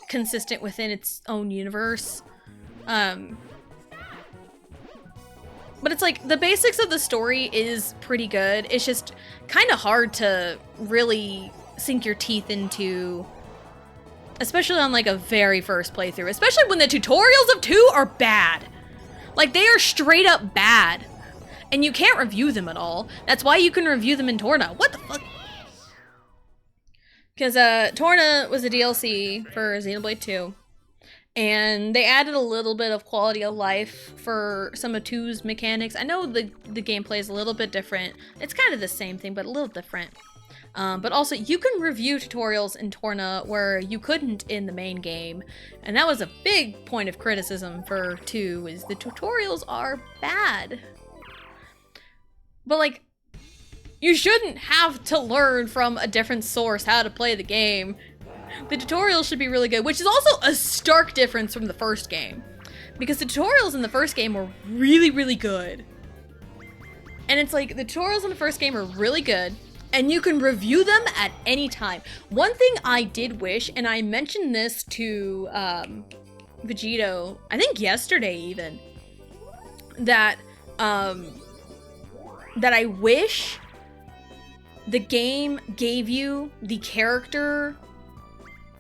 consistent within its own universe. But it's like the basics of the story is pretty good. It's just kind of hard to really sink your teeth into, especially on like a very first playthrough, especially when the tutorials of 2 are bad. Like they are straight up bad and you can't review them at all. That's why you can review them in Torna. What the fuck? Because Torna was a DLC for Xenoblade 2, and they added a little bit of quality of life for some of 2's mechanics. I know the gameplay is a little bit different. It's kind of the same thing, but a little different. But also, you can review tutorials in Torna where you couldn't in the main game, and that was a big point of criticism for 2, is the tutorials are bad. But like, you shouldn't have to learn from a different source how to play the game. The tutorials should be really good, which is also a stark difference from the first game. Because the tutorials in the first game were really, really good. And it's like, the tutorials in the first game are really good, and you can review them at any time. One thing I did wish, and I mentioned this to Vegito, I think yesterday even, that I wish the game gave you the character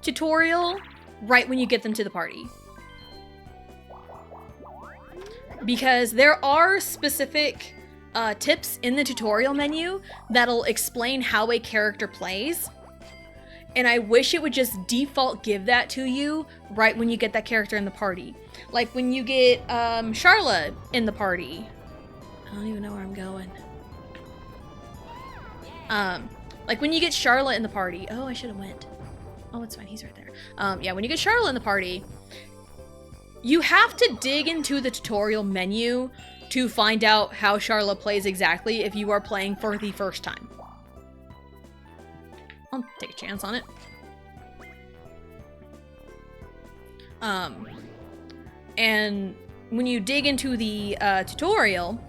tutorial right when you get them to the party. Because there are specific tips in the tutorial menu that'll explain how a character plays. And I wish it would just default give that to you right when you get that character in the party. Like when you get Charlotte in the party. I don't even know where I'm going. Like when you get Charlotte in the party. Oh, I should have went. Oh, it's fine. He's right there. Yeah, when you get Charlotte in the party, you have to dig into the tutorial menu to find out how Charlotte plays exactly if you are playing for the first time. I'll take a chance on it. And when you dig into the tutorial,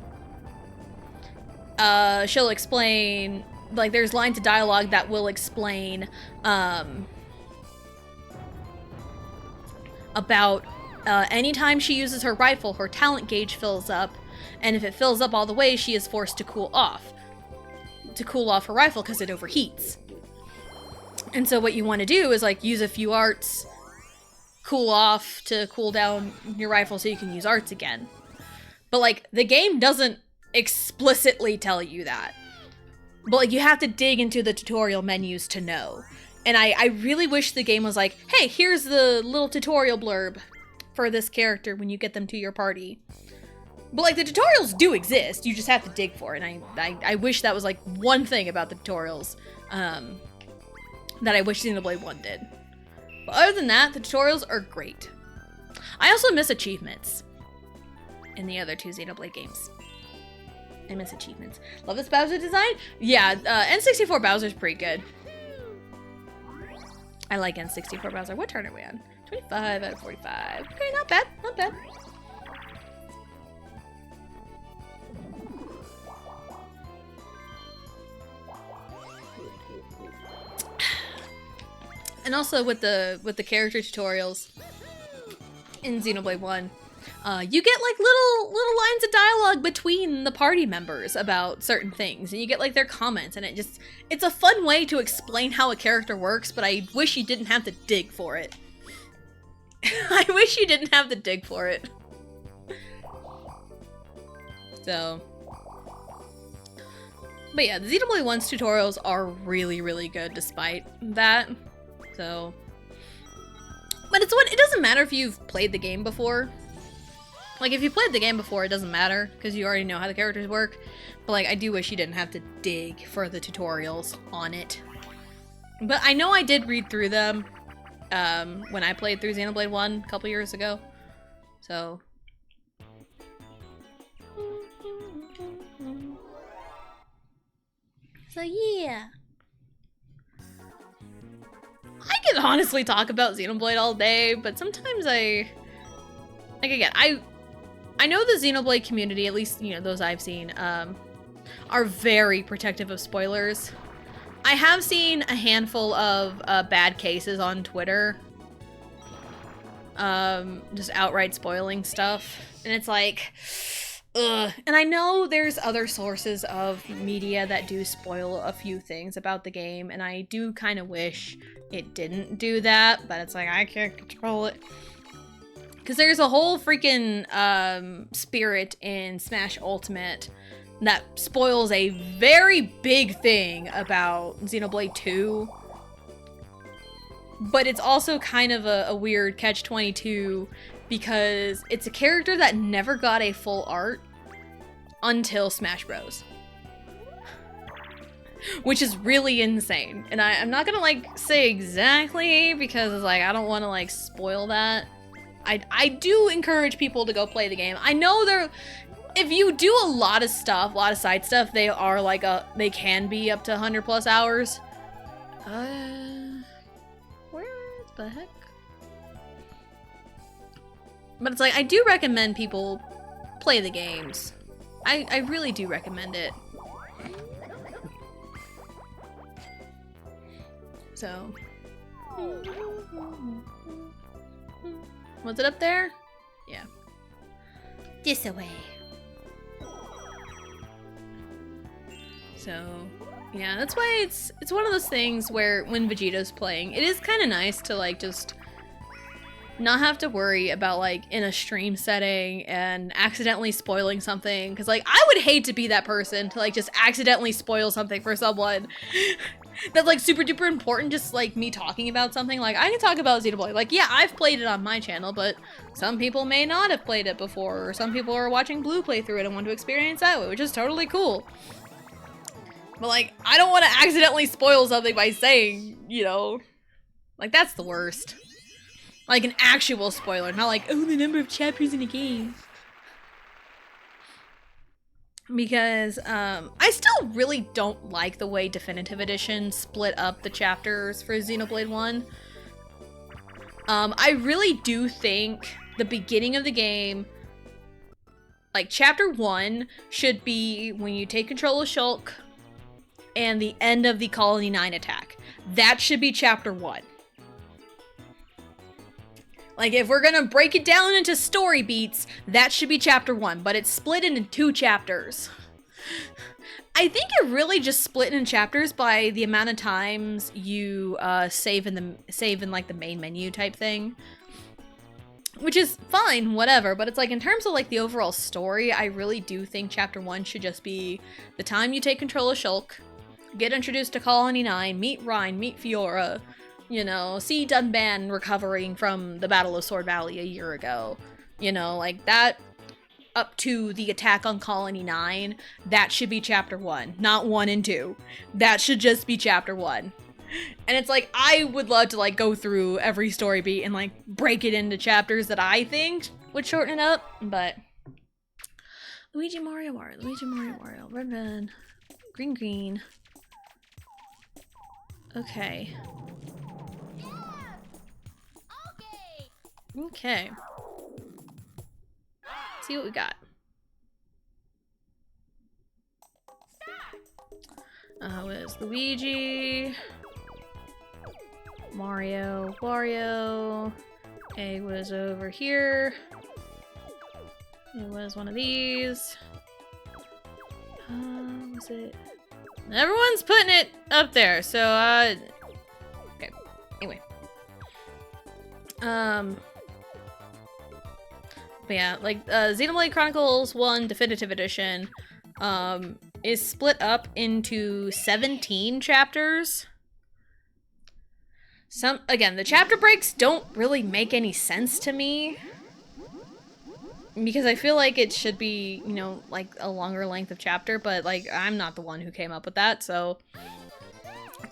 she'll explain, like, there's lines of dialogue that will explain about anytime she uses her rifle, her talent gauge fills up, and if it fills up all the way, she is forced to cool off her rifle because it overheats. And so what you want to do is, like, use a few arts, cool off to cool down your rifle so you can use arts again. But, like, the game doesn't explicitly tell you that. But, like, you have to dig into the tutorial menus to know. And I really wish the game was like, hey, here's the little tutorial blurb for this character when you get them to your party. But, like, the tutorials do exist. You just have to dig for it. And I wish that was, like, one thing about the tutorials that I wish Xenoblade 1 did. But other than that, the tutorials are great. I also miss achievements in the other two Xenoblade games. I miss achievements. Love this Bowser design? Yeah, N64 Bowser's pretty good. I like N64 Bowser. What turn are we on? 25 out of 45. Okay, not bad, not bad. And also with the character tutorials in Xenoblade 1, you get like little lines of dialogue between the party members about certain things, and you get like their comments, and it's a fun way to explain how a character works, but I wish you didn't have to dig for it. I wish you didn't have to dig for it. So, but yeah, the Xenoblade 1's tutorials are really, really good despite that. So, but it doesn't matter if you've played the game before. Like, if you played the game before, it doesn't matter, because you already know how the characters work. But, like, I do wish you didn't have to dig for the tutorials on it. But I know I did read through them, when I played through Xenoblade 1 a couple years ago. So yeah. I can honestly talk about Xenoblade all day, but sometimes like again, I know the Xenoblade community, at least, you know, those I've seen, are very protective of spoilers. I have seen a handful of bad cases on Twitter. Just outright spoiling stuff. And it's like, ugh. And I know there's other sources of media that do spoil a few things about the game, and I do kind of wish it didn't do that, but it's like, I can't control it. Because there's a whole freaking spirit in Smash Ultimate that spoils a very big thing about Xenoblade 2. But it's also kind of a weird catch-22 because it's a character that never got a full art until Smash Bros. Which is really insane. And I'm not gonna like say exactly because it's like I don't want to like spoil that. I do encourage people to go play the game. I know if you do a lot of stuff, a lot of side stuff, they are like they can be up to 100+ hours. Where the heck? But it's like, I do recommend people play the games. I really do recommend it. So. Was it up there? Yeah. This away. So, yeah, that's why it's one of those things where when Vegeta's playing, it is kind of nice to like just not have to worry about like in a stream setting and accidentally spoiling something, because like I would hate to be that person to like just accidentally spoil something for someone that's like super duper important, just like me talking about something. Like I can talk about Xenoblade, like yeah, I've played it on my channel, but some people may not have played it before, or some people are watching Blue play through it and want to experience that way, which is totally cool. But like, I don't want to accidentally spoil something by saying, you know, like that's the worst. Like an actual spoiler, not like, oh, the number of chapters in a game. Because I still really don't like the way Definitive Edition split up the chapters for Xenoblade 1. I really do think the beginning of the game, like chapter 1 should be when you take control of Shulk and the end of the Colony 9 attack. That should be chapter 1. Like, if we're gonna break it down into story beats, that should be chapter 1, but it's split into 2 chapters. I think it really just split in chapters by the amount of times you save in like the main menu type thing. Which is fine, whatever, but it's like in terms of like the overall story, I really do think chapter 1 should just be the time you take control of Shulk, get introduced to Colony 9, meet Reyn, meet Fiora, you know, see Dunban recovering from the Battle of Sword Valley a year ago. You know, like that up to the attack on Colony 9, that should be chapter 1, not 1 and 2. That should just be chapter 1. And it's like, I would love to like go through every story beat and like break it into chapters that I think would shorten it up, but Luigi, Mario, Red, red, green. Okay. Okay. See what we got. Was Luigi, Mario, Wario. A was over here. It was one of these. Was it? Everyone's putting it up there, so okay. Anyway. But yeah, like Xenoblade Chronicles 1 Definitive Edition is split up into 17 chapters. Again, the chapter breaks don't really make any sense to me, because I feel like it should be, you know, like a longer length of chapter, but like I'm not the one who came up with that, so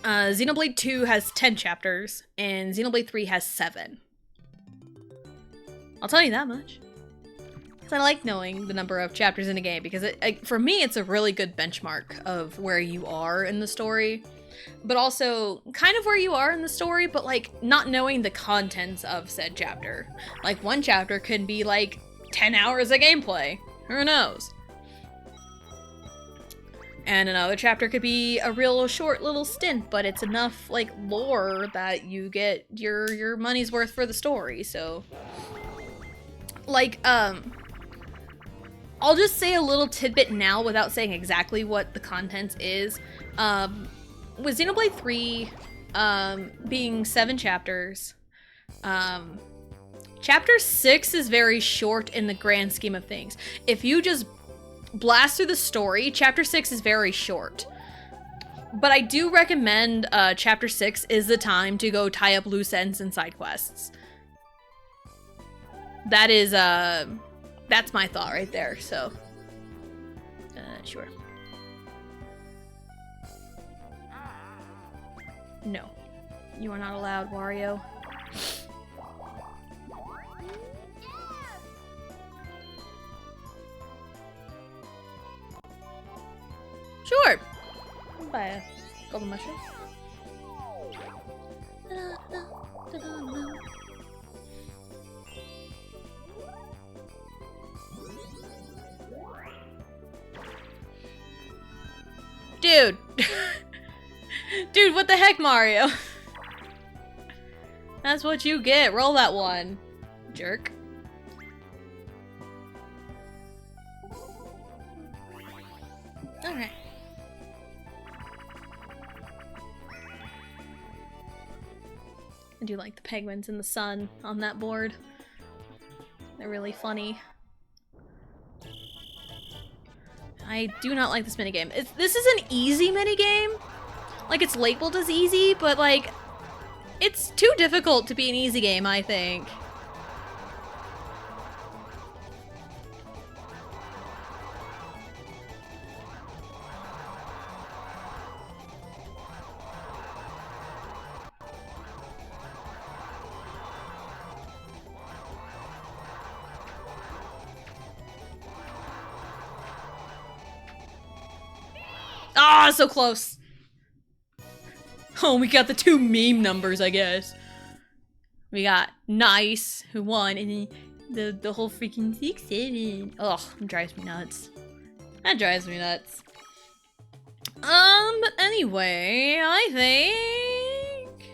Xenoblade 2 has 10 chapters, and Xenoblade 3 has 7. I'll tell you that much. Because I like knowing the number of chapters in a game, because for me, it's a really good benchmark of where you are in the story. But also, kind of where you are in the story, but like, not knowing the contents of said chapter. Like, one chapter could be like 10 hours of gameplay. Who knows? And another chapter could be a real short little stint, but it's enough, like, lore that you get your money's worth for the story, so... Like, I'll just say a little tidbit now without saying exactly what the contents is. With Xenoblade 3, being 7 chapters, Chapter 6 is very short in the grand scheme of things. If you just blast through the story, Chapter 6 is very short. But I do recommend Chapter 6 is the time to go tie up loose ends and side quests. That is, that's my thought right there, so. Sure. No. You are not allowed, Wario. Sure. I'll buy a golden mushroom. Dude. Dude, what the heck, Mario? That's what you get. Roll that one. Jerk. Alright. I do like the penguins in the sun on that board. They're really funny. I do not like this minigame. This is an easy minigame. Like, it's labeled as easy, but like, it's too difficult to be an easy game, I think. Ah, so close. Oh, we got the 2 meme numbers, I guess. We got Nice, who won, and then the whole freaking 6-7. Ugh, it drives me nuts. That drives me nuts. But anyway, I think...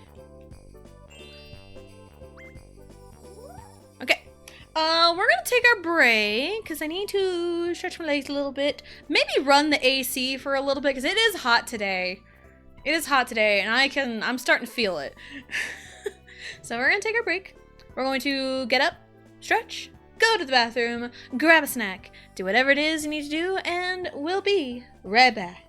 Okay. We're gonna take our break, because I need to stretch my legs a little bit. Maybe run the AC for a little bit, because it is hot today. It is hot today, and I'm starting to feel it. So we're gonna take our break. We're going to get up, stretch, go to the bathroom, grab a snack, do whatever it is you need to do, and we'll be right back.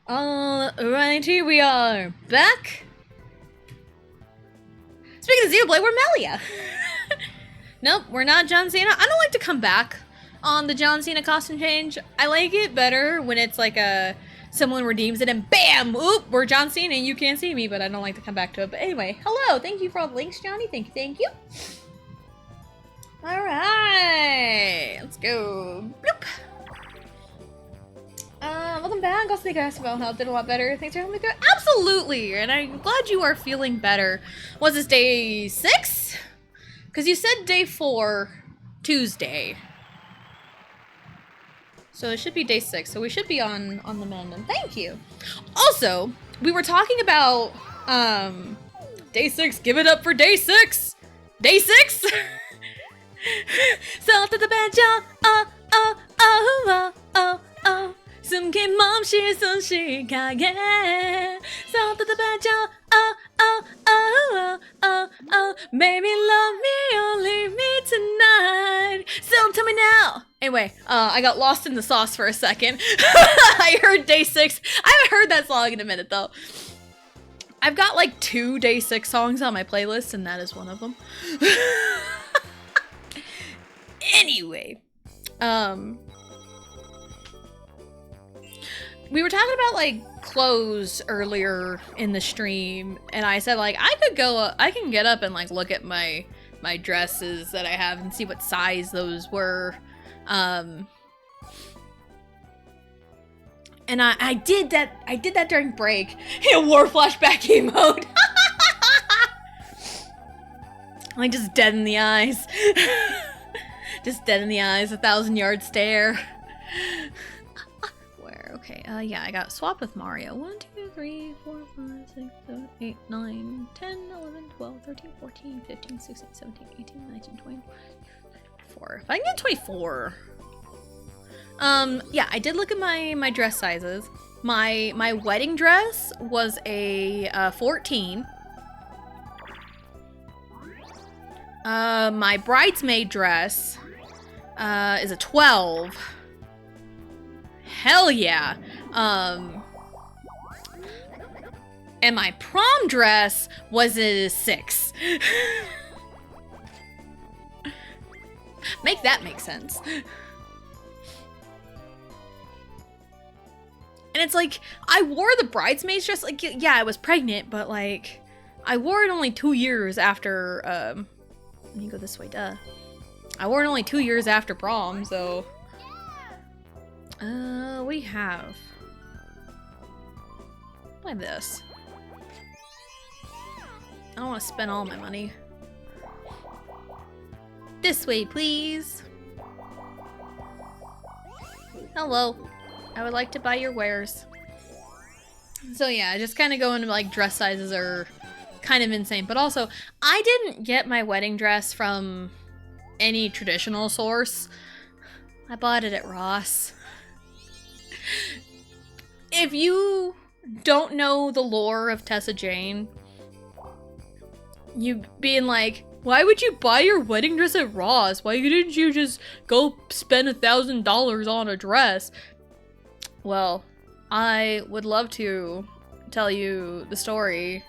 Alrighty, we are back. Speaking of Xenoblade, we're Melia. Nope, we're not John Cena. I don't like to come back on the John Cena costume change. I like it better when it's like someone redeems it and BAM! Oop, we're John Cena and you can't see me, but I don't like to come back to it. But anyway, hello, thank you for all the links, Johnny. Thank you. Alright, let's go. Bloop. Welcome back. Also, think I asked about how it did a lot better. Thanks for helping me through. Absolutely, and I'm glad you are feeling better. Was this day 6? Because you said day 4, Tuesday. So it should be day 6. So we should be on the mend. And thank you. Also, we were talking about day 6. Give it up for day 6. Day 6. Salt of the banjo. Oh. 숨긴 멈실 손실가게 Salt of the banjo. Oh. Baby, love me or leave me tonight. So tell me now. Anyway, I got lost in the sauce for a second. I heard day 6. I haven't heard that song in a minute though. I've got like 2 day 6 songs on my playlist, and that is one of them. Anyway, we were talking about like clothes earlier in the stream, and I said like I can get up and like look at my dresses that I have and see what size those were. And I did that during break in war flashback emote. Like just dead in the eyes. Just dead in the eyes, 1,000-yard stare. Where? Okay, yeah, I got swap with Mario. 1, 2, 3, 4, 5, 6, 7, 8, 9, 10, 11, 12, 13, 14, 15, 16, 17, 18, 19, 20, 24. If I can get 24. Yeah, I did look at my dress sizes. My wedding dress was a 14. My bridesmaid dress is a 12. Hell yeah. And my prom dress was a 6. Make that make sense. And it's like, I wore the bridesmaid's dress, like, yeah, I was pregnant, but like, I wore it only 2 years after, let me go this way, duh. I wore it only 2 years after prom, so. What do you have? I have this. I don't want to spend all my money. This way, please. Hello. I would like to buy your wares. So yeah, just kind of going to like dress sizes are kind of insane. But also, I didn't get my wedding dress from any traditional source. I bought it at Ross. If you don't know the lore of Tessa Jane, you being like, why would you buy your wedding dress at Ross? Why didn't you just go spend $1,000 on a dress? Well, I would love to tell you the story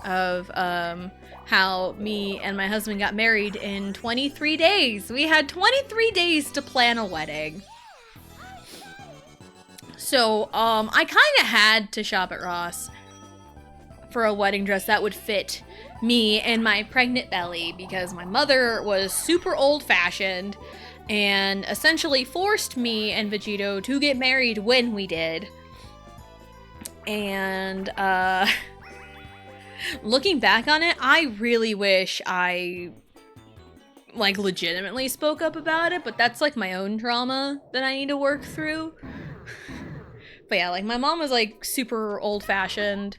of how me and my husband got married in 23 days. We had 23 days to plan a wedding. So, I kind of had to shop at Ross for a wedding dress that would fit me and my pregnant belly because my mother was super old-fashioned and essentially forced me and Vegito to get married when we did. And, looking back on it, I really wish I, like, legitimately spoke up about it, but that's, like, my own trauma that I need to work through. But yeah, like, my mom was, like, super old-fashioned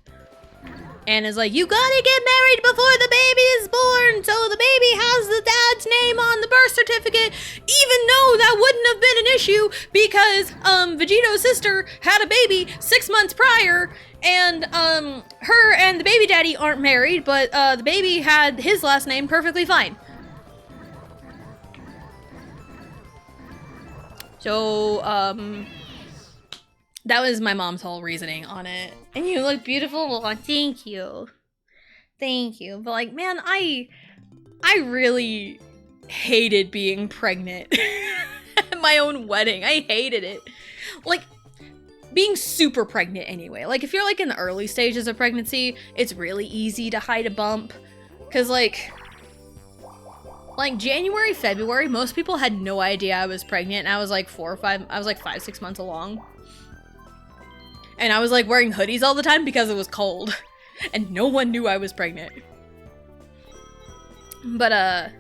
and is like, you gotta get married before the baby is born, so the baby has the dad's name on the birth certificate, even though that wouldn't have been an issue because, Vegito's sister had a baby 6 months prior, and, her and the baby daddy aren't married, but, the baby had his last name perfectly fine. So, That was my mom's whole reasoning on it. And you look beautiful. Well, thank you. Thank you. But like, man, I really hated being pregnant at my own wedding. I hated it. Like, being super pregnant anyway. Like, if you're like in the early stages of pregnancy, it's really easy to hide a bump. Cause like January, February, most people had no idea I was pregnant. And I was like 5, 6 months along. And I was like wearing hoodies all the time because it was cold. And no one knew I was pregnant. But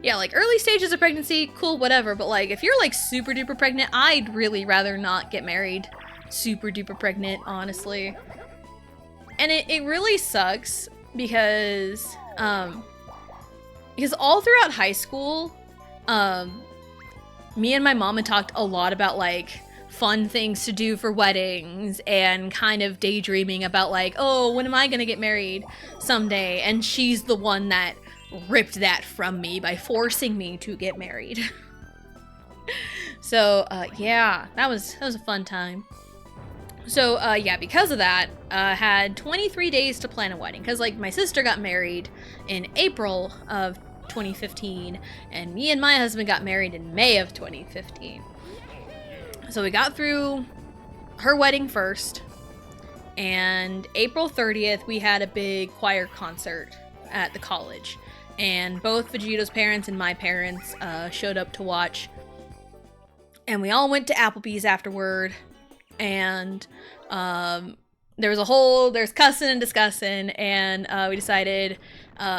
yeah, like early stages of pregnancy, cool, whatever. But like if you're like super duper pregnant, I'd really rather not get married super duper pregnant, honestly. And it really sucks because all throughout high school, me and my mom had talked a lot about like fun things to do for weddings and kind of daydreaming about like, oh, when am I gonna get married someday? And she's the one that ripped that from me by forcing me to get married. So yeah, that was a fun time. So yeah, because of that, had 23 days to plan a wedding because like my sister got married in April of 2015 and me and my husband got married in May of 2015. So we got through her wedding first, and April 30th we had a big choir concert at the college, and both Vegito's parents and my parents showed up to watch, and we all went to Applebee's afterward, and there's cussing and discussing, and we decided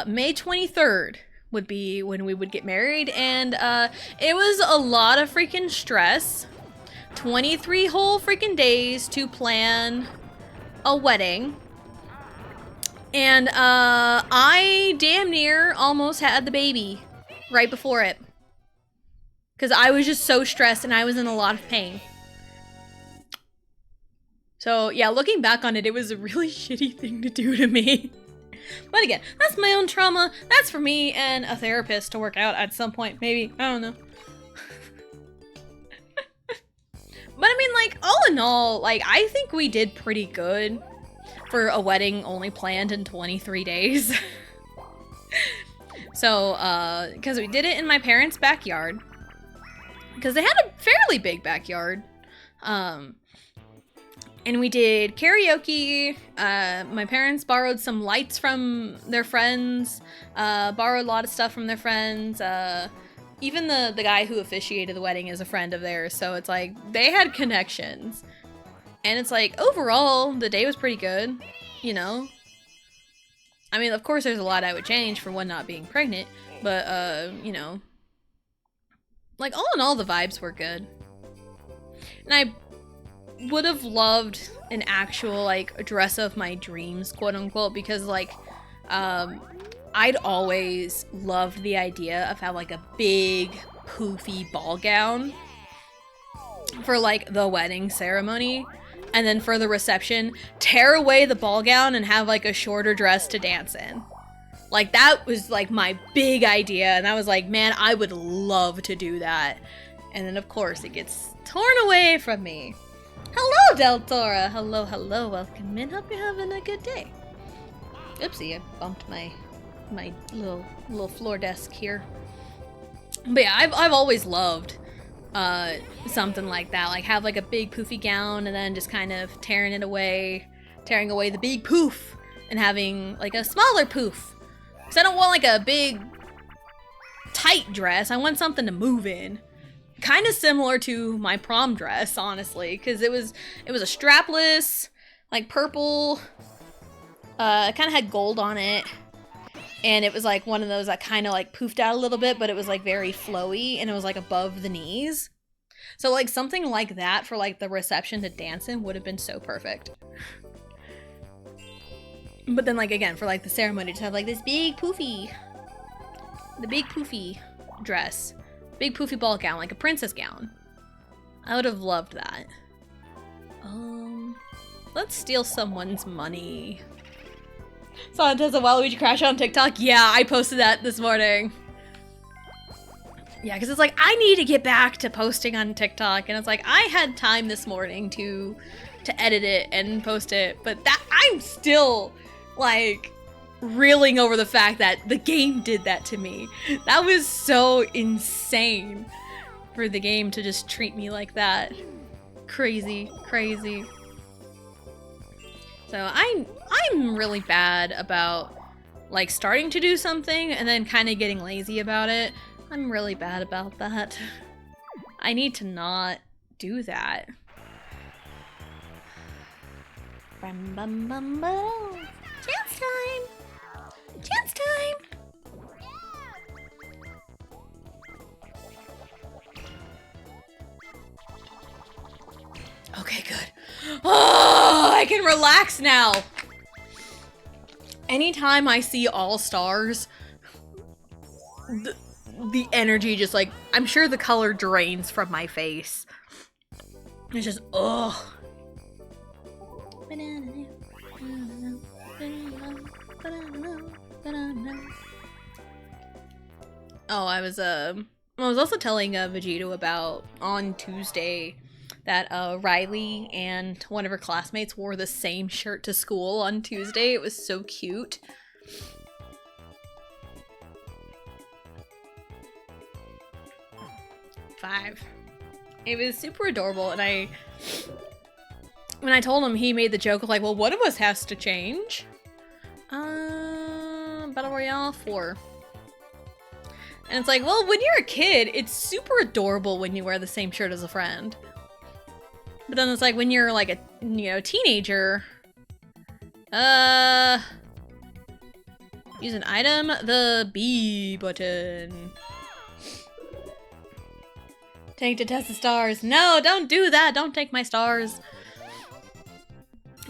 May 23rd would be when we would get married, and it was a lot of freaking stress. 23 whole freaking days to plan a wedding. And I damn near almost had the baby right before it. Because I was just so stressed and I was in a lot of pain. So yeah, looking back on it, it was a really shitty thing to do to me. But again, that's my own trauma. That's for me and a therapist to work out at some point, maybe. I don't know. But I mean, like, all in all, like, I think we did pretty good for a wedding only planned in 23 days. So, because we did it in my parents' backyard. Because they had a fairly big backyard. And we did karaoke. My parents borrowed some lights from their friends. Borrowed a lot of stuff from their friends. Even the guy who officiated the wedding is a friend of theirs, so it's like, they had connections. And it's like, overall, the day was pretty good, you know? I mean, of course there's a lot I would change for one not being pregnant, but, you know. Like, all in all, the vibes were good. And I would have loved an actual, like, dress of my dreams, quote-unquote, because, like, I'd always loved the idea of having like a big poofy ball gown for like the wedding ceremony, and then for the reception, tear away the ball gown and have like a shorter dress to dance in. Like that was like my big idea, and I was like, man, I would love to do that. And then of course it gets torn away from me. Hello, Deltora. Hello, hello, welcome in. Hope you're having a good day. Oopsie, I bumped my little floor desk here. But yeah, I've always loved something like that, like have like a big poofy gown and then just kind of tearing away the big poof and having like a smaller poof. Because I don't want like a big tight dress. I want something to move in. Kind of similar to my prom dress, honestly, because it was a strapless, like purple. It kind of had gold on it. And it was like one of those that kind of like poofed out a little bit, but it was like very flowy and it was like above the knees. So like something like that for like the reception to dance in would have been so perfect. But then like again, for like the ceremony to have like this big poofy dress, big poofy ball gown, like a princess gown. I would have loved that. Let's steal someone's money. Someone does a Waluigi crash on TikTok. Yeah, I posted that this morning. Yeah, because it's like, I need to get back to posting on TikTok, and it's like, I had time this morning to edit it and post it, but that I'm still, like, reeling over the fact that the game did that to me. That was so insane for the game to just treat me like that. Crazy, crazy. So I'm really bad about, like, starting to do something and then kind of getting lazy about it. I'm really bad about that. I need to not do that. Bum, bum, bum, bum. Chance time! Chance time! Okay, good. Oh, I can relax now. Anytime I see all stars, the energy just, like, I'm sure the color drains from my face. It's just, ugh. Oh, I was also telling Vegito about on Tuesday that Riley and one of her classmates wore the same shirt to school on Tuesday. It was so cute. Five. It was super adorable, and when I told him, he made the joke of like, well, one of us has to change. Battle Royale 4. And it's like, well, when you're a kid, it's super adorable when you wear the same shirt as a friend. But then it's like, when you're like a, teenager, use an item, the B button. Take to test the stars. No, don't do that. Don't take my stars.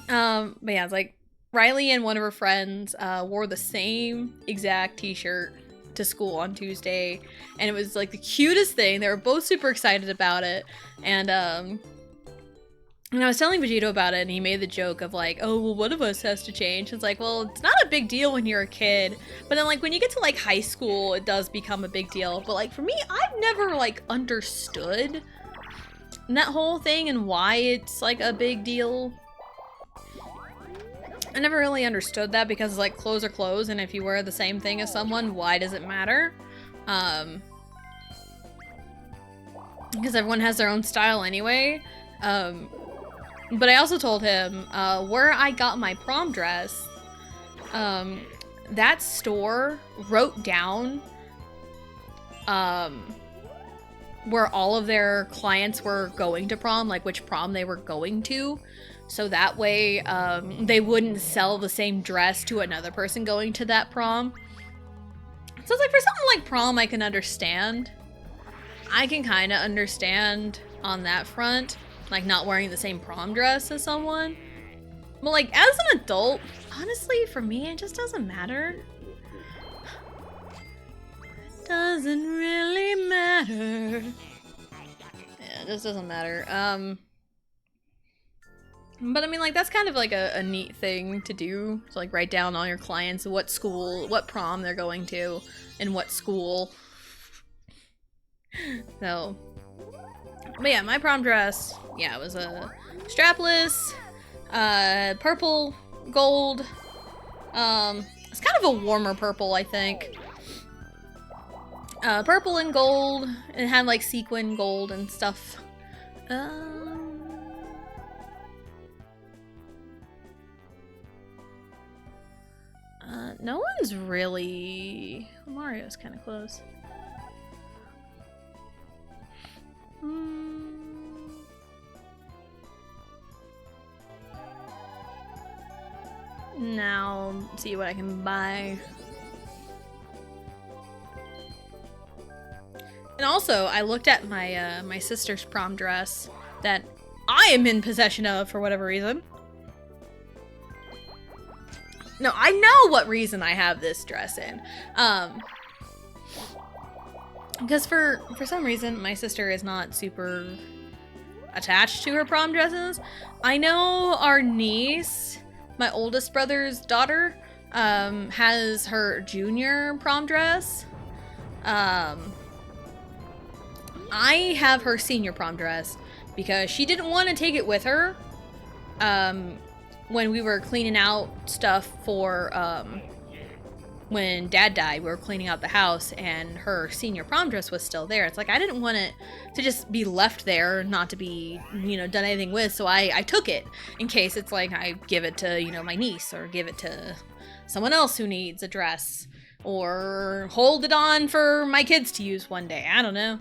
But yeah, it's like Riley and one of her friends wore the same exact t-shirt to school on Tuesday, and it was like the cutest thing. They were both super excited about it, and I was telling Vegito about it, and he made the joke of like, oh, well, one of us has to change. It's like, well, it's not a big deal when you're a kid, but then like when you get to like high school, it does become a big deal. But like for me, I've never like understood that whole thing and why it's like a big deal. I never really understood that, because like clothes are clothes, and if you wear the same thing as someone, why does it matter? Because everyone has their own style anyway. But I also told him where I got my prom dress, that store wrote down where all of their clients were going to prom, like which prom they were going to. So that way, they wouldn't sell the same dress to another person going to that prom. So it's like, for something like prom, I can understand. I can kind of understand on that front, like not wearing the same prom dress as someone. But like, as an adult, honestly, for me, it just doesn't matter. It doesn't really matter. Yeah, it just doesn't matter. But I mean, like, that's kind of like a neat thing to do. To like write down all your clients, what school, what prom they're going to, and what school. So, but yeah, my prom dress, yeah, it was a strapless, purple, gold. It's kind of a warmer purple, I think. Purple and gold. It had like sequin gold and stuff. No one's really... Mario's kind of close. Now, see what I can buy. And also, I looked at my my sister's prom dress that I am in possession of for whatever reason. No, I know what reason I have this dress in. Because for some reason, my sister is not super attached to her prom dresses. I know our niece, my oldest brother's daughter, has her junior prom dress. I have her senior prom dress because she didn't want to take it with her. When we were cleaning out stuff for, when Dad died, we were cleaning out the house and her senior prom dress was still there. It's like, I didn't want it to just be left there, not to be, you know, done anything with. So I took it in case it's like I give it to, you know, my niece or give it to someone else who needs a dress or hold it on for my kids to use one day. I don't know.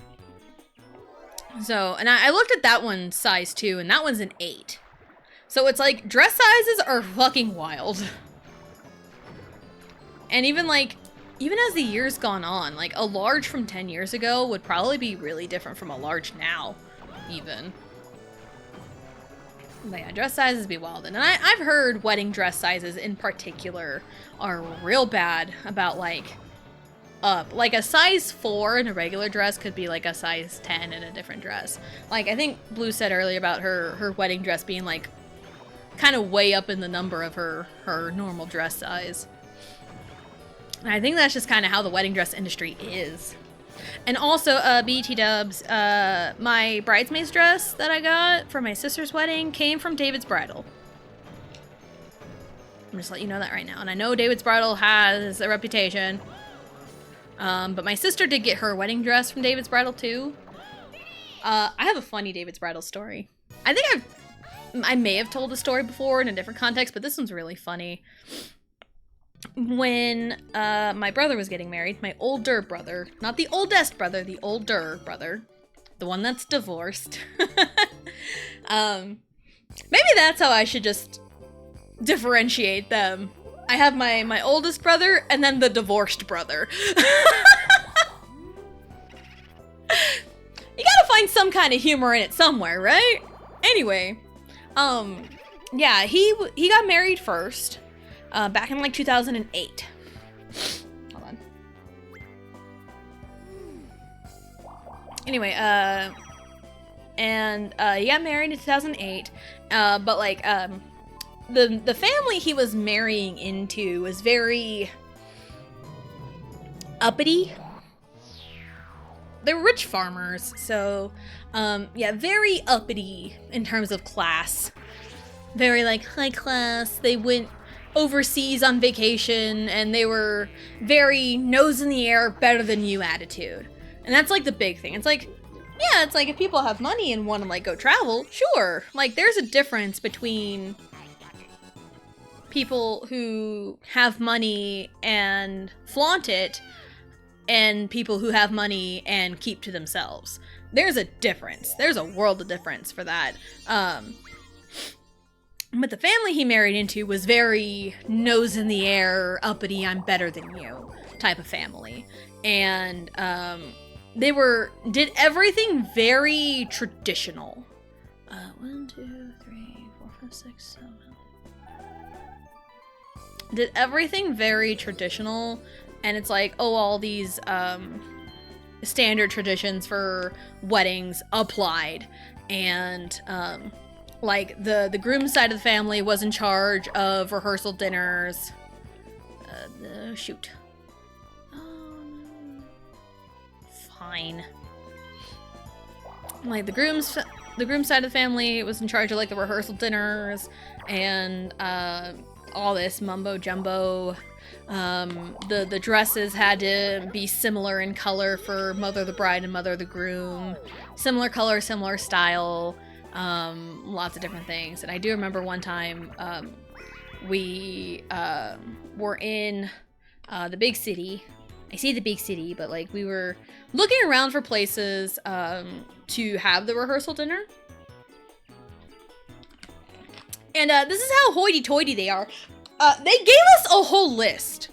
So, and I looked at that one size too, and that one's an 8. So it's like, dress sizes are fucking wild. And even as the years gone on, like a large from 10 years ago would probably be really different from a large now, even. But yeah, dress sizes be wild. And I've heard wedding dress sizes in particular are real bad about like a size 4 in a regular dress could be like a size 10 in a different dress. Like I think Blue said earlier about her wedding dress being like kind of way up in the number of her normal dress size. And I think that's just kind of how the wedding dress industry is. And also, BT Dubs, my bridesmaid's dress that I got for my sister's wedding came from David's Bridal. I'm just letting you know that right now. And I know David's Bridal has a reputation. But my sister did get her wedding dress from David's Bridal too. I have a funny David's Bridal story. I think I may have told the story before in a different context, but this one's really funny. When my brother was getting married, my older brother, not the oldest brother, the older brother, the one that's divorced. Maybe that's how I should just differentiate them. I have my oldest brother and then the divorced brother. You gotta find some kind of humor in it somewhere, right? Anyway, yeah, he got married first. Back in like 2008. Hold on. Anyway, and he got married in 2008. But like, the family he was marrying into was very uppity. They were rich farmers, so yeah, very uppity in terms of class. Very like high class. They went overseas on vacation, and they were very nose in the air, better than you attitude. And that's like the big thing. It's like, yeah, it's like if people have money and want to like go travel, sure. Like there's a difference between people who have money and flaunt it and people who have money and keep to themselves. There's a difference. There's a world of difference for that. But the family he married into was very nose in the air, uppity, I'm better than you type of family. And they did everything very traditional. 1, 2, 3, 4, 5, 6, 7. Did everything very traditional, and it's like, oh, all these standard traditions for weddings applied. And like the groom's side of the family was in charge of rehearsal dinners. Shoot. Fine. Like the groom's side of the family was in charge of like the rehearsal dinners and all this mumbo jumbo. The dresses had to be similar in color for mother of the bride and mother of the groom. Similar color, similar style. Lots of different things. And I do remember one time we were in the big city. I say the big city, but like we were looking around for places to have the rehearsal dinner. And this is how hoity-toity they are. They gave us a whole list.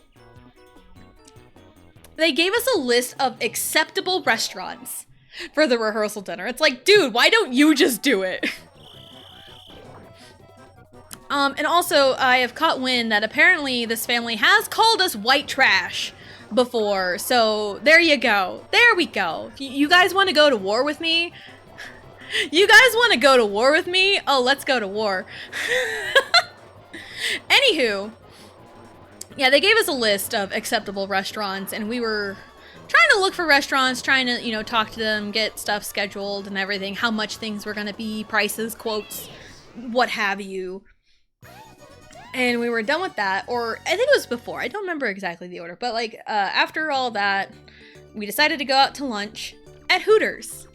They gave us a list of acceptable restaurants for the rehearsal dinner. It's like, dude, why don't you just do it? And also, I have caught wind that apparently this family has called us white trash before. So there you go. There we go. You guys want to go to war with me? You guys want to go to war with me? Oh, let's go to war. Anywho, yeah, they gave us a list of acceptable restaurants, and we were trying to look for restaurants, trying to, you know, talk to them, get stuff scheduled and everything, how much things were gonna be, prices, quotes, what have you. And we were done with that, or I think it was before, I don't remember exactly the order, but like after all that, we decided to go out to lunch at Hooters.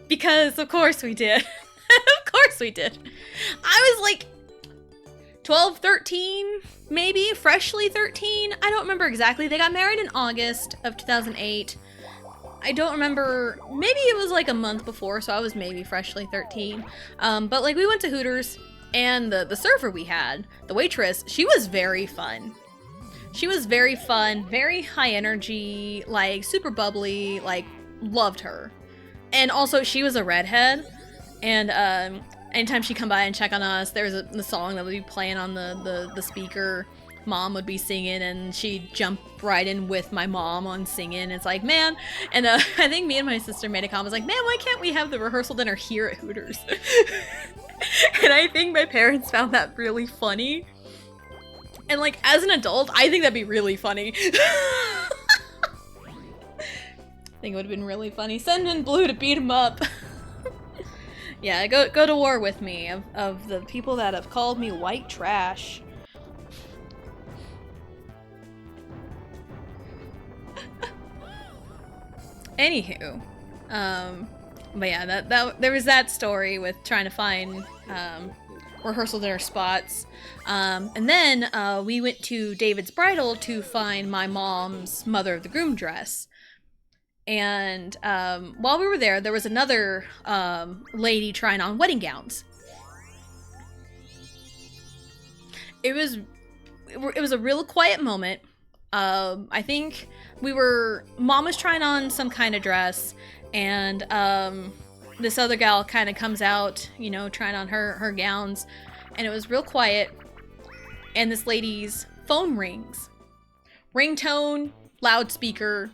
Because of course we did. Of course we did. I was like 12, 13, maybe, freshly 13. I don't remember exactly. They got married in August of 2008. I don't remember, maybe it was like a month before, so I was maybe freshly 13. But like we went to Hooters, and the server we had, the waitress, she was very fun. She was very fun, very high energy, like super bubbly, like loved her. And also she was a redhead, and anytime she'd come by and check on us, there was the song that would be playing on the speaker. Mom would be singing, and she'd jump right in with my mom on singing. It's like, man, and I think me and my sister made a comment, like, man, why can't we have the rehearsal dinner here at Hooters? And I think my parents found that really funny. And like, as an adult, I think that'd be really funny. I think it would have been really funny. Send in Blue to beat him up. Yeah, go to war with me of the people that have called me white trash. Anywho, but yeah, that there was that story with trying to find rehearsal dinner spots, and then we went to David's Bridal to find my mom's mother of the groom dress. And while we were there, there was another lady trying on wedding gowns. It was a real quiet moment. I think Mom was trying on some kind of dress, and this other gal kind of comes out, you know, trying on her gowns, and it was real quiet, and this lady's phone rings. Ringtone, loudspeaker.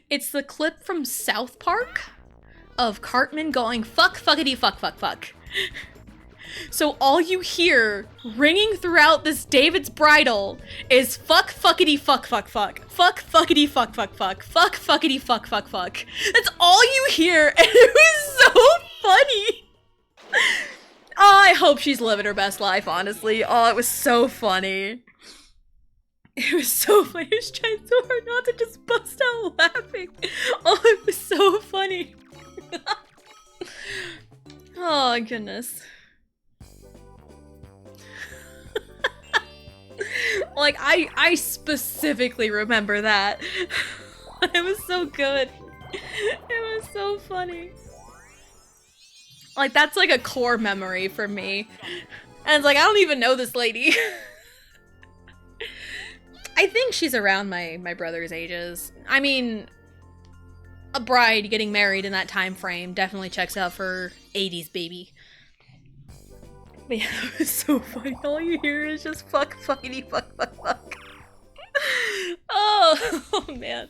It's the clip from South Park of Cartman going, fuck, fuckity, fuck, fuck, fuck. So all you hear ringing throughout this David's Bridal is fuck, fuckity, fuck, fuck, fuck. Fuck, fuckity, fuck, fuck, fuck. Fuck, fuckity, fuck, fuck, fuck. That's all you hear, and it was so funny. Oh, I hope she's living her best life, honestly. Oh, it was so funny. It was so funny. I was trying so hard not to just bust out laughing. Oh, it was so funny. Oh, goodness. Like, I specifically remember that. It was so good. It was so funny. Like, that's like a core memory for me. And it's like, I don't even know this lady. I think she's around my brother's ages. I mean, a bride getting married in that time frame definitely checks out for 80s baby. But yeah, that was so funny. All you hear is just fuck, fuckity, fuck, fuck, fuck. Oh man.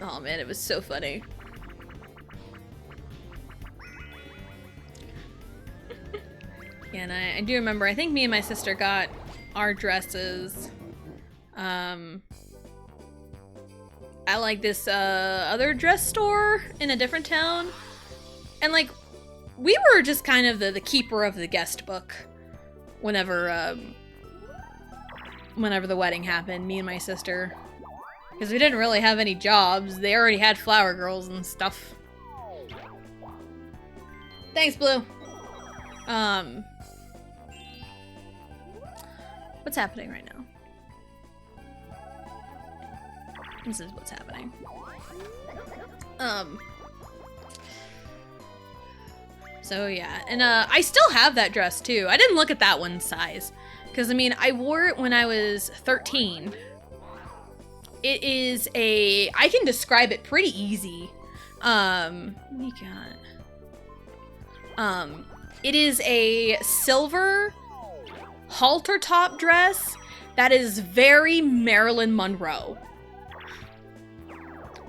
Oh man, it was so funny. Yeah, and I do remember, I think me and my sister got our dresses at like this other dress store in a different town. And like, we were just kind of the keeper of the guest book whenever the wedding happened, me and my sister. Because we didn't really have any jobs. They already had flower girls and stuff. Thanks, Blue. What's happening right now? This is what's happening. So yeah, and I still have that dress too. I didn't look at that one size, because I mean, I wore it when I was 13. It is I can describe it pretty easy. It is a silver halter top dress that is very Marilyn Monroe.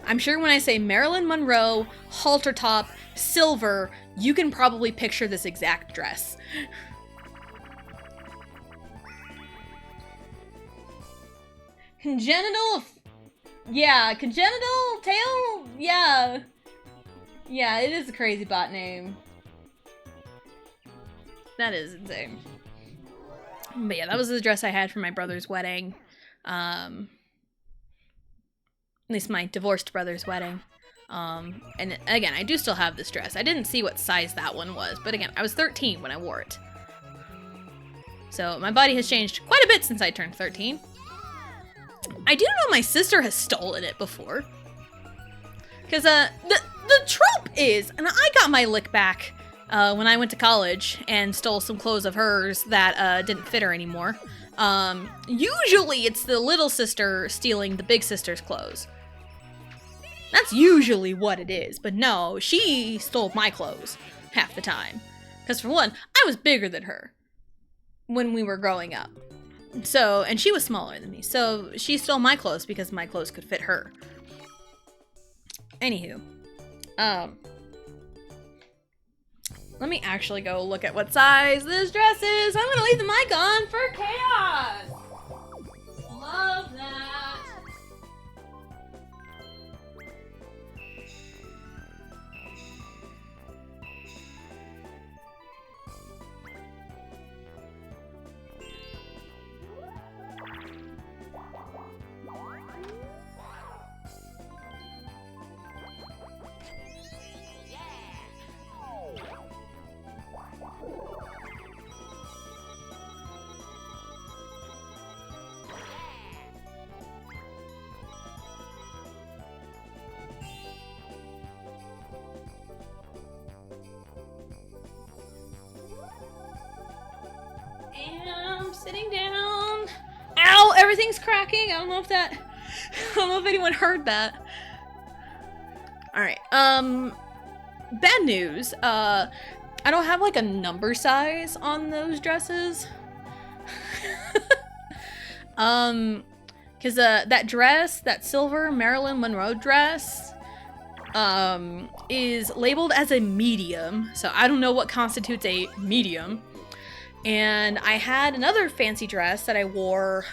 I'm sure when I say Marilyn Monroe, halter top, silver, you can probably picture this exact dress. Congenital... Yeah, congenital tail? Yeah. Yeah, it is a crazy bot name. That is insane. But yeah, that was the dress I had for my brother's wedding. At least my divorced brother's wedding. And again, I do still have this dress. I didn't see what size that one was, but again, I was 13 when I wore it. So my body has changed quite a bit since I turned 13. I do know my sister has stolen it before. Because the trope is, and I got my lick back when I went to college and stole some clothes of hers that didn't fit her anymore. Usually it's the little sister stealing the big sister's clothes. That's usually what it is, but no, she stole my clothes half the time. Because for one, I was bigger than her when we were growing up. So, and she was smaller than me, so she stole my clothes because my clothes could fit her. Anywho, let me actually go look at what size this dress is. I'm gonna leave the mic on for chaos. Love that. Sitting down. Ow! Everything's cracking. I don't know if anyone heard that. Alright, bad news. I don't have like a number size on those dresses. Cause that dress, that silver Marilyn Monroe dress, is labeled as a medium, so I don't know what constitutes a medium. And I had another fancy dress that I wore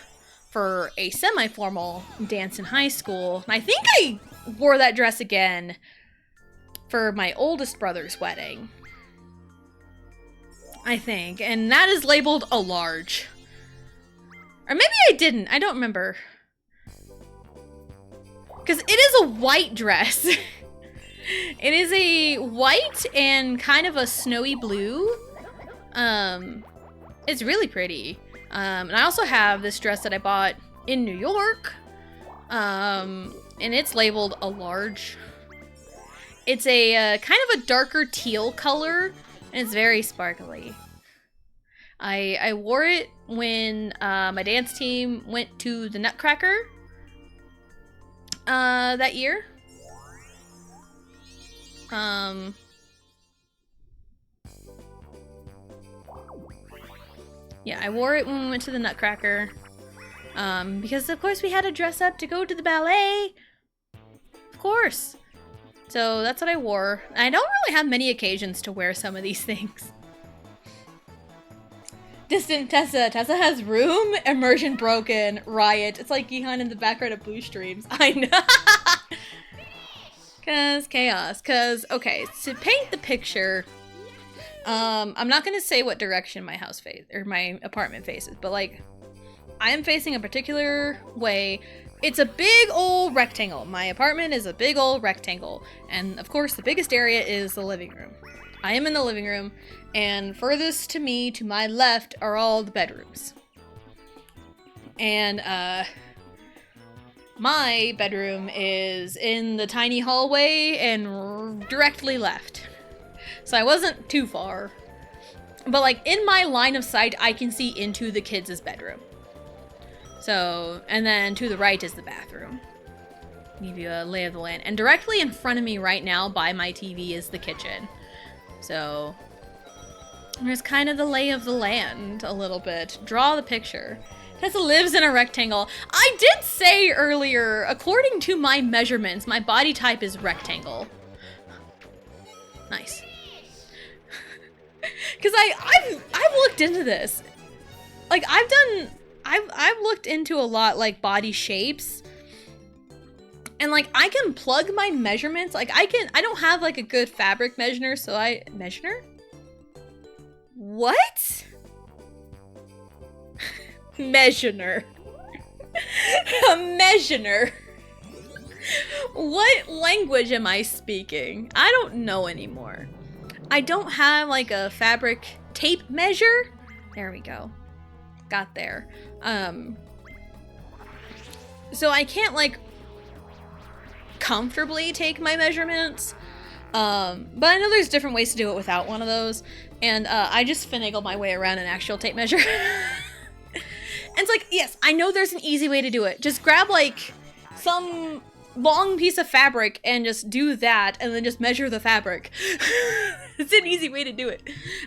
for a semi-formal dance in high school. And I think I wore that dress again for my oldest brother's wedding. I think. And that is labeled a large. Or maybe I didn't. I don't remember. Because it is a white dress. It is a white and kind of a snowy blue. It's really pretty. And I also have this dress that I bought in New York. And it's labeled a large. It's a kind of a darker teal color, and it's very sparkly. I wore it when my dance team went to the Nutcracker that year. Yeah, I wore it when we went to the Nutcracker. Because of course we had to dress up to go to the ballet. Of course. So that's what I wore. I don't really have many occasions to wear some of these things. Distant Tessa. Tessa has room. Immersion broken. Riot. It's like Gihan in the background of Blue Streams. I know. Cause chaos. Cause, okay, to paint the picture, I'm not gonna say what direction my house or my apartment faces, but like, I am facing a particular way. It's a big old rectangle. My apartment is a big old rectangle. And of course, the biggest area is the living room. I am in the living room, and furthest to me, to my left, are all the bedrooms. And, my bedroom is in the tiny hallway and directly left. So I wasn't too far. But like, in my line of sight, I can see into the kids' bedroom. So, and then to the right is the bathroom. Give you a lay of the land. And directly in front of me right now by my TV is the kitchen. So, there's kind of the lay of the land a little bit. Draw the picture. Tessa lives in a rectangle. I did say earlier, according to my measurements, my body type is rectangle. Nice. Because I've looked into this. Like, I've I've looked into a lot like body shapes. And like I can plug my measurements. Like I don't have like a good fabric measurer, so measurer? What? Measurer. A measurer. What language am I speaking? I don't know anymore. I don't have like a fabric tape measure. There we go. Got there. So I can't like comfortably take my measurements. But I know there's different ways to do it without one of those. And I just finagle my way around an actual tape measure. And it's like, yes, I know there's an easy way to do it. Just grab like some long piece of fabric and just do that and then just measure the fabric. It's an easy way to do it.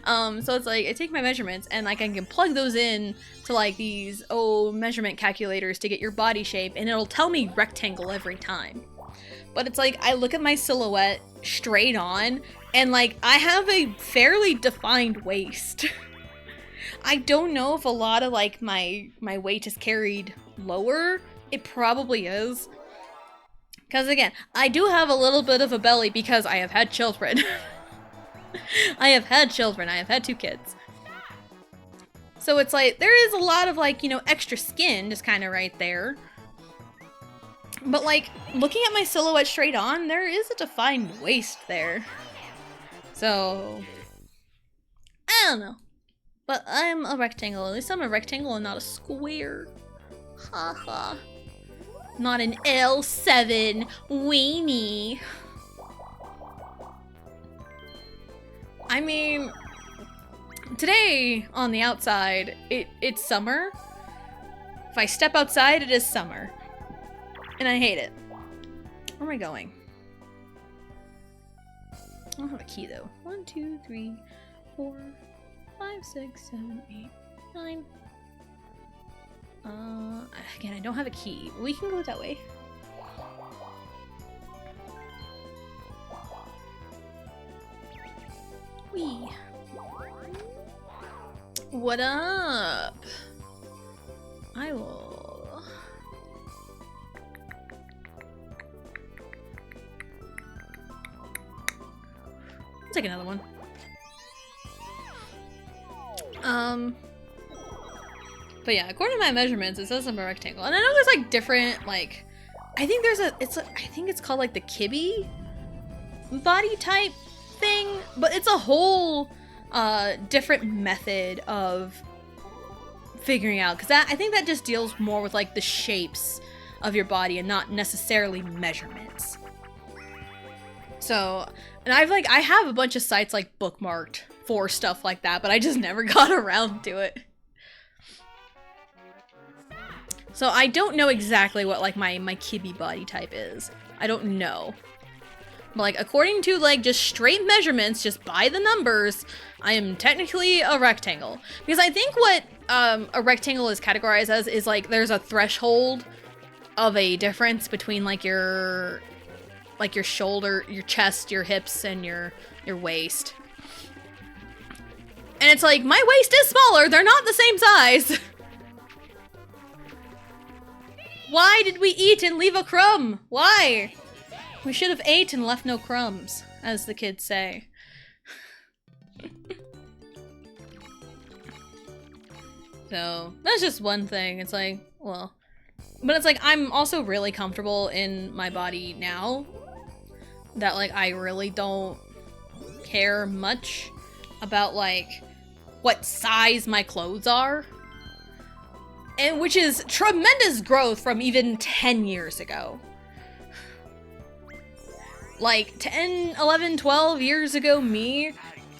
So it's like I take my measurements and like I can plug those in to like these measurement calculators to get your body shape, and it'll tell me rectangle every time. But it's like I look at my silhouette straight on and like I have a fairly defined waist. I don't know if a lot of like my weight is carried lower. It probably is. Because again, I do have a little bit of a belly because I have had children. I have had children. I have had 2 kids. So it's like, there is a lot of like, you know, extra skin just kind of right there. But like, looking at my silhouette straight on, there is a defined waist there. So, I don't know. But I'm a rectangle. At least I'm a rectangle and not a square. Haha. Not an L7 weenie. I mean, today on the outside, it's summer. If I step outside, it is summer. And I hate it. Where am I going? I don't have a key though. 1, 2, 3, 4, 5, 6, 7, 8, 9. Again, I don't have a key. We can go that way. Wee. What up? I will... I'll take another one. But yeah, according to my measurements, it says I'm a rectangle. And I know there's like different, like, I think it's called like the Kibbe body type thing, but it's a whole different method of figuring out, because I think that just deals more with like the shapes of your body and not necessarily measurements. So, and I have a bunch of sites like bookmarked for stuff like that, but I just never got around to it. So I don't know exactly what like my Kibbe body type is. I don't know. But like according to like just straight measurements, just by the numbers, I am technically a rectangle. Because I think what a rectangle is categorized as is like there's a threshold of a difference between like your shoulder, your chest, your hips, and your waist. And it's like, my waist is smaller, they're not the same size. Why did we eat and leave a crumb? Why? We should have ate and left no crumbs, as the kids say. So, that's just one thing. It's like, well... But it's like, I'm also really comfortable in my body now. That, like, I really don't care much about, like, what size my clothes are. And which is tremendous growth from even 10 years ago. Like, 10, 11, 12 years ago, me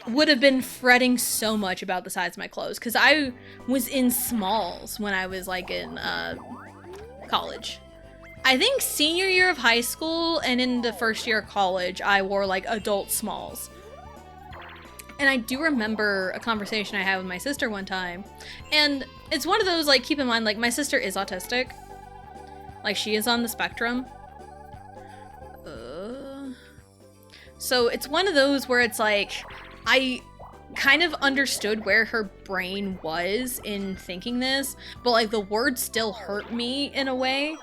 would have been fretting so much about the size of my clothes. Because I was in smalls when I was, like, in college. I think senior year of high school and in the first year of college, I wore, like, adult smalls. And I do remember a conversation I had with my sister one time. And it's one of those, like, keep in mind, like, my sister is autistic. Like, she is on the spectrum. So it's one of those where it's like, kind of understood where her brain was in thinking this, but like the words still hurt me in a way,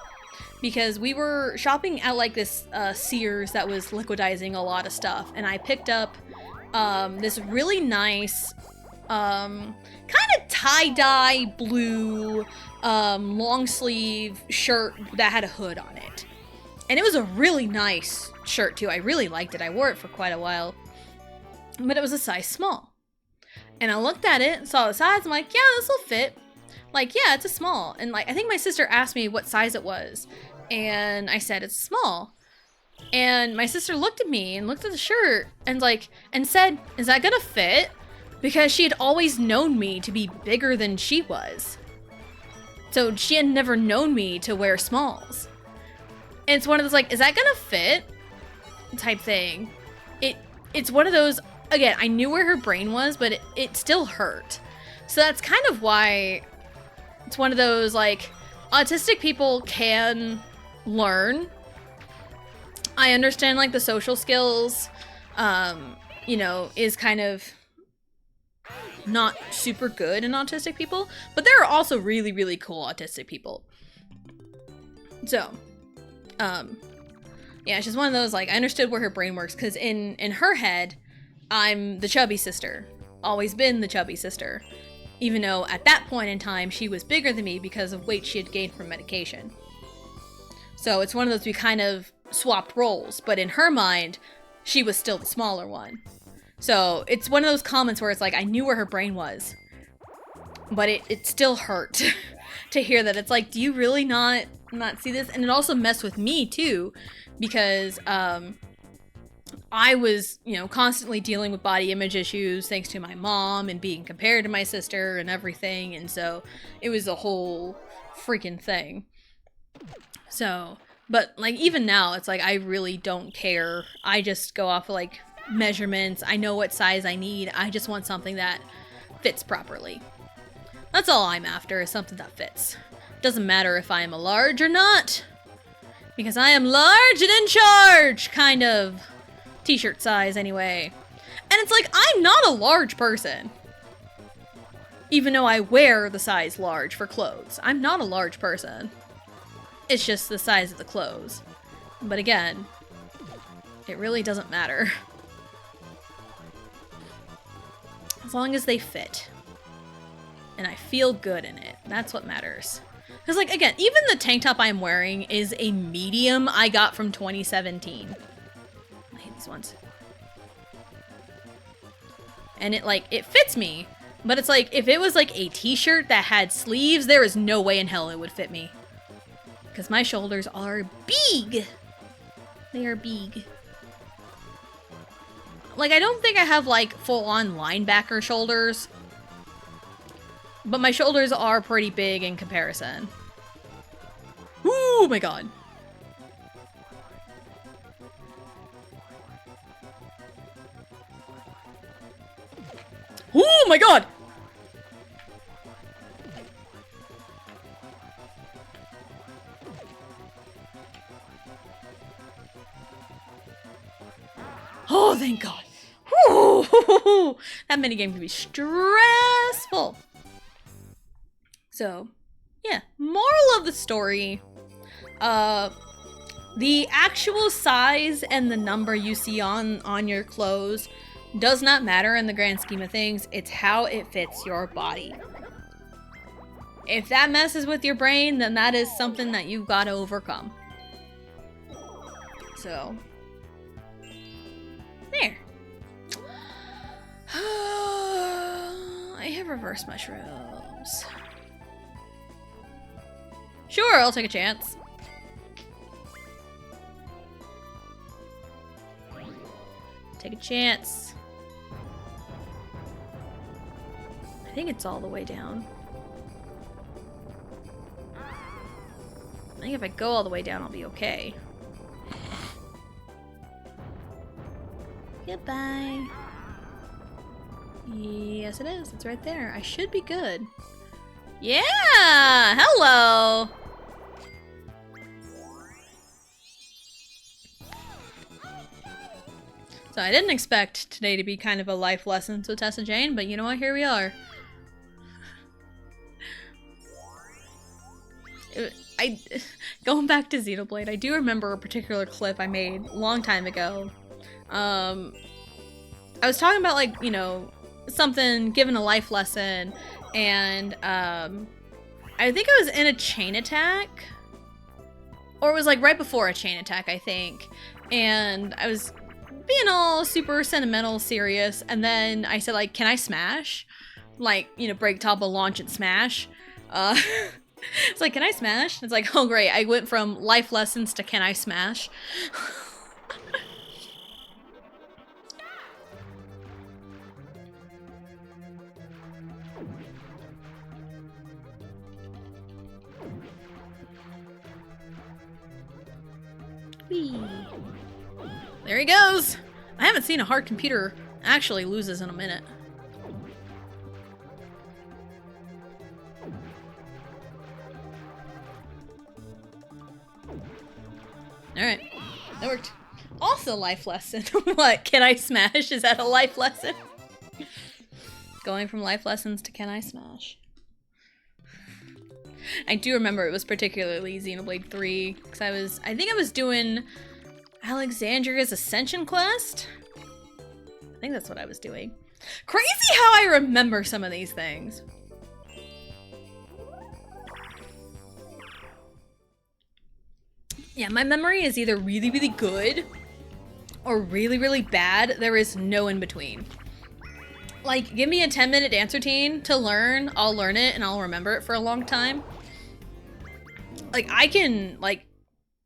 because we were shopping at like this Sears that was liquidizing a lot of stuff, and I picked up this really nice kind of tie-dye blue long sleeve shirt that had a hood on it. And it was a really nice shirt too. I really liked it. I wore it for quite a while. But it was a size small. And I looked at it, saw the size, I'm like, yeah, this will fit. Like, yeah, it's a small. And like, I think my sister asked me what size it was. And I said, it's small. And my sister looked at me and looked at the shirt and like, and said, is that gonna fit? Because she had always known me to be bigger than she was. So she had never known me to wear smalls. And it's one of those like, is that gonna fit? Type thing. It's one of those, again, I knew where her brain was, but it still hurt. So that's kind of why it's one of those like, autistic people can learn. I understand like the social skills, you know, is kind of not super good in autistic people, but there are also really, really cool autistic people. So, yeah, it's just one of those, like, I understood where her brain works, because in her head, I'm the chubby sister. Always been the chubby sister. Even though at that point in time, she was bigger than me because of weight she had gained from medication. So it's one of those, we kind of swapped roles, but in her mind, she was still the smaller one. So it's one of those comments where it's like, I knew where her brain was, but it still hurt to hear that. It's like, do you really not see this? And it also messed with me too, because I was, you know, constantly dealing with body image issues thanks to my mom and being compared to my sister and everything. And so it was a whole freaking thing. So, but like even now, it's like, I really don't care. I just go off of like measurements. I know what size I need. I just want something that fits properly. That's all I'm after, is something that fits. Doesn't matter if I am a large or not, because I am large and in charge, kind of t-shirt size anyway. And it's like, I'm not a large person, even though I wear the size large for clothes. I'm not a large person. It's just the size of the clothes. But again, it really doesn't matter. As long as they fit. And I feel good in it. That's what matters. Because, like, again, even the tank top I'm wearing is a medium I got from 2017. I hate these ones. And it fits me. But it's like, if it was like a t-shirt that had sleeves, there is no way in hell it would fit me. Because my shoulders are big. They are big. Like, I don't think I have, like, full-on linebacker shoulders. But my shoulders are pretty big in comparison. Oh my god. Oh my god! Oh, thank god. Whew. That minigame can be stressful. So, yeah. Moral of the story. The actual size and the number you see on your clothes does not matter in the grand scheme of things. It's how it fits your body. If that messes with your brain, then that is something that you've got to overcome. So, there. I have reverse mushrooms. Sure, I'll take a chance. Take a chance. I think it's all the way down. I think if I go all the way down, I'll be okay. Goodbye. Yes, it is. It's right there. I should be good. Yeah! Hello! So I didn't expect today to be kind of a life lesson to Tessa Jane, but you know what? Here we are. Going back to Xenoblade, I do remember a particular clip I made a long time ago. I was talking about, like, you know, something, given a life lesson, and I think I was in a chain attack, or it was like right before a chain attack, I think, and I was being all super sentimental, serious, and then I said, like, can I smash? Like, you know, break, topple, launch, and smash. It's like, can I smash? It's like, oh great, I went from life lessons to can I smash? Whee. There he goes! I haven't seen a hard computer actually loses in a minute. Alright, that worked. Also life lesson. What, can I smash? Is that a life lesson? Going from life lessons to can I smash? I do remember it was particularly Xenoblade 3, because I think I was doing Alexandria's Ascension quest? I think that's what I was doing. Crazy how I remember some of these things. Yeah, my memory is either really, really good or really, really bad. There is no in between. Like, give me a 10-minute dance routine to learn, I'll learn it and I'll remember it for a long time. Like, I can, like,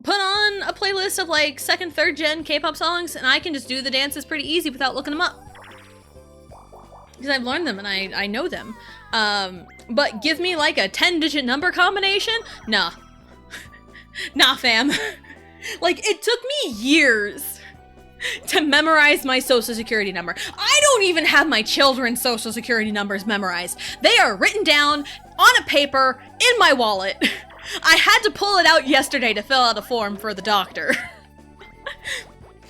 put on a playlist of, like, 2nd, 3rd gen K-pop songs and I can just do the dances pretty easy without looking them up. Because I've learned them and I know them. But give me, like, a 10-digit number combination? Nah. Nah, fam. Like, it took me years to memorize my social security number. I don't even have my children's social security numbers memorized. They are written down on a paper in my wallet. I had to pull it out yesterday to fill out a form for the doctor.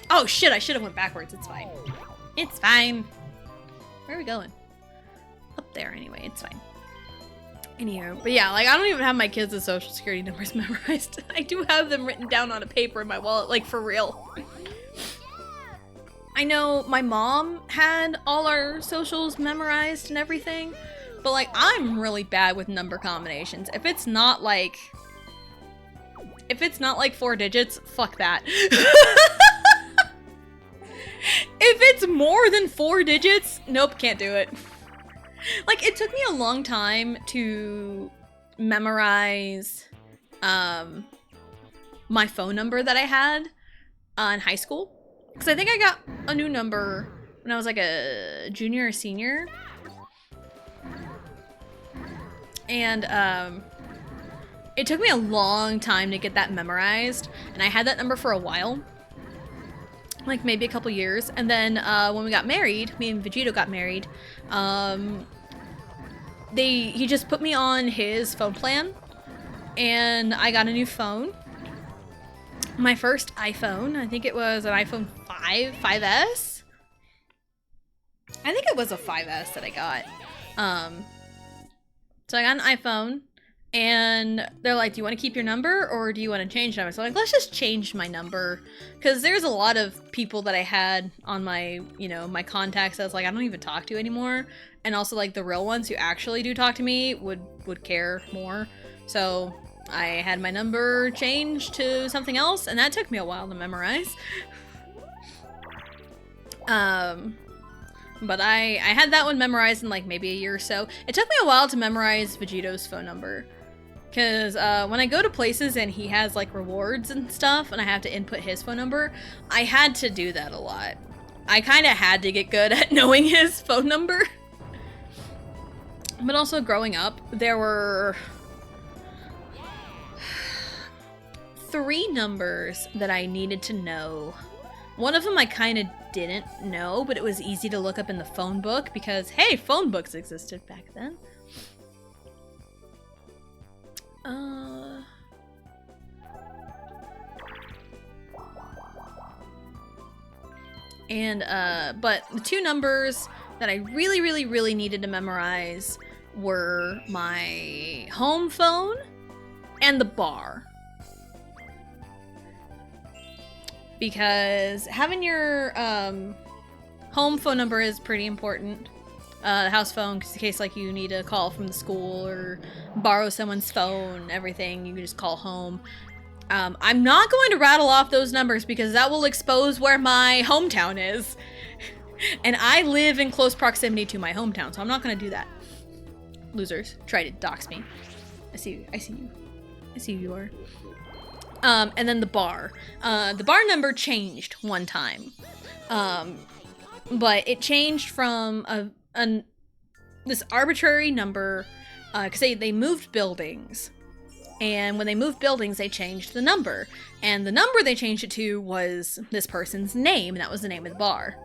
Oh shit, I should have went backwards. It's fine. It's fine. Where are we going? Up there anyway, it's fine. Anywho, but yeah, like, I don't even have my kids' social security numbers memorized. I do have them written down on a paper in my wallet, like, for real. I know my mom had all our socials memorized and everything, but, like, I'm really bad with number combinations. If it's not, like, 4 digits, fuck that. If it's more than 4 digits, nope, can't do it. Like, it took me a long time to memorize my phone number that I had in high school. Because I think I got a new number when I was like a junior or senior. And it took me a long time to get that memorized. And I had that number for a while. Like maybe a couple years. And then when we got married, me and Vegito got married, he just put me on his phone plan, and I got a new phone. My first iPhone, I think it was an iPhone 5S. I think it was a 5S that I got. So I got an iPhone, and they're like, do you want to keep your number, or do you want to change number? So I'm like, let's just change my number, because there's a lot of people that I had on my, you know, my contacts that I was like, I don't even talk to anymore. And also, like, the real ones who actually do talk to me would care more. So I had my number changed to something else, and that took me a while to memorize. But I had that one memorized in, like, maybe a year or so. It took me a while to memorize Vegito's phone number. Because when I go to places and he has, like, rewards and stuff, and I have to input his phone number, I had to do that a lot. I kind of had to get good at knowing his phone number. But also growing up, there were 3 numbers that I needed to know. One of them I kind of didn't know, but it was easy to look up in the phone book because, hey, phone books existed back then. And, but the two numbers that I really, really, really needed to memorize were my home phone and the bar. Because having your, home phone number is pretty important. The house phone, in case like you need a call from the school or borrow someone's phone, everything, you can just call home. I'm not going to rattle off those numbers because that will expose where my hometown is. And I live in close proximity to my hometown, so I'm not going to do that. Losers, try to dox me. I see you. I see you. I see who you are. And then the bar. The bar number changed one time. But it changed from this arbitrary number, because they moved buildings. And when they moved buildings, they changed the number. And the number they changed it to was this person's name, and that was the name of the bar.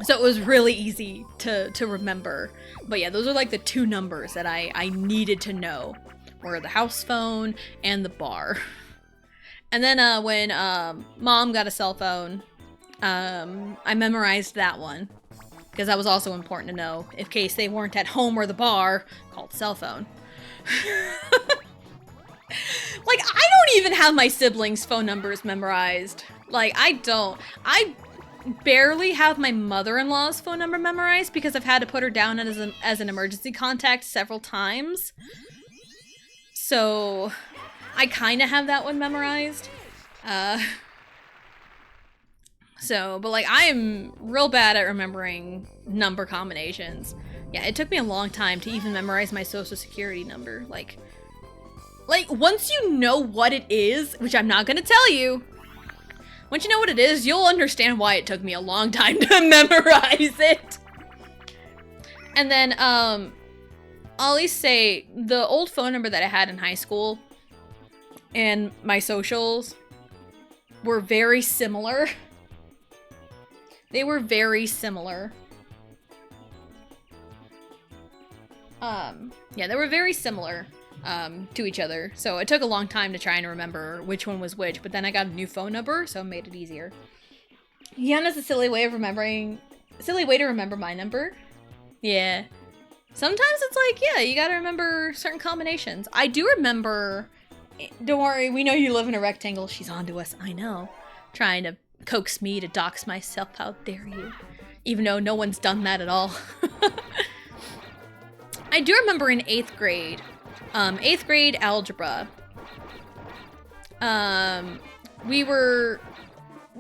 So it was really easy to remember. But yeah, those are like the two numbers that I needed to know, were the house phone and the bar. And then when Mom got a cell phone, I memorized that one, because that was also important to know in case they weren't at home or the bar, called cell phone. Like, I don't even have my siblings' phone numbers memorized. Like, I don't. I barely have my mother-in-law's phone number memorized because I've had to put her down as an emergency contact several times. So, I kind of have that one memorized. But like, I am real bad at remembering number combinations. Yeah, it took me a long time to even memorize my social security number. Like, once you know what it is, which I'm not gonna tell you, once you know what it is, you'll understand why it took me a long time to memorize it. And then, I'll at least say, the old phone number that I had in high school and my socials were very similar. They were very similar. Yeah, they were very similar to each other. So it took a long time to try and remember which one was which, but then I got a new phone number, so it made it easier. Yeah, that's a silly way to remember my number. Yeah. Sometimes it's like, yeah, you gotta remember certain combinations. I do remember, don't worry, we know you live in a rectangle. She's onto us, I know. Trying to coax me to dox myself, how dare you. Even though no one's done that at all. I do remember in 8th grade, 8th grade algebra, we were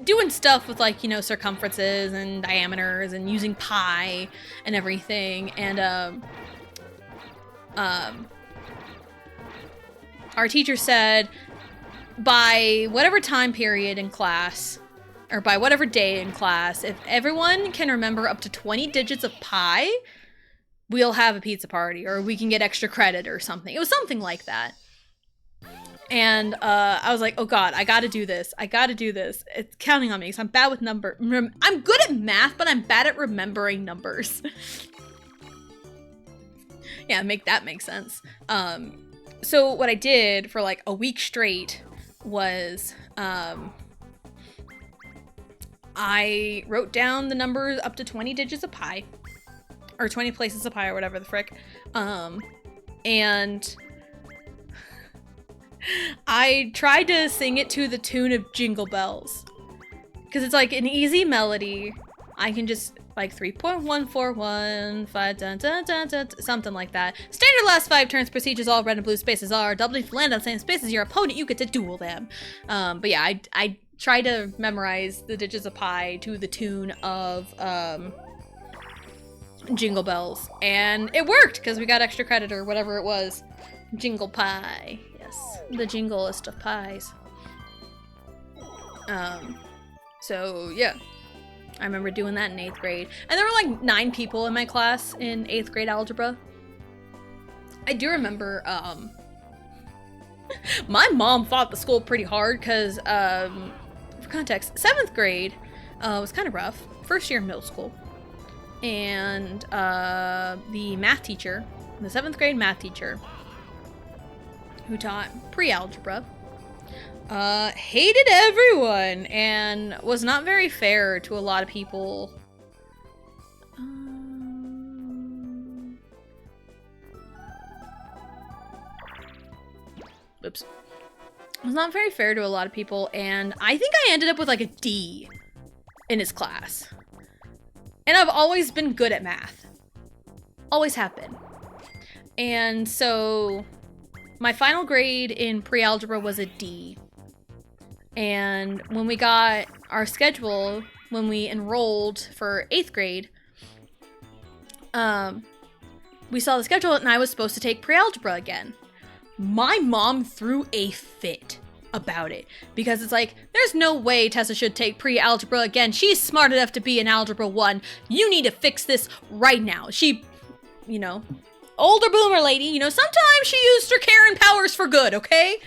doing stuff with, like, you know, circumferences and diameters and using pi and everything, and our teacher said by whatever time period in class, or by whatever day in class, if everyone can remember up to 20 digits of pi, we'll have a pizza party, or we can get extra credit or something. It was something like that. And I was like, oh god, I gotta do this. I gotta do this. It's counting on me, because I'm bad with I'm good at math, but I'm bad at remembering numbers. Yeah, make sense. So what I did for like a week straight was, I wrote down the numbers up to 20 digits of pi, or 20 places of pi, or whatever the frick, and I tried to sing it to the tune of Jingle Bells, because it's like an easy melody. I can just, like, 3.141, 5, dun, dun, dun, dun, something like that. Standard last 5 turns, procedures all red and blue spaces are. Doubling to land on the same space as your opponent, you get to duel them. But yeah, I tried to memorize the digits of pi to the tune of, Jingle Bells. And it worked, because we got extra credit, or whatever it was. Jingle pie. Yes, the jinglest of pies. So yeah. I remember doing that in 8th grade. And there were like 9 people in my class in 8th grade algebra. I do remember, my mom fought the school pretty hard because, for context, 7th grade was kind of rough. First year of middle school. And the math teacher, the 7th grade math teacher, who taught pre-algebra, Hated everyone and was not very fair to a lot of people. Oops. Was not very fair to a lot of people, and I think I ended up with like a D in his class. And I've always been good at math. Always have been. And so my final grade in pre-algebra was a D. And when we got our schedule, when we enrolled for 8th grade, we saw the schedule and I was supposed to take pre-algebra again. My mom threw a fit about it because it's like, there's no way Tessa should take pre-algebra again. She's smart enough to be in Algebra 1. You need to fix this right now. She, you know, older boomer lady, you know, sometimes she used her Karen powers for good, okay?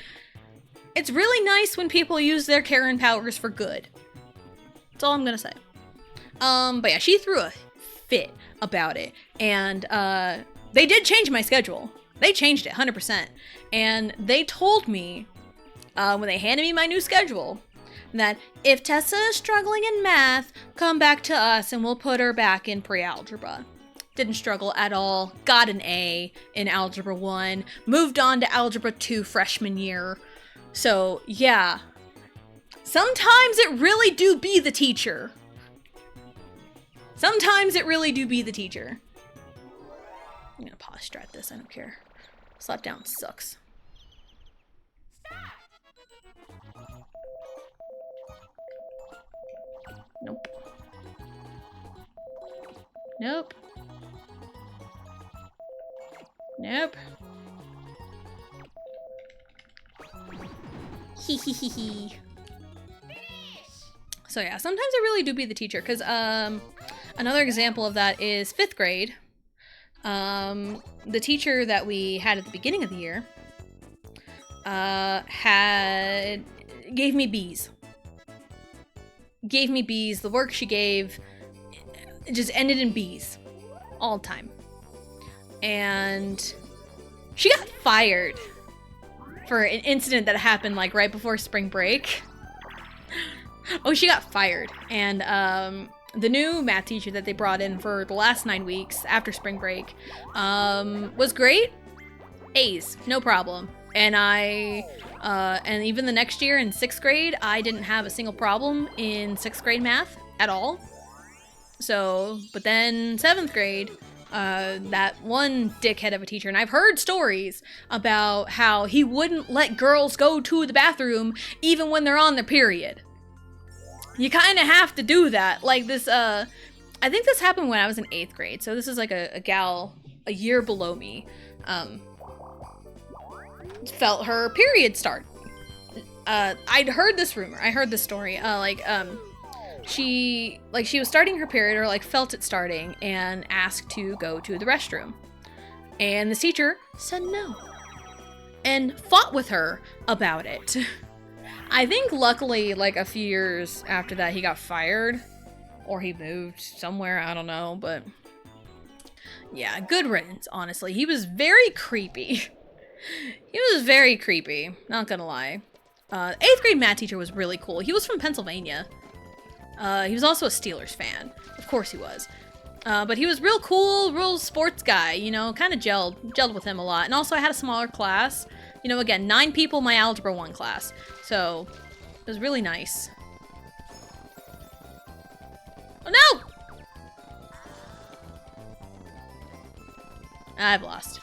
It's really nice when people use their Karen powers for good. That's all I'm gonna say. But yeah, she threw a fit about it. And, they did change my schedule. They changed it 100%. And they told me, when they handed me my new schedule, that if Tessa is struggling in math, come back to us and we'll put her back in pre-algebra. Didn't struggle at all. Got an A in Algebra 1. Moved on to Algebra 2 freshman year. So, yeah. Sometimes it really do be the teacher. Sometimes it really do be the teacher. I'm gonna pause strat this, I don't care. Slap down sucks. Nope. Nope. Nope. Hee hee hee hee. So yeah, sometimes I really do be the teacher, because another example of that is 5th grade. The teacher that we had at the beginning of the year gave me B's. Gave me B's. The work she gave just ended in B's all the time. And she got fired for an incident that happened like right before spring break. Oh, she got fired. And the new math teacher that they brought in for the last 9 weeks after spring break was great. A's, no problem. And and even the next year in 6th grade, I didn't have a single problem in 6th grade math at all. So, but then 7th grade, that one dickhead of a teacher, and I've heard stories about how he wouldn't let girls go to the bathroom even when they're on their period. You kind of have to do that. Like this, I think this happened when I was in 8th grade. So this is like a gal a year below me, felt her period start. I'd heard this rumor. I heard this story. She was starting her period, or like felt it starting, and asked to go to the restroom. And the teacher said no. And fought with her about it. I think luckily, like a few years after that, he got fired. Or he moved somewhere, I don't know, but... yeah, good riddance, honestly. He was very creepy. He was very creepy, not gonna lie. 8th grade math teacher was really cool. He was from Pennsylvania. He was also a Steelers fan. Of course he was. But he was real cool, real sports guy, you know, kind of gelled with him a lot. And also I had a smaller class. You know, again, 9 people in my Algebra 1 class. So, it was really nice. Oh no! I've lost.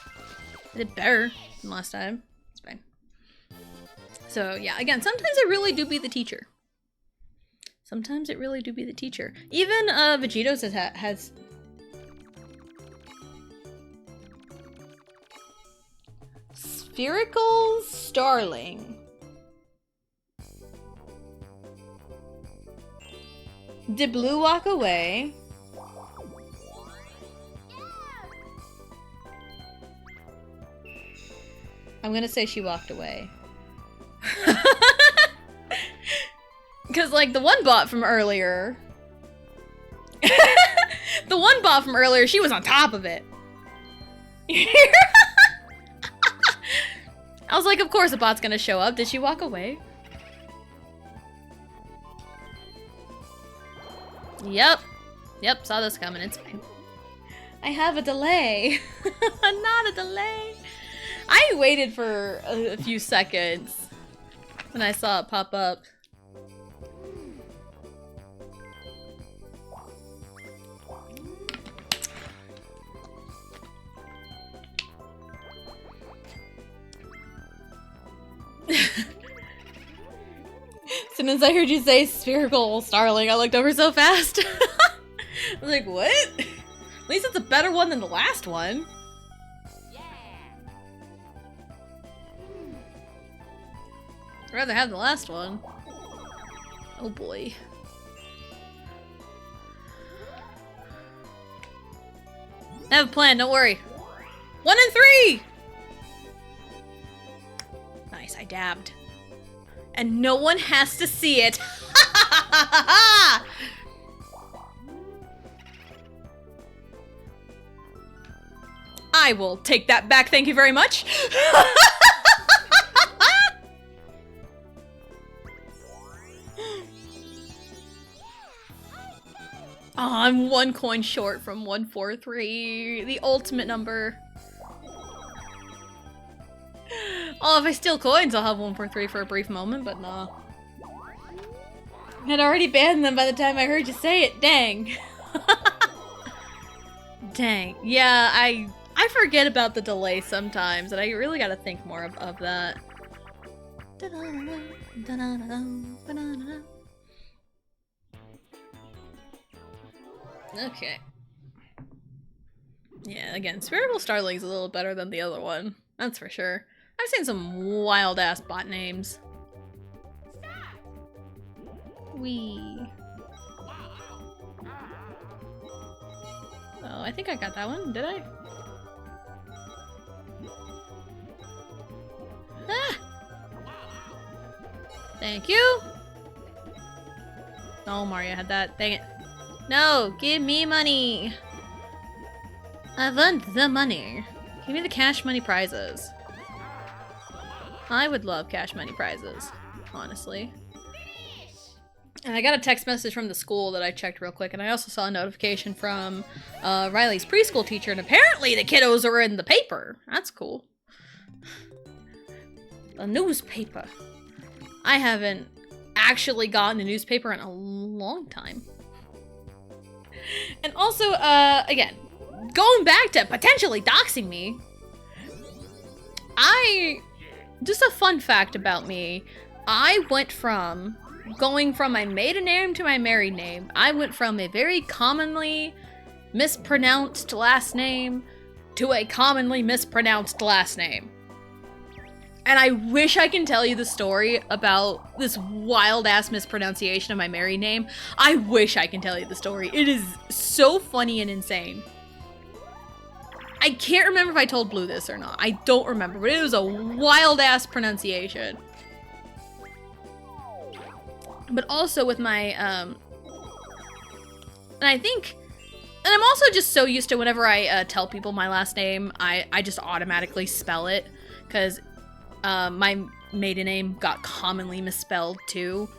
I did better than last time. It's fine. So, yeah, again, sometimes I really do be the teacher. Sometimes it really do be the teacher. Even Vegito's has Spherical Starling. Did Blue walk away? I'm gonna say she walked away. Because, like, the one bot from earlier... the one bot from earlier, she was on top of it. I was like, of course a bot's gonna show up. Did she walk away? Yep. Yep, saw this coming. It's fine. I have a delay. Not a delay. I waited for a few seconds when I saw it pop up. As soon as I heard you say spherical starling, I looked over so fast. I was like, what? At least it's a better one than the last one. I'd rather have the last one. Oh boy. I have a plan, don't worry. 1 and 3! Nice, I dabbed. And no one has to see it. I will take that back, thank you very much. Oh, I'm 1 coin short from 143, the ultimate number. Oh, if I steal coins, I'll have 143 for a brief moment, but nah. I'd already banned them by the time I heard you say it, dang. Dang, yeah, I forget about the delay sometimes, and I really gotta think more of that. Okay. Yeah, again, Spherical Starling's a little better than the other one. That's for sure. I've seen some wild-ass bot names. Wee. Oh, I think I got that one, did I? Ah! Thank you! Oh, Mario had that. Dang it. No! Give me money! I want the money. Give me the cash money prizes. I would love cash money prizes, honestly. And I got a text message from the school that I checked real quick, and I also saw a notification from Riley's preschool teacher, and apparently the kiddos are in the paper. That's cool. A newspaper. I haven't actually gotten a newspaper in a long time. And also, again, going back to potentially doxing me, just a fun fact about me, I went from going from my maiden name to my married name. I went from a very commonly mispronounced last name to a commonly mispronounced last name. And I wish I can tell you the story about this wild-ass mispronunciation of my married name. I wish I can tell you the story. It is so funny and insane. I can't remember if I told Blue this or not. I don't remember, but it was a wild-ass pronunciation. But also with my, and I think, and I'm also just so used to whenever I tell people my last name, I just automatically spell it, because my maiden name got commonly misspelled too.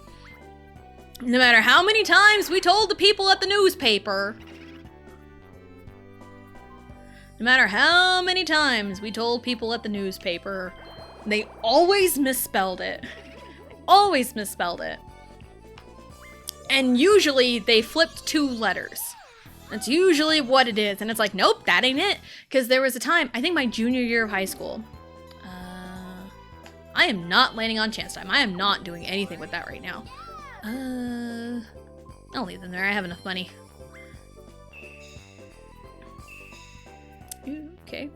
No matter how many times we told the people at the newspaper, no matter how many times we told people at the newspaper, they always misspelled it. Always misspelled it. And usually they flipped 2 letters. That's usually what it is. And it's like, nope, that ain't it. Because there was a time, I think my junior year of high school, I am not landing on chance time. I am not doing anything with that right now. I'll leave them there. I have enough money. Okay.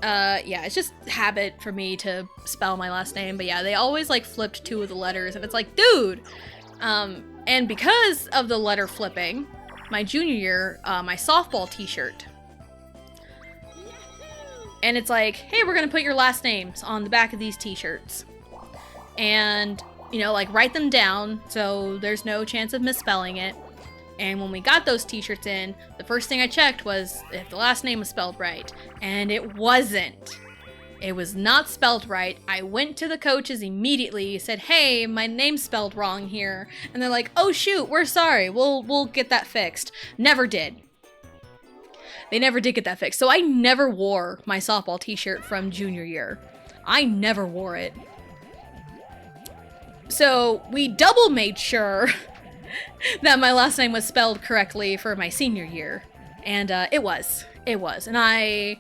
Yeah, it's just habit for me to spell my last name, but yeah, they always like flipped 2 of the letters, and it's like, dude! And because of the letter flipping, my junior year, my softball t-shirt, and it's like, hey, we're gonna put your last names on the back of these t-shirts. And, you know, like, write them down so there's no chance of misspelling it. And when we got those t-shirts in, the first thing I checked was if the last name was spelled right. And it wasn't. It was not spelled right. I went to the coaches immediately, said, hey, my name's spelled wrong here. And they're like, oh shoot, we're sorry. We'll get that fixed. Never did. They never did get that fixed. So I never wore my softball t-shirt from junior year. I never wore it. So we double made sure that my last name was spelled correctly for my senior year. And it was. It was. And I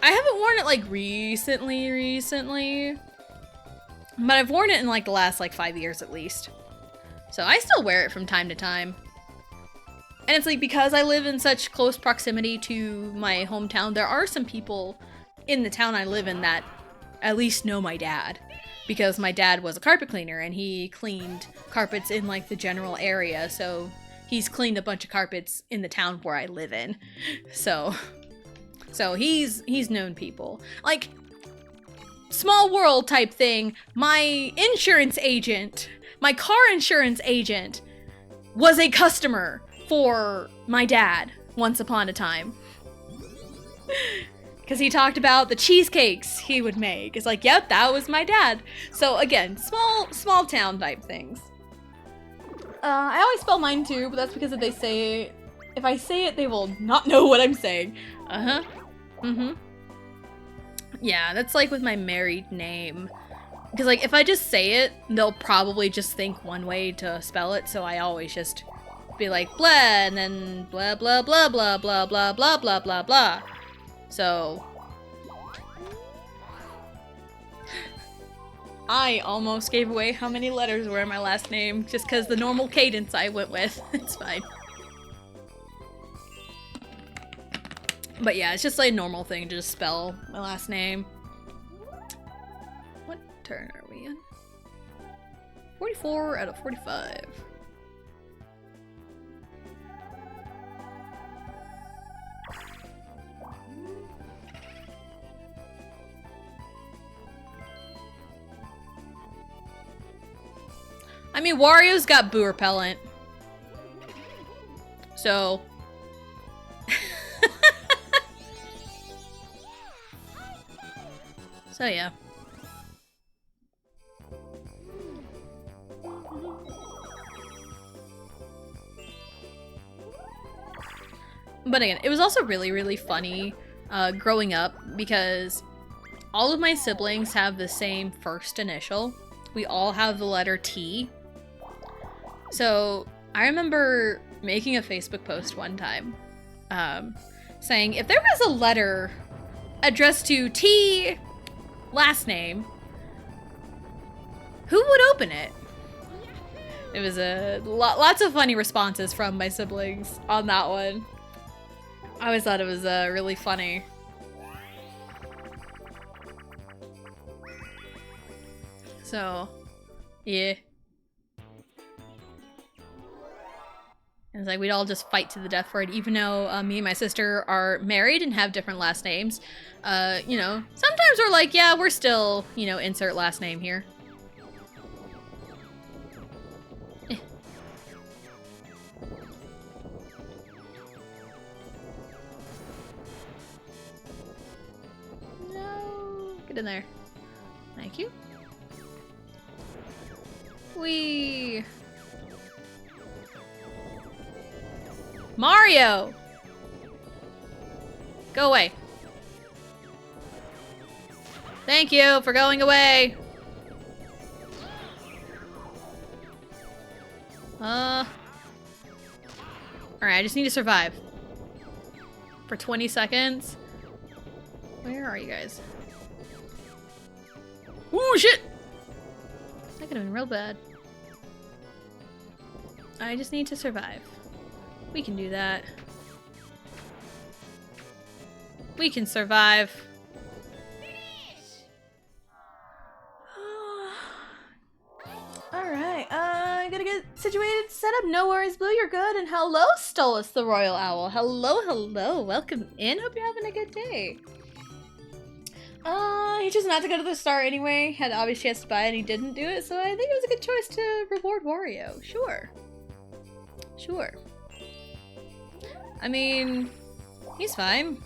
haven't worn it like recently. But I've worn it in like the last like 5 years at least. So I still wear it from time to time. And it's like because I live in such close proximity to my hometown, there are some people in the town I live in that at least know my dad. Because my dad was a carpet cleaner and he cleaned carpets in like the general area. So he's cleaned a bunch of carpets in the town where I live in. So he's known people. Like, small world type thing. My insurance agent, my car insurance agent, was a customer for my dad once upon a time. Because he talked about the cheesecakes he would make. It's like, yep, that was my dad. So again, small town type things. I always spell mine too, but that's because if I say it, they will not know what I'm saying. Yeah, that's like with my married name. Because like, if I just say it, they'll probably just think one way to spell it, so I always just be like, blah, and then blah, blah, blah, blah, blah, blah, blah, blah, blah, blah. So, I almost gave away how many letters were in my last name just because the normal cadence I went with. It's fine. But yeah, it's just like a normal thing to just spell my last name. What turn are we in? 44 out of 45. I mean, Wario's got boo repellent. So. So, yeah. But again, it was also really, really funny growing up because all of my siblings have the same first initial. We all have the letter T. So I remember making a Facebook post one time saying if there was a letter addressed to T last name, who would open it? It was lots of funny responses from my siblings on that one. I always thought it was really funny. So, yeah. It's like we'd all just fight to the death for it, even though me and my sister are married and have different last names. You know, sometimes we're like, yeah, we're still, you know, insert last name here. No, get in there. Thank you. Whee! Mario! Go away. Thank you for going away. Alright, I just need to survive. For 20 seconds. Where are you guys? Ooh, shit! That could have been real bad. I just need to survive. We can do that. We can survive. Alright, gotta get situated, set up. No worries, Blue, you're good. And hello, Stolas the Royal Owl. Hello, hello. Welcome in. Hope you're having a good day. He chose not to go to the star anyway. Had the obvious chance to buy it and he didn't do it, so I think it was a good choice to reward Wario. Sure. Sure. I mean, he's fine.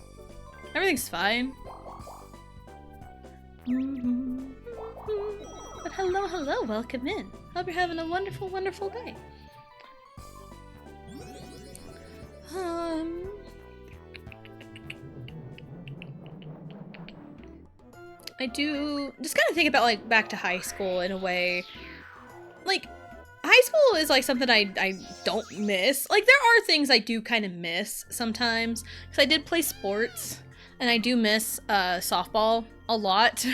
Everything's fine. But hello, hello, welcome in. Hope you're having a wonderful, wonderful day. I do just kind of think about like back to high school in a way. Like, high school is like something I don't miss. Like, there are things I do kind of miss sometimes because I did play sports and I do miss softball a lot.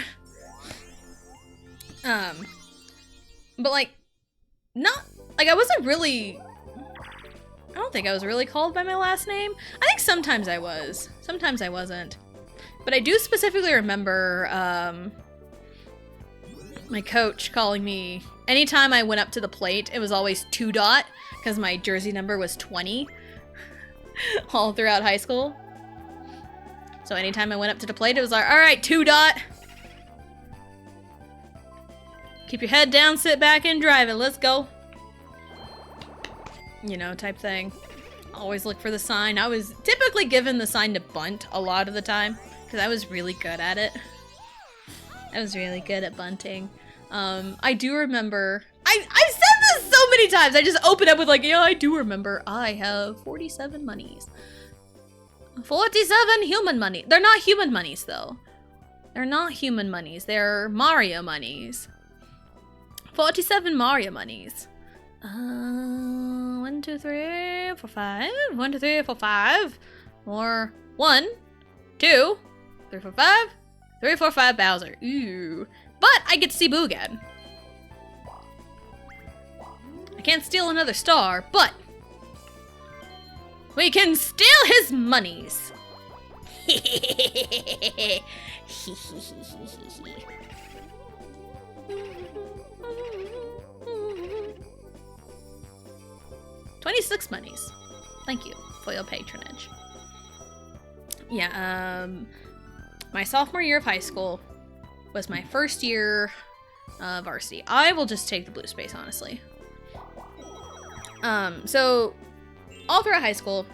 But like, not like I wasn't really. I don't think I was really called by my last name. I think sometimes I was. Sometimes I wasn't. But I do specifically remember my coach calling me anytime I went up to the plate. It was always 2 dot because my jersey number was 20 all throughout high school. So anytime I went up to the plate, it was like, all right, 2 dot. Keep your head down, sit back and drive it. Let's go. You know, type thing. Always look for the sign. I was typically given the sign to bunt a lot of the time because I was really good at it. I was really good at bunting. I do remember, I've said this so many times. I just open up with like, yeah, I do remember I have 47 monies. 47 human money. They're not human monies though. They're not human monies. They're Mario monies. 47 Mario monies. 1, 2, 3, 4, 5. 1, 2, 3, 4, 5. Or 1, 2, 3, 4, 5. 3, 4, 5 Bowser. Ooh. But I get to see Boo again. I can't steal another star, but we can steal his monies. 26 monies. Thank you for your patronage. Yeah, my sophomore year of high school was my first year of varsity. I will just take the blue space, honestly. So all throughout high school,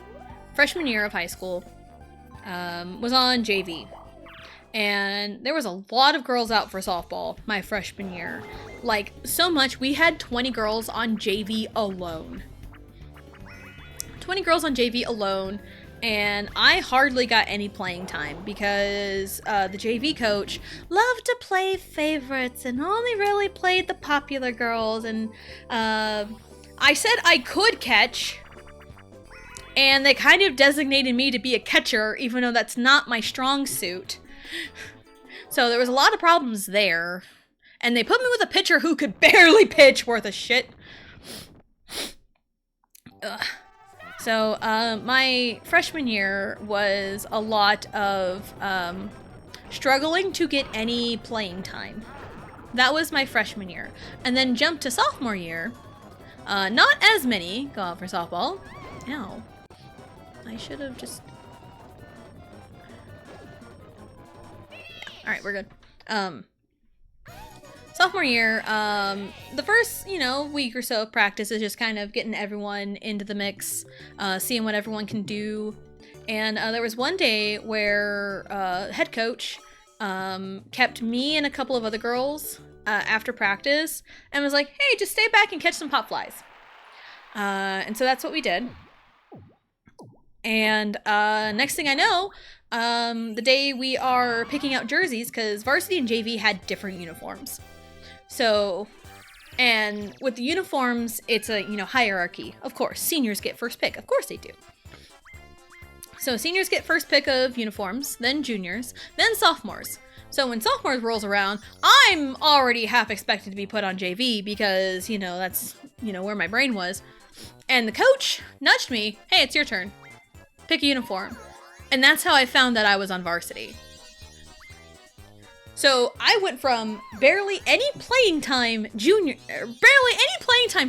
freshman year of high school, was on JV. And there was a lot of girls out for softball my freshman year. Like, so much, we had 20 girls on JV alone. 20 girls on JV alone, and I hardly got any playing time because the JV coach loved to play favorites and only really played the popular girls. And I said I could catch, and they kind of designated me to be a catcher, even though that's not my strong suit. So there was a lot of problems there, and they put me with a pitcher who could barely pitch worth a shit. Ugh. So, my freshman year was a lot of, struggling to get any playing time. That was my freshman year. And then jumped to sophomore year. Not as many go out for softball. Ow. I should have just... Alright, we're good. Sophomore year, the first, week or so of practice is just kind of getting everyone into the mix, seeing what everyone can do. And there was one day where head coach kept me and a couple of other girls after practice and was like, hey, just stay back and catch some pop flies. And so that's what we did. And next thing I know, the day we are picking out jerseys, because varsity and JV had different uniforms. So, and with the uniforms, it's a, hierarchy. Of course, seniors get first pick. Of course they do. So seniors get first pick of uniforms, then juniors, then sophomores. So when sophomores rolls around, I'm already half expected to be put on JV because, that's, where my brain was. And the coach nudged me, hey, it's your turn. Pick a uniform. And that's how I found that I was on varsity. So I went from barely any playing time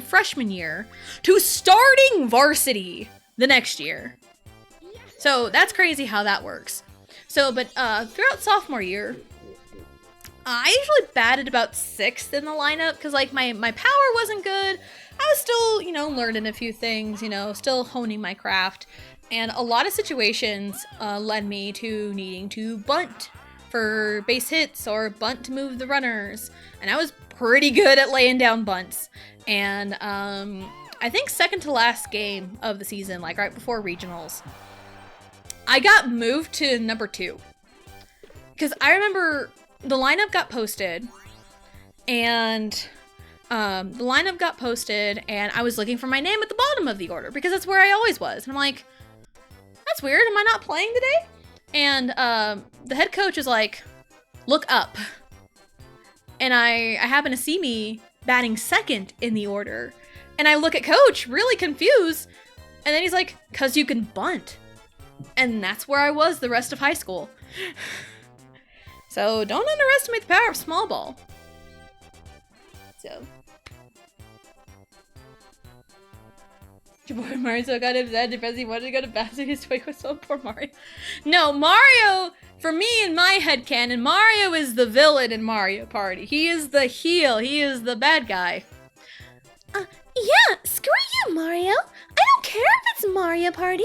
freshman year to starting varsity the next year. So that's crazy how that works. So, but throughout sophomore year, I usually batted about 6th in the lineup because like my power wasn't good. I was still, learning a few things, still honing my craft. And a lot of situations led me to needing to bunt for base hits or bunt to move the runners. And I was pretty good at laying down bunts. And I think second to last game of the season, like right before regionals, I got moved to number 2. Because I remember the lineup got posted, and I was looking for my name at the bottom of the order because that's where I always was. And I'm like, that's weird. Am I not playing today? And the head coach is like, look up. And I happen to see me batting second in the order. And I look at coach, really confused. And then he's like, 'cause you can bunt. And that's where I was the rest of high school. So don't underestimate the power of small ball. So. Your boy Mario so got upset because he wanted to go to basket. His toy was so poor Mario. No, Mario, for me in my headcanon, Mario is the villain in Mario Party. He is the heel. He is the bad guy. Yeah, screw you, Mario. I don't care if it's Mario Party.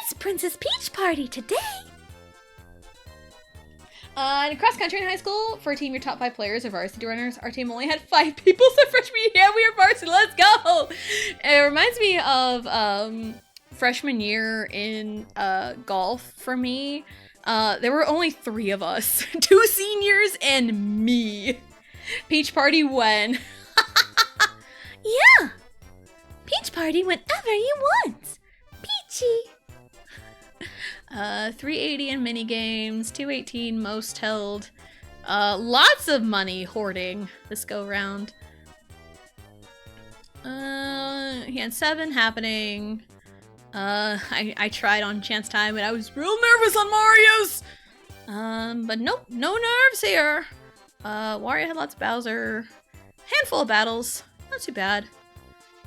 It's Princess Peach Party today. In cross country in high school, for a team, your top 5 players are varsity runners. Our team only had 5 people, so freshman year, yeah, we were varsity. Let's go! It reminds me of freshman year in golf for me. There were only 3 of us, 2 seniors and me. Peach Party when? Yeah, Peach Party whenever you want. Peachy. 380 in mini games, 218 most held. Lots of money hoarding this go round. He had 7 happening. I tried on chance time, but I was real nervous on Mario's. But nope, no nerves here. Wario had lots of Bowser. Handful of battles, not too bad.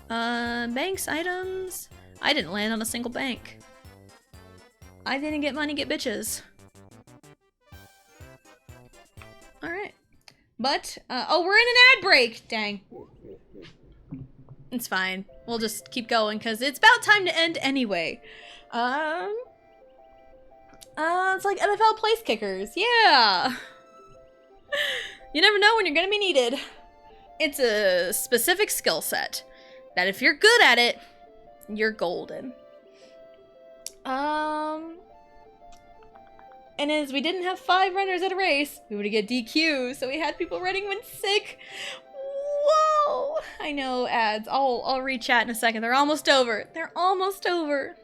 Banks, items. I didn't land on a single bank. I didn't get money, get bitches. Alright. But, oh, we're in an ad break! Dang. It's fine. We'll just keep going, because it's about time to end anyway. It's like NFL place kickers. Yeah! You never know when you're gonna be needed. It's a specific skill set that if you're good at it, you're golden. And as we didn't have 5 runners at a race, we would get DQ, so we had people running when sick. Whoa! I know, ads. I'll read chat in a second. They're almost over. They're almost over.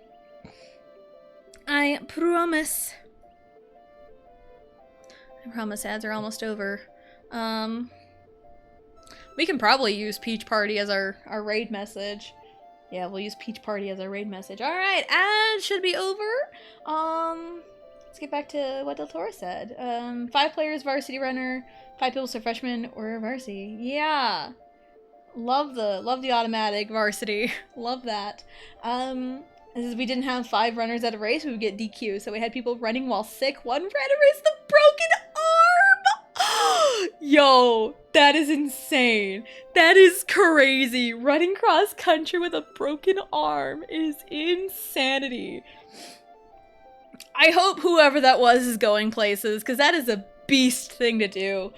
I promise. I promise ads are almost over. We can probably use Peach Party as our raid message. Yeah, we'll use Peach Party as our raid message. Alright, ads should be over. Let's get back to what Del Toro said. 5 players, varsity runner, 5 people, so freshman or varsity. Yeah. Love the automatic varsity. Love that. As we didn't have 5 runners at a race, we would get DQ. So we had people running while sick. 1 ran a race, the broken arm! Yo, that is insane. That is crazy. Running cross country with a broken arm is insanity. I hope whoever that was is going places, because that is a beast thing to do.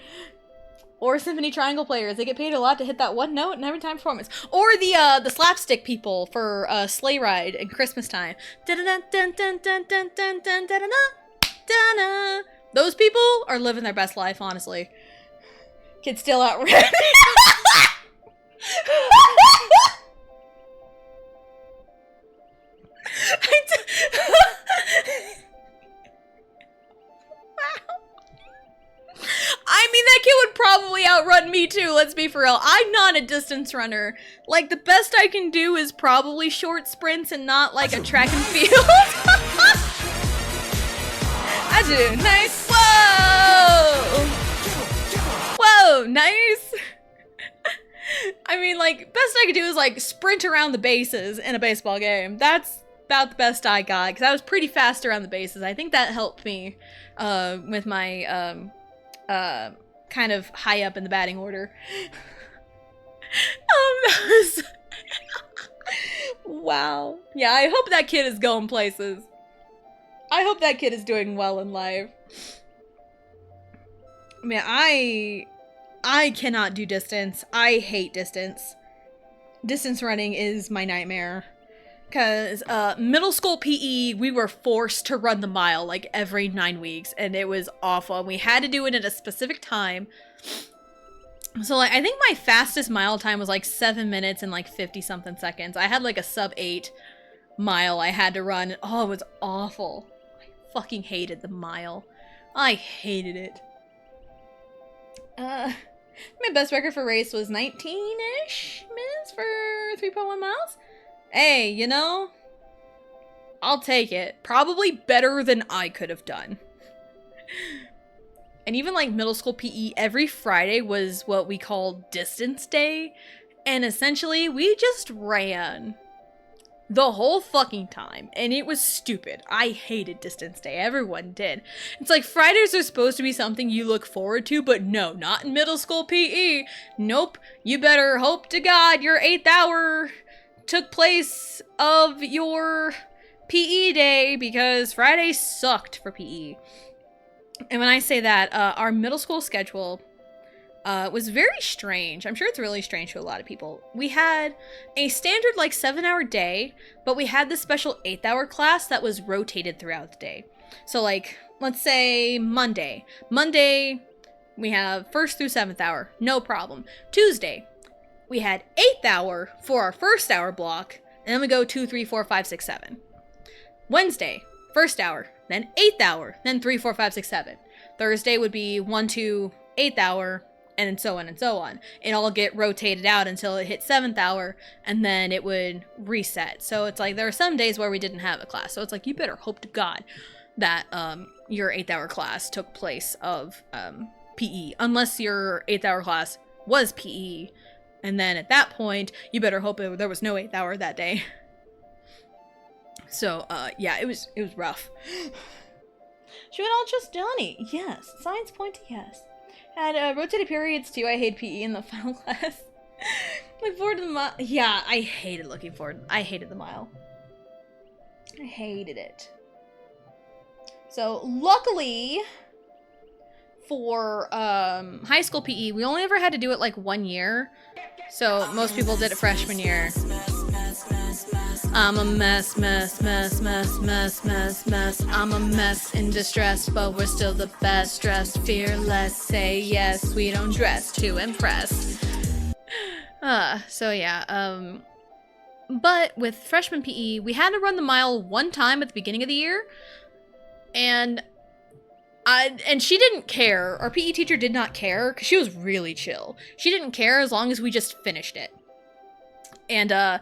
Or Symphony Triangle players, they get paid a lot to hit that one note in every time performance. Or the slapstick people for Sleigh Ride and Christmas time. Those people are living their best life, honestly. Kid's still out running. I mean, that kid would probably outrun me too, let's be for real. I'm not a distance runner. Like, the best I can do is probably short sprints and not like a track and field. I do. Nice. Whoa! Whoa, nice. I mean, like, best I could do is like sprint around the bases in a baseball game. That's about the best I got, because I was pretty fast around the bases. I think that helped me with my kind of high up in the batting order. That was wow. Yeah, I hope that kid is going places. I hope that kid is doing well in life. Man, I cannot do distance. I hate distance. Distance running is my nightmare. Because middle school PE, we were forced to run the mile like every 9 weeks, and it was awful. And we had to do it at a specific time. So like, I think my fastest mile time was like 7 minutes and like 50 something seconds. I had like a sub 8 mile I had to run. Oh, it was awful. I fucking hated the mile. I hated it. My best record for race was 19-ish minutes for 3.1 miles. Hey, you know, I'll take it. Probably better than I could have done. And even like middle school PE, every Friday was what we called distance day. And essentially, we just ran the whole fucking time. And it was stupid. I hated distance day. Everyone did. It's like Fridays are supposed to be something you look forward to, but no, not in middle school PE. Nope. You better hope to God your 8th hour took place of your PE day, because Friday sucked for PE. And when I say that, our middle school schedule was very strange. I'm sure it's really strange to a lot of people. We had a standard like 7-hour day, but we had this special 8th-hour class that was rotated throughout the day. So like, let's say Monday. Monday, we have 1st through 7th hour, no problem. Tuesday, we had 8th hour for our 1st hour block, and then we go 2, 3, 4, 5, 6, 7. Wednesday, 1st hour, then 8th hour, then 3, 4, 5, 6, 7. Thursday would be 1 to 8th hour, and so on and so on. It all get rotated out until it hit 7th hour, and then it would reset. So it's like, there are some days where we didn't have a class. So it's like, you better hope to God that your 8th hour class took place of PE, unless your 8th hour class was PE. And then at that point, you better hope there was no 8th hour that day. So, yeah, it was rough. Should we all trust Donnie? Yes. Science point to yes. Had rotated periods too. I hate PE in the final class. Look forward to the mile. Yeah, I hated looking forward. I hated the mile. I hated it. So, luckily for high school PE, we only ever had to do it like 1 year. So most people did it freshman year. I'm a mess, mess, mess, mess, mess, mess, mess. I'm a mess in distress, but we're still the best dressed. Fearless, say yes, we don't dress to impress. So yeah, but with freshman PE, we had to run the mile 1 time at the beginning of the year. And she didn't care. Our PE teacher did not care, because she was really chill. She didn't care as long as we just finished it. And, I'm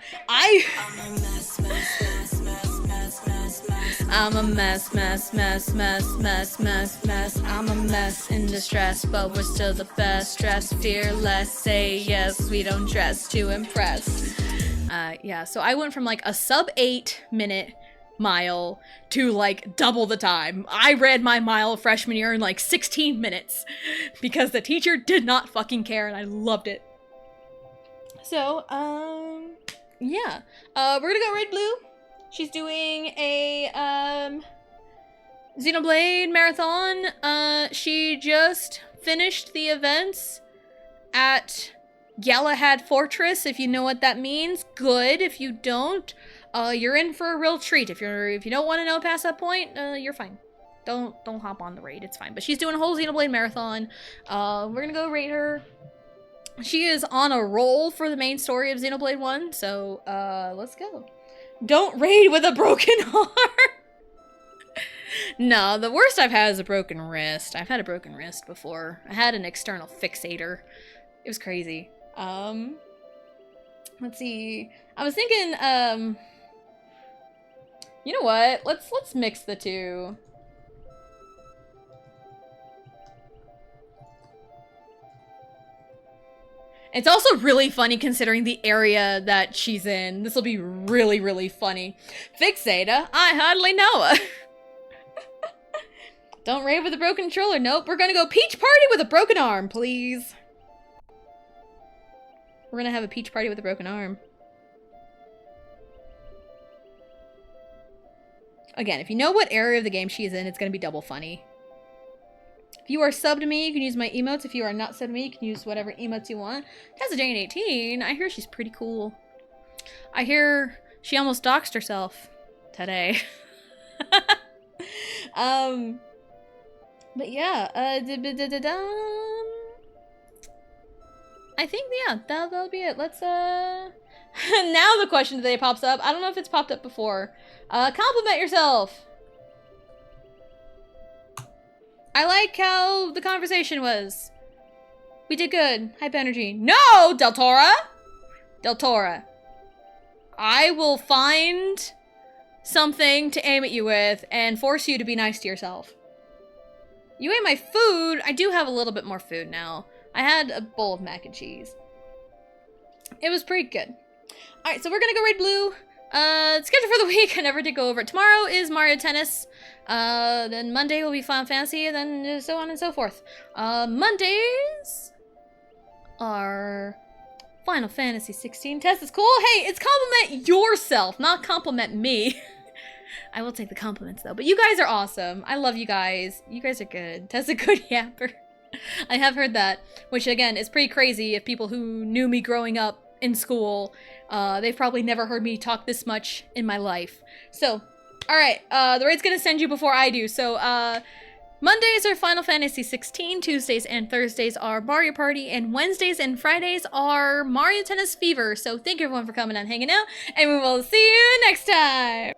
a mess, mess, mess, mess, mess, mess. I'm a mess in distress, but we're still the best dressed. Fearless, say yes, we don't dress to impress. Yeah, so I went from like a sub 8-minute mile to like double the time. I ran my mile freshman year in like 16 minutes because the teacher did not fucking care, and I loved it. So, yeah. We're gonna go Red Blue. She's doing a, Xenoblade marathon. She just finished the events at Galahad Fortress, if you know what that means. Good. If you don't, you're in for a real treat. If you don't want to know past that point, you're fine. Don't hop on the raid. It's fine. But she's doing a whole Xenoblade marathon. We're gonna go raid her. She is on a roll for the main story of Xenoblade 1, so let's go. Don't raid with a broken arm. No, the worst I've had is a broken wrist. I've had a broken wrist before. I had an external fixator. It was crazy. Let's see. I was thinking, you know what? Let's mix the two. It's also really funny considering the area that she's in. This will be really, really funny. Fixata? I hardly know her. Don't raid with a broken controller. Nope, we're gonna go Peach Party with a broken arm, please. We're gonna have a Peach Party with a broken arm. Again, if you know what area of the game she's in, it's gonna be double funny. If you are subbed to me, you can use my emotes. If you are not subbed to me, you can use whatever emotes you want. Tessa Jane 18, I hear she's pretty cool. I hear she almost doxed herself today. But yeah, I think, yeah, that'll be it. Let's, now the question today pops up. I don't know if it's popped up before. Compliment yourself. I like how the conversation was. We did good. Hype energy. No, Deltora! Deltora. I will find something to aim at you with and force you to be nice to yourself. You ate my food. I do have a little bit more food now. I had a bowl of mac and cheese. It was pretty good. Alright, so we're gonna go raid blue. Schedule for the week, I never did go over it. Tomorrow is Mario Tennis. Then Monday will be Final Fantasy, and then so on and so forth. Mondays are Final Fantasy 16. Tess is cool. Hey, it's compliment yourself, not compliment me. I will take the compliments though. But you guys are awesome. I love you guys. You guys are good. Tess a good yapper. I have heard that, which again is pretty crazy if people who knew me growing up in school, they've probably never heard me talk this much in my life. So, alright, the raid's gonna send you before I do. So, Mondays are Final Fantasy 16, Tuesdays and Thursdays are Mario Party, and Wednesdays and Fridays are Mario Tennis Fever. So thank you everyone for coming and hanging out, and we will see you next time!